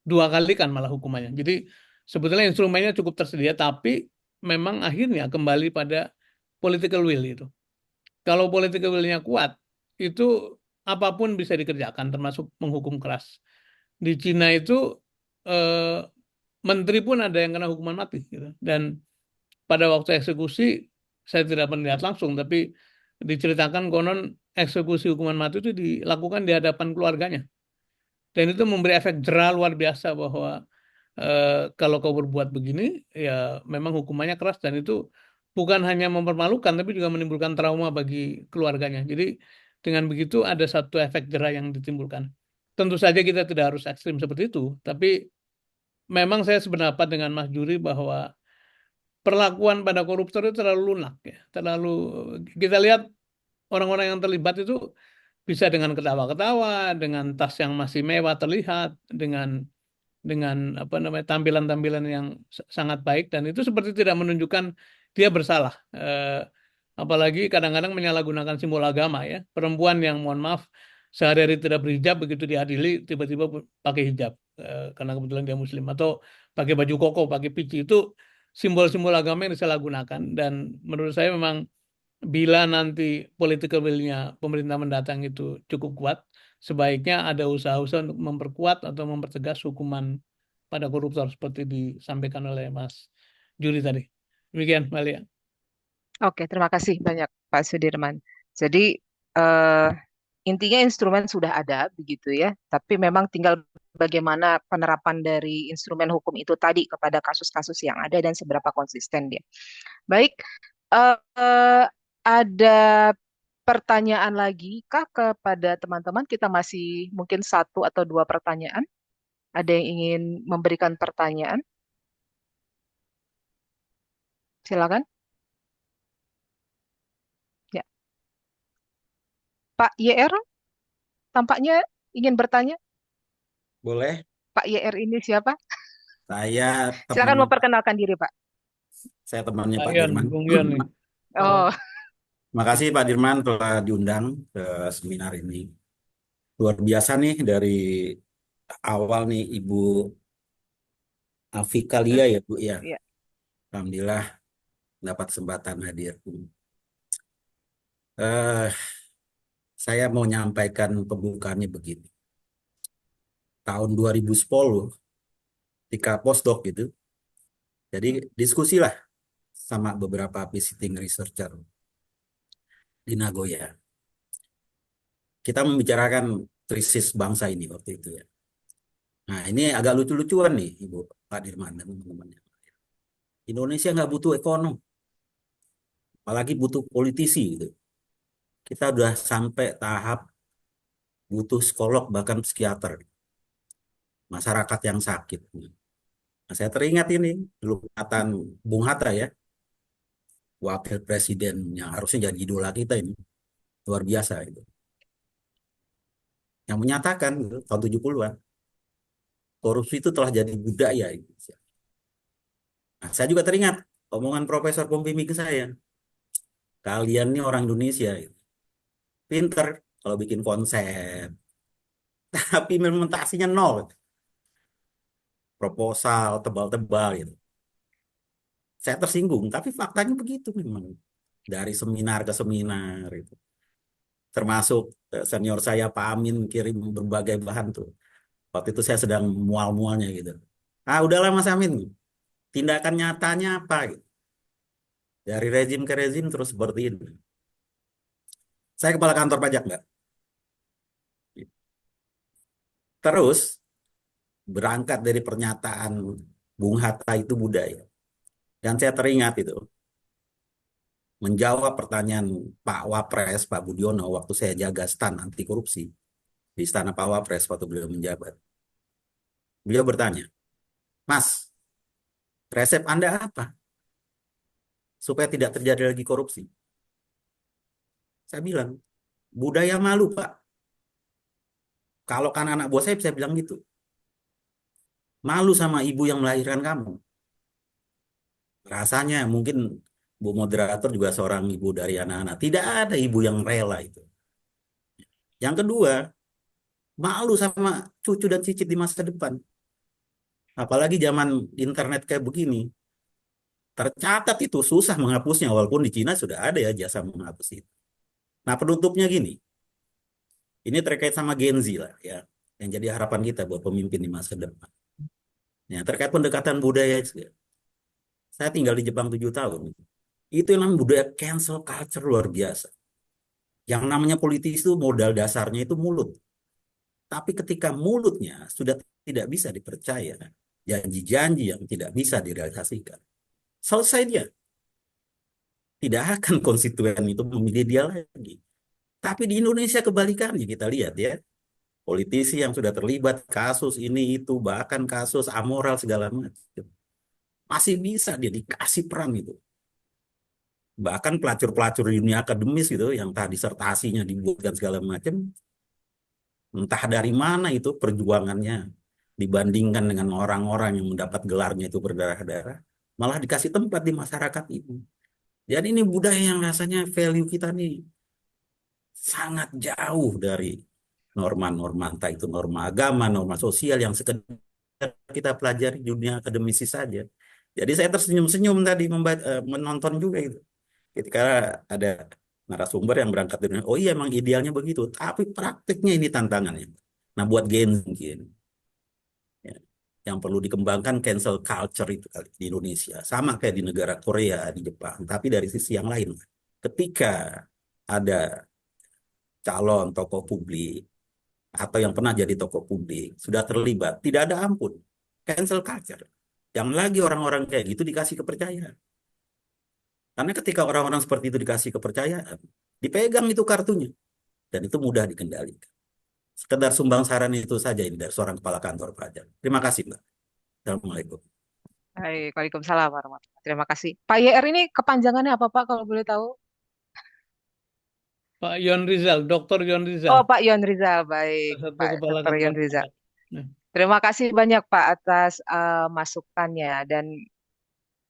dua kalikan malah hukumannya. Jadi sebetulnya instrumennya cukup tersedia, tapi memang akhirnya kembali pada political will itu. Kalau political will-nya kuat, itu apapun bisa dikerjakan, termasuk menghukum keras. Di Cina itu menteri pun ada yang kena hukuman mati, gitu. Dan pada waktu eksekusi saya tidak melihat langsung, tapi diceritakan konon eksekusi hukuman mati itu dilakukan di hadapan keluarganya. Dan itu memberi efek jera luar biasa bahwa kalau kau berbuat begini, ya memang hukumannya keras dan itu bukan hanya mempermalukan, tapi juga menimbulkan trauma bagi keluarganya. Jadi dengan begitu ada satu efek jera yang ditimbulkan. Tentu saja kita tidak harus ekstrim seperti itu, tapi memang saya sependapat dengan Mas Juri bahwa perlakuan pada koruptor itu terlalu lunak ya. Kita lihat orang-orang yang terlibat itu bisa dengan ketawa-ketawa, dengan tas yang masih mewah terlihat, dengan apa namanya tampilan-tampilan yang sangat baik dan itu seperti tidak menunjukkan dia bersalah. Apalagi kadang-kadang menyalahgunakan simbol agama ya. Perempuan yang mohon maaf sehari-hari tidak berhijab begitu diadili tiba-tiba pakai hijab karena kebetulan dia muslim atau pakai baju koko, pakai peci itu simbol-simbol agama yang disalahgunakan dan menurut saya memang bila nanti political will-nya pemerintah mendatang itu cukup kuat, sebaiknya ada usaha-usaha untuk memperkuat atau mempertegas hukuman pada koruptor seperti disampaikan oleh Mas Juri tadi. Demikian, Mbak Lia. Oke, terima kasih banyak Pak Sudirman. Jadi intinya instrumen sudah ada begitu ya, tapi memang tinggal bagaimana penerapan dari instrumen hukum itu tadi kepada kasus-kasus yang ada dan seberapa konsisten dia. Baik, ada pertanyaan lagi kah kepada teman-teman? Kita masih mungkin satu atau dua pertanyaan. Ada yang ingin memberikan pertanyaan? Silakan. Ya, Pak YR tampaknya ingin bertanya. Boleh, Pak YR ini siapa? saya Silakan teman memperkenalkan diri, Pak. saya temannya Pak Pak Ian, Dirman. Bung Ian nih. Oh, Makasih Pak Dirman telah diundang ke seminar ini. Luar biasa nih dari awal nih Ibu Afika Lia ya Bu ya. iya. Alhamdulillah dapat kesempatan hadir. Eh, saya mau nyampaikan pembukaannya begini. Tahun 2010 ketika postdoc gitu, jadi diskusilah sama beberapa visiting researcher di Nagoya. Kita membicarakan krisis bangsa ini waktu itu ya. Nah ini agak lucu-lucuan nih Ibu Pak Dirman dan teman-teman. Indonesia nggak butuh ekonom, apalagi butuh politisi gitu. Kita udah sampai tahap butuh psikolog bahkan psikiater, masyarakat yang sakit. Nah, saya teringat ini dulu perkataan Bung Hatta ya, wakil presiden yang harusnya jadi idola kita ini, luar biasa itu. Yang menyatakan gitu, tahun 70-an, korupsi itu telah jadi budaya Indonesia. Nah, saya juga teringat omongan Profesor Pembimbing saya, kalian ini orang Indonesia, gitu. Pinter kalau bikin konsep, tapi implementasinya nol. Proposal tebal-tebal gitu. Saya tersinggung, tapi faktanya begitu memang. Dari seminar ke seminar itu. Termasuk senior saya Pak Amin kirim berbagai bahan tuh. Waktu itu saya sedang mual-mualnya gitu. Ah udahlah Mas Amin, tindakan nyatanya apa gitu. Dari rezim ke rezim terus seperti ini. Saya kepala kantor pajak nggak? Terus berangkat dari pernyataan Bung Hatta itu budaya. Dan saya teringat itu, menjawab pertanyaan Pak Wapres, Pak Budiono, waktu saya jaga stand anti korupsi di Istana Pak Wapres waktu beliau menjabat. Beliau bertanya, Mas, resep Anda apa supaya tidak terjadi lagi korupsi? Saya bilang, budaya malu Pak. Kalau kan anak buah saya bisa bilang gitu. Malu sama ibu yang melahirkan kamu. Rasanya mungkin Bu Moderator juga seorang ibu dari anak-anak. Tidak ada ibu yang rela itu. Yang kedua, malu sama cucu dan cicit di masa depan. Apalagi zaman internet kayak begini. Tercatat itu susah menghapusnya, walaupun di Cina sudah ada ya jasa menghapus itu. Nah penutupnya gini, ini terkait sama Gen Z lah ya, yang jadi harapan kita buat pemimpin di masa depan. Ya, terkait pendekatan budaya, saya tinggal di Jepang 7 tahun. Itu yang namanya budaya cancel culture luar biasa. Yang namanya politis itu modal dasarnya itu mulut. Tapi ketika mulutnya sudah tidak bisa dipercaya, janji-janji yang tidak bisa direalisasikan, selesai dia. Tidak akan konstituen itu memilih dia lagi. Tapi di Indonesia kebalikannya kita lihat ya. Politisi yang sudah terlibat kasus ini itu, bahkan kasus amoral segala macam. Masih bisa dia dikasih peran itu. Bahkan pelacur-pelacur di dunia akademis gitu, yang tadi disertasinya dibuatkan segala macam, entah dari mana itu perjuangannya dibandingkan dengan orang-orang yang mendapat gelarnya itu berdarah-darah, malah dikasih tempat di masyarakat itu. Jadi ini budaya yang rasanya value kita nih sangat jauh dari norma-norma, entah itu norma agama, norma sosial yang sekedar kita pelajari di dunia akademisi saja. Jadi saya tersenyum-senyum tadi menonton juga itu. Ketika ada narasumber yang berangkat dari, oh iya emang idealnya begitu, tapi praktiknya ini tantangannya. Nah buat Gen Z mungkin, ya, yang perlu dikembangkan cancel culture itu kali di Indonesia. Sama kayak di negara Korea, di Jepang, tapi dari sisi yang lain. Ketika ada calon tokoh publik atau yang pernah jadi tokoh publik sudah terlibat, tidak ada ampun, cancel culture. Yang lagi orang-orang kayak gitu dikasih kepercayaan. Karena ketika orang-orang seperti itu dikasih kepercayaan, dipegang itu kartunya, dan itu mudah dikendalikan. Sekedar sumbang saran itu saja ini dari seorang kepala kantor pajak. Terima kasih, Mbak. Assalamualaikum. Hai, Waalaikumsalam warahmatullahi. Terima kasih. Pak YR ini kepanjangannya apa Pak kalau boleh tahu? Pak Yon Rizal, Dr. Yon Rizal, Oh, Pak Yon Rizal, baik, salah satu Pak kepala Dr. kantor Yon Rizal. pajak. Nah, Terima kasih banyak Pak atas masukannya dan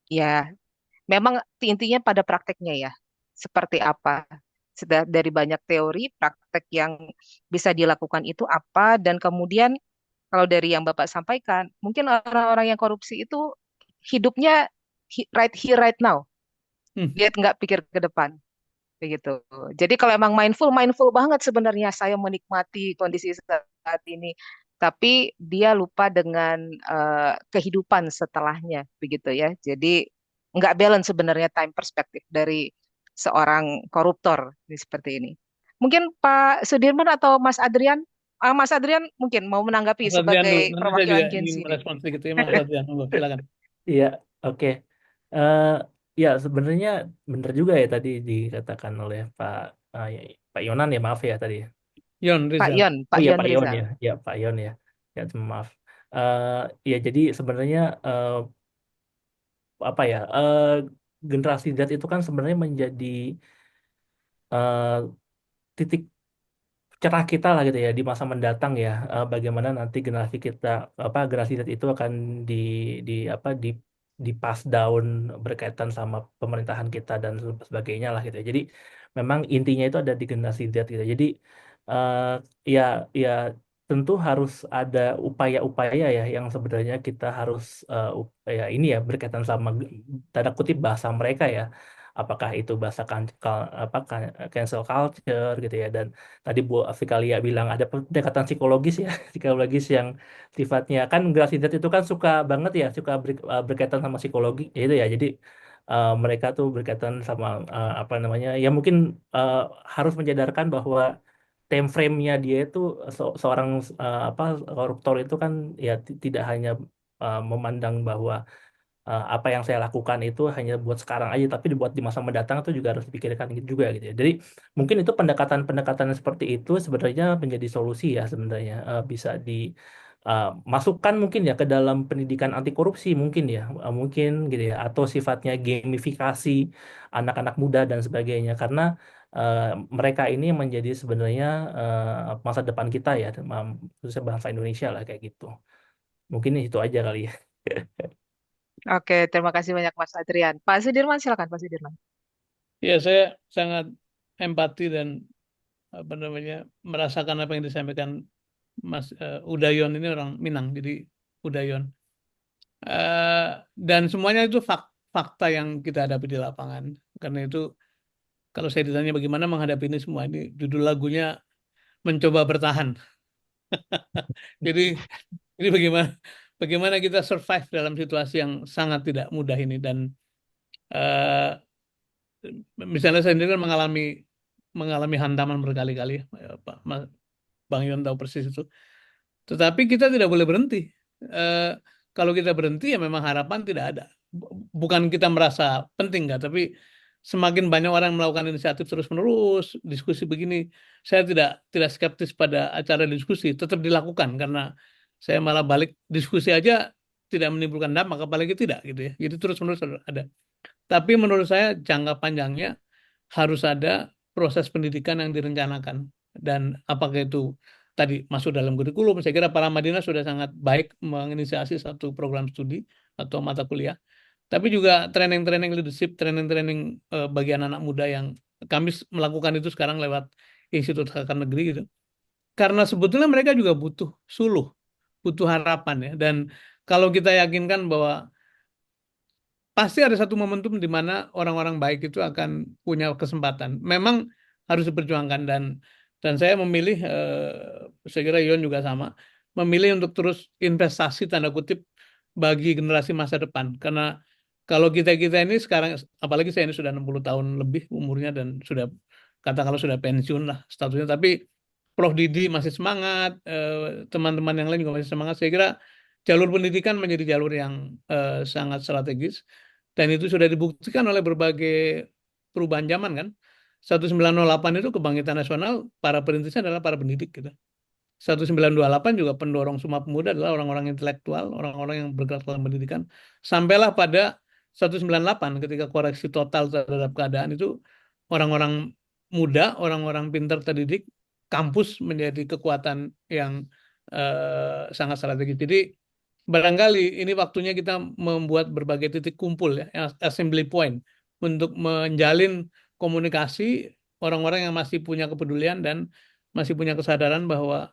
ya memang intinya pada prakteknya ya. Seperti apa? Sudah dari banyak teori, praktek yang bisa dilakukan itu apa dan kemudian kalau dari yang Bapak sampaikan, mungkin orang-orang yang korupsi itu hidupnya right here right now. hmm, Dia nggak pikir ke depan. Begitu. Jadi kalau emang mindful, mindful banget sebenarnya saya menikmati kondisi saat ini. Tapi dia lupa dengan kehidupan setelahnya, begitu ya. Jadi nggak balance sebenarnya time perspektif dari seorang koruptor ini seperti ini. Mungkin Pak Sudirman atau Mas Adrian, Mas Adrian mungkin mau menanggapi Mas Adrian dulu. sebagai Nanti saya juga perwakilan Gen ingin Z ini. merespon sedikit ya, Mas Adrian. Monggo, silakan. Iya, oke. Eh, ya sebenarnya benar juga ya tadi dikatakan oleh Pak Yonan ya, maaf ya tadi. Yon Pak Rizal. Yon, Oh Pak ya Yon Pak Yon Rizal. ya Pak Yon ya. Ya maaf. Eh ya jadi sebenarnya apa ya? Generasi Z itu kan sebenarnya menjadi eh, titik cerah kita lah gitu ya di masa mendatang ya. Bagaimana nanti generasi kita generasi Z itu akan di di apa di pass down berkaitan sama pemerintahan kita dan sebagainya lah gitu ya. Jadi memang intinya itu ada di generasi Z gitu. Jadi eh, ya ya tentu harus ada upaya-upaya ya yang sebenarnya kita harus ya ini ya berkaitan sama tanda kutip bahasa mereka ya. Apakah itu bahasa cancel culture gitu ya, dan tadi Bu Afikalia bilang ada pendekatan psikologis ya, psikologis yang sifatnya kan generasi Z itu kan suka banget ya, suka berkaitan sama psikologi ya itu ya. Jadi mereka tuh berkaitan sama apa namanya ya mungkin eh, harus menjadarkan bahwa time frame-nya dia itu seorang koruptor itu kan ya tidak hanya memandang bahwa apa yang saya lakukan itu hanya buat sekarang aja, tapi dibuat di masa mendatang itu juga harus dipikirkan gitu juga gitu ya. Jadi mungkin itu pendekatan-pendekatan seperti itu sebenarnya menjadi solusi ya sebenarnya. Bisa dimasukkan mungkin ya ke dalam pendidikan anti korupsi mungkin ya. Mungkin gitu ya, atau sifatnya gamifikasi anak-anak muda dan sebagainya, karena eh, mereka ini menjadi sebenarnya masa depan kita ya, khususnya bangsa Indonesia lah kayak gitu. Mungkin itu aja kali ya. Oke, terima kasih banyak Mas Adrian. Pak Sudirman, silakan Pak Sudirman. Ya, saya sangat empati dan apa namanya merasakan apa yang disampaikan Mas Udayon, ini orang Minang, jadi Udayon. Eh, dan semuanya itu fakta yang kita hadapi di lapangan. Karena itu kalau saya ditanya bagaimana menghadapi ini semua, ini judul lagunya Mencoba Bertahan. Jadi ini bagaimana bagaimana kita survive dalam situasi yang sangat tidak mudah ini. Dan eh, misalnya saya sendiri kan mengalami hantaman berkali-kali, Pak Bang Yon tahu persis itu. Tetapi kita tidak boleh berhenti. Eh, Kalau kita berhenti ya memang harapan tidak ada. Bukan kita merasa penting nggak, tapi semakin banyak orang melakukan inisiatif terus-menerus, diskusi begini, saya tidak skeptis pada acara diskusi, tetap dilakukan karena saya malah balik diskusi aja tidak menimbulkan dampak, apalagi tidak gitu ya. Jadi terus-menerus ada. Tapi menurut saya jangka panjangnya harus ada proses pendidikan yang direncanakan. Dan apakah itu tadi masuk dalam kurikulum, saya kira para Madinah sudah sangat baik menginisiasi satu program studi atau mata kuliah. Tapi juga training-training leadership, training-training bagi anak-anak muda yang kami melakukan itu sekarang lewat Institut Kakak Negeri gitu. Karena sebetulnya mereka juga butuh suluh, butuh harapan ya. Dan kalau kita yakinkan bahwa pasti ada satu momentum di mana orang-orang baik itu akan punya kesempatan. Memang harus diperjuangkan, dan saya memilih, saya kira Yon juga sama, memilih untuk terus investasi tanda kutip bagi generasi masa depan. Karena kalau kita ini sekarang, apalagi saya ini sudah 60 tahun lebih umurnya dan sudah katakanlah sudah pensiun lah statusnya, tapi Prof Didi masih semangat, teman-teman yang lain juga masih semangat. Saya kira jalur pendidikan menjadi jalur yang sangat strategis. Dan itu sudah dibuktikan oleh berbagai perubahan zaman kan. 1908 itu kebangkitan nasional, para perintisnya adalah para pendidik gitu. 1928 juga pendorong Sumpah Pemuda adalah orang-orang intelektual, orang-orang yang bergerak dalam pendidikan. Sampailah pada 1998 ketika koreksi total terhadap keadaan itu orang-orang muda, orang-orang pintar terdidik, kampus menjadi kekuatan yang sangat strategis. Jadi barangkali ini waktunya kita membuat berbagai titik kumpul ya, assembly point untuk menjalin komunikasi orang-orang yang masih punya kepedulian dan masih punya kesadaran bahwa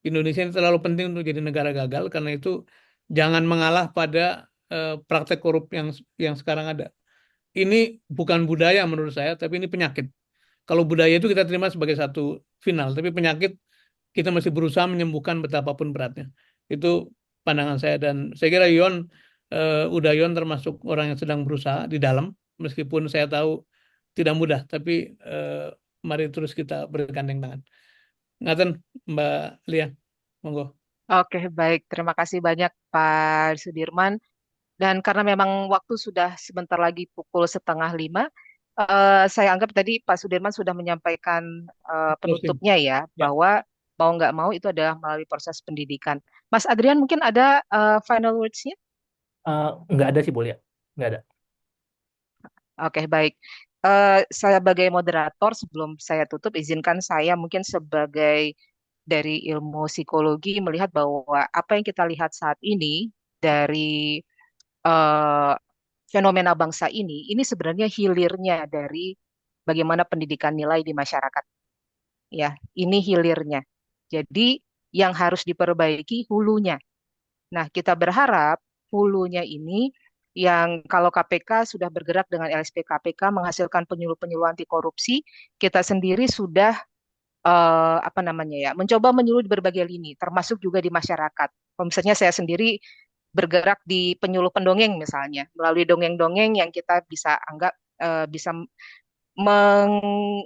Indonesia ini terlalu penting untuk jadi negara gagal, karena itu jangan mengalah pada praktek korup yang sekarang ada. Ini bukan budaya menurut saya, tapi ini penyakit. Kalau budaya itu kita terima sebagai satu final, tapi penyakit kita masih berusaha menyembuhkan betapapun beratnya. Itu pandangan saya, dan saya kira Yon termasuk orang yang sedang berusaha di dalam, meskipun saya tahu tidak mudah, tapi mari terus kita bergandeng tangan. Ngaten, Mbak Lia, monggo. Oke, baik. Terima kasih banyak Pak Sudirman. Dan karena memang waktu sudah sebentar lagi pukul 4:30, saya anggap tadi Pak Sudirman sudah menyampaikan Closing. penutupnya ya, Ya. bahwa mau nggak mau itu adalah melalui proses pendidikan. Mas Adrian mungkin ada final words-nya? Nggak ada sih, boleh ya? Nggak ada. Oke, baik. Saya sebagai moderator, sebelum saya tutup, izinkan saya mungkin sebagai dari ilmu psikologi melihat bahwa apa yang kita lihat saat ini dari eh, fenomena bangsa ini sebenarnya hilirnya dari bagaimana pendidikan nilai di masyarakat. Ya, ini hilirnya. Jadi yang harus diperbaiki hulunya. Nah, kita berharap hulunya ini yang kalau KPK sudah bergerak dengan LSP KPK menghasilkan penyuluh-penyuluh anti korupsi, kita sendiri sudah mencoba menyuluh di berbagai lini, termasuk juga di masyarakat. Kalau misalnya saya sendiri bergerak di penyuluh pendongeng misalnya, melalui dongeng-dongeng yang kita bisa anggap bisa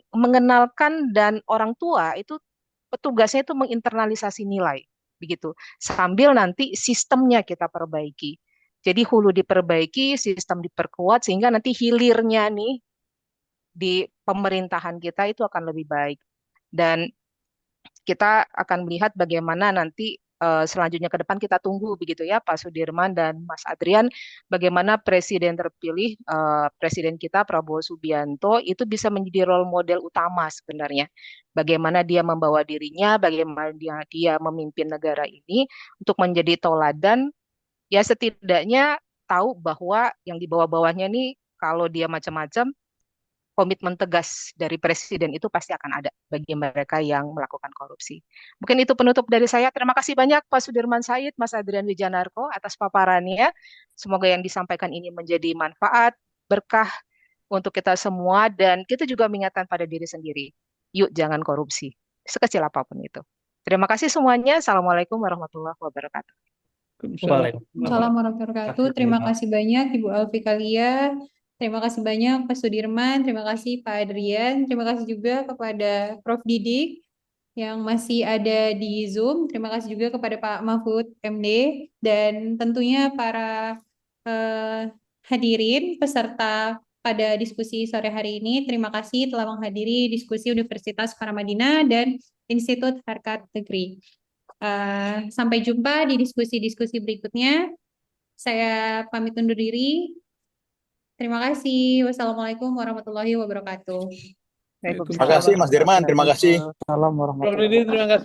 mengenalkan, dan orang tua itu petugasnya itu menginternalisasi nilai begitu, sambil nanti sistemnya kita perbaiki. Jadi hulu diperbaiki, sistem diperkuat, sehingga nanti hilirnya nih di pemerintahan kita itu akan lebih baik. Dan kita akan melihat bagaimana nanti selanjutnya ke depan, kita tunggu begitu ya Pak Sudirman dan Mas Adrian, bagaimana presiden terpilih, presiden kita Prabowo Subianto itu bisa menjadi role model utama sebenarnya. Bagaimana dia membawa dirinya, bagaimana dia memimpin negara ini untuk menjadi toladan, ya setidaknya tahu bahwa yang di bawah-bawahnya nih kalau dia macam-macam, komitmen tegas dari presiden itu pasti akan ada bagi mereka yang melakukan korupsi. Mungkin itu penutup dari saya. Terima kasih banyak Pak Sudirman Said, Mas Adrian Wijanarko atas paparannya. Semoga yang disampaikan ini menjadi manfaat, berkah untuk kita semua, dan kita juga mengingatkan pada diri sendiri. Yuk jangan korupsi, sekecil apapun itu. Terima kasih semuanya. Assalamualaikum warahmatullahi wabarakatuh. Assalamualaikum warahmatullahi wabarakatuh. Terima kasih banyak Ibu Alfi Kalia. Terima kasih banyak Pak Sudirman. Terima kasih Pak Adrian. Terima kasih juga kepada Prof. Didik yang masih ada di Zoom. Terima kasih juga kepada Pak Mahfud MD. Dan tentunya para hadirin peserta pada diskusi sore hari ini. Terima kasih telah menghadiri diskusi Universitas Paramadina dan Institut Harkat Negeri. Sampai jumpa di diskusi-diskusi berikutnya. Saya pamit undur diri. Terima kasih. Wassalamualaikum warahmatullahi wabarakatuh. Terima kasih Mas Dirman, terima kasih. Salam warahmatullahi wabarakatuh. Terima kasih.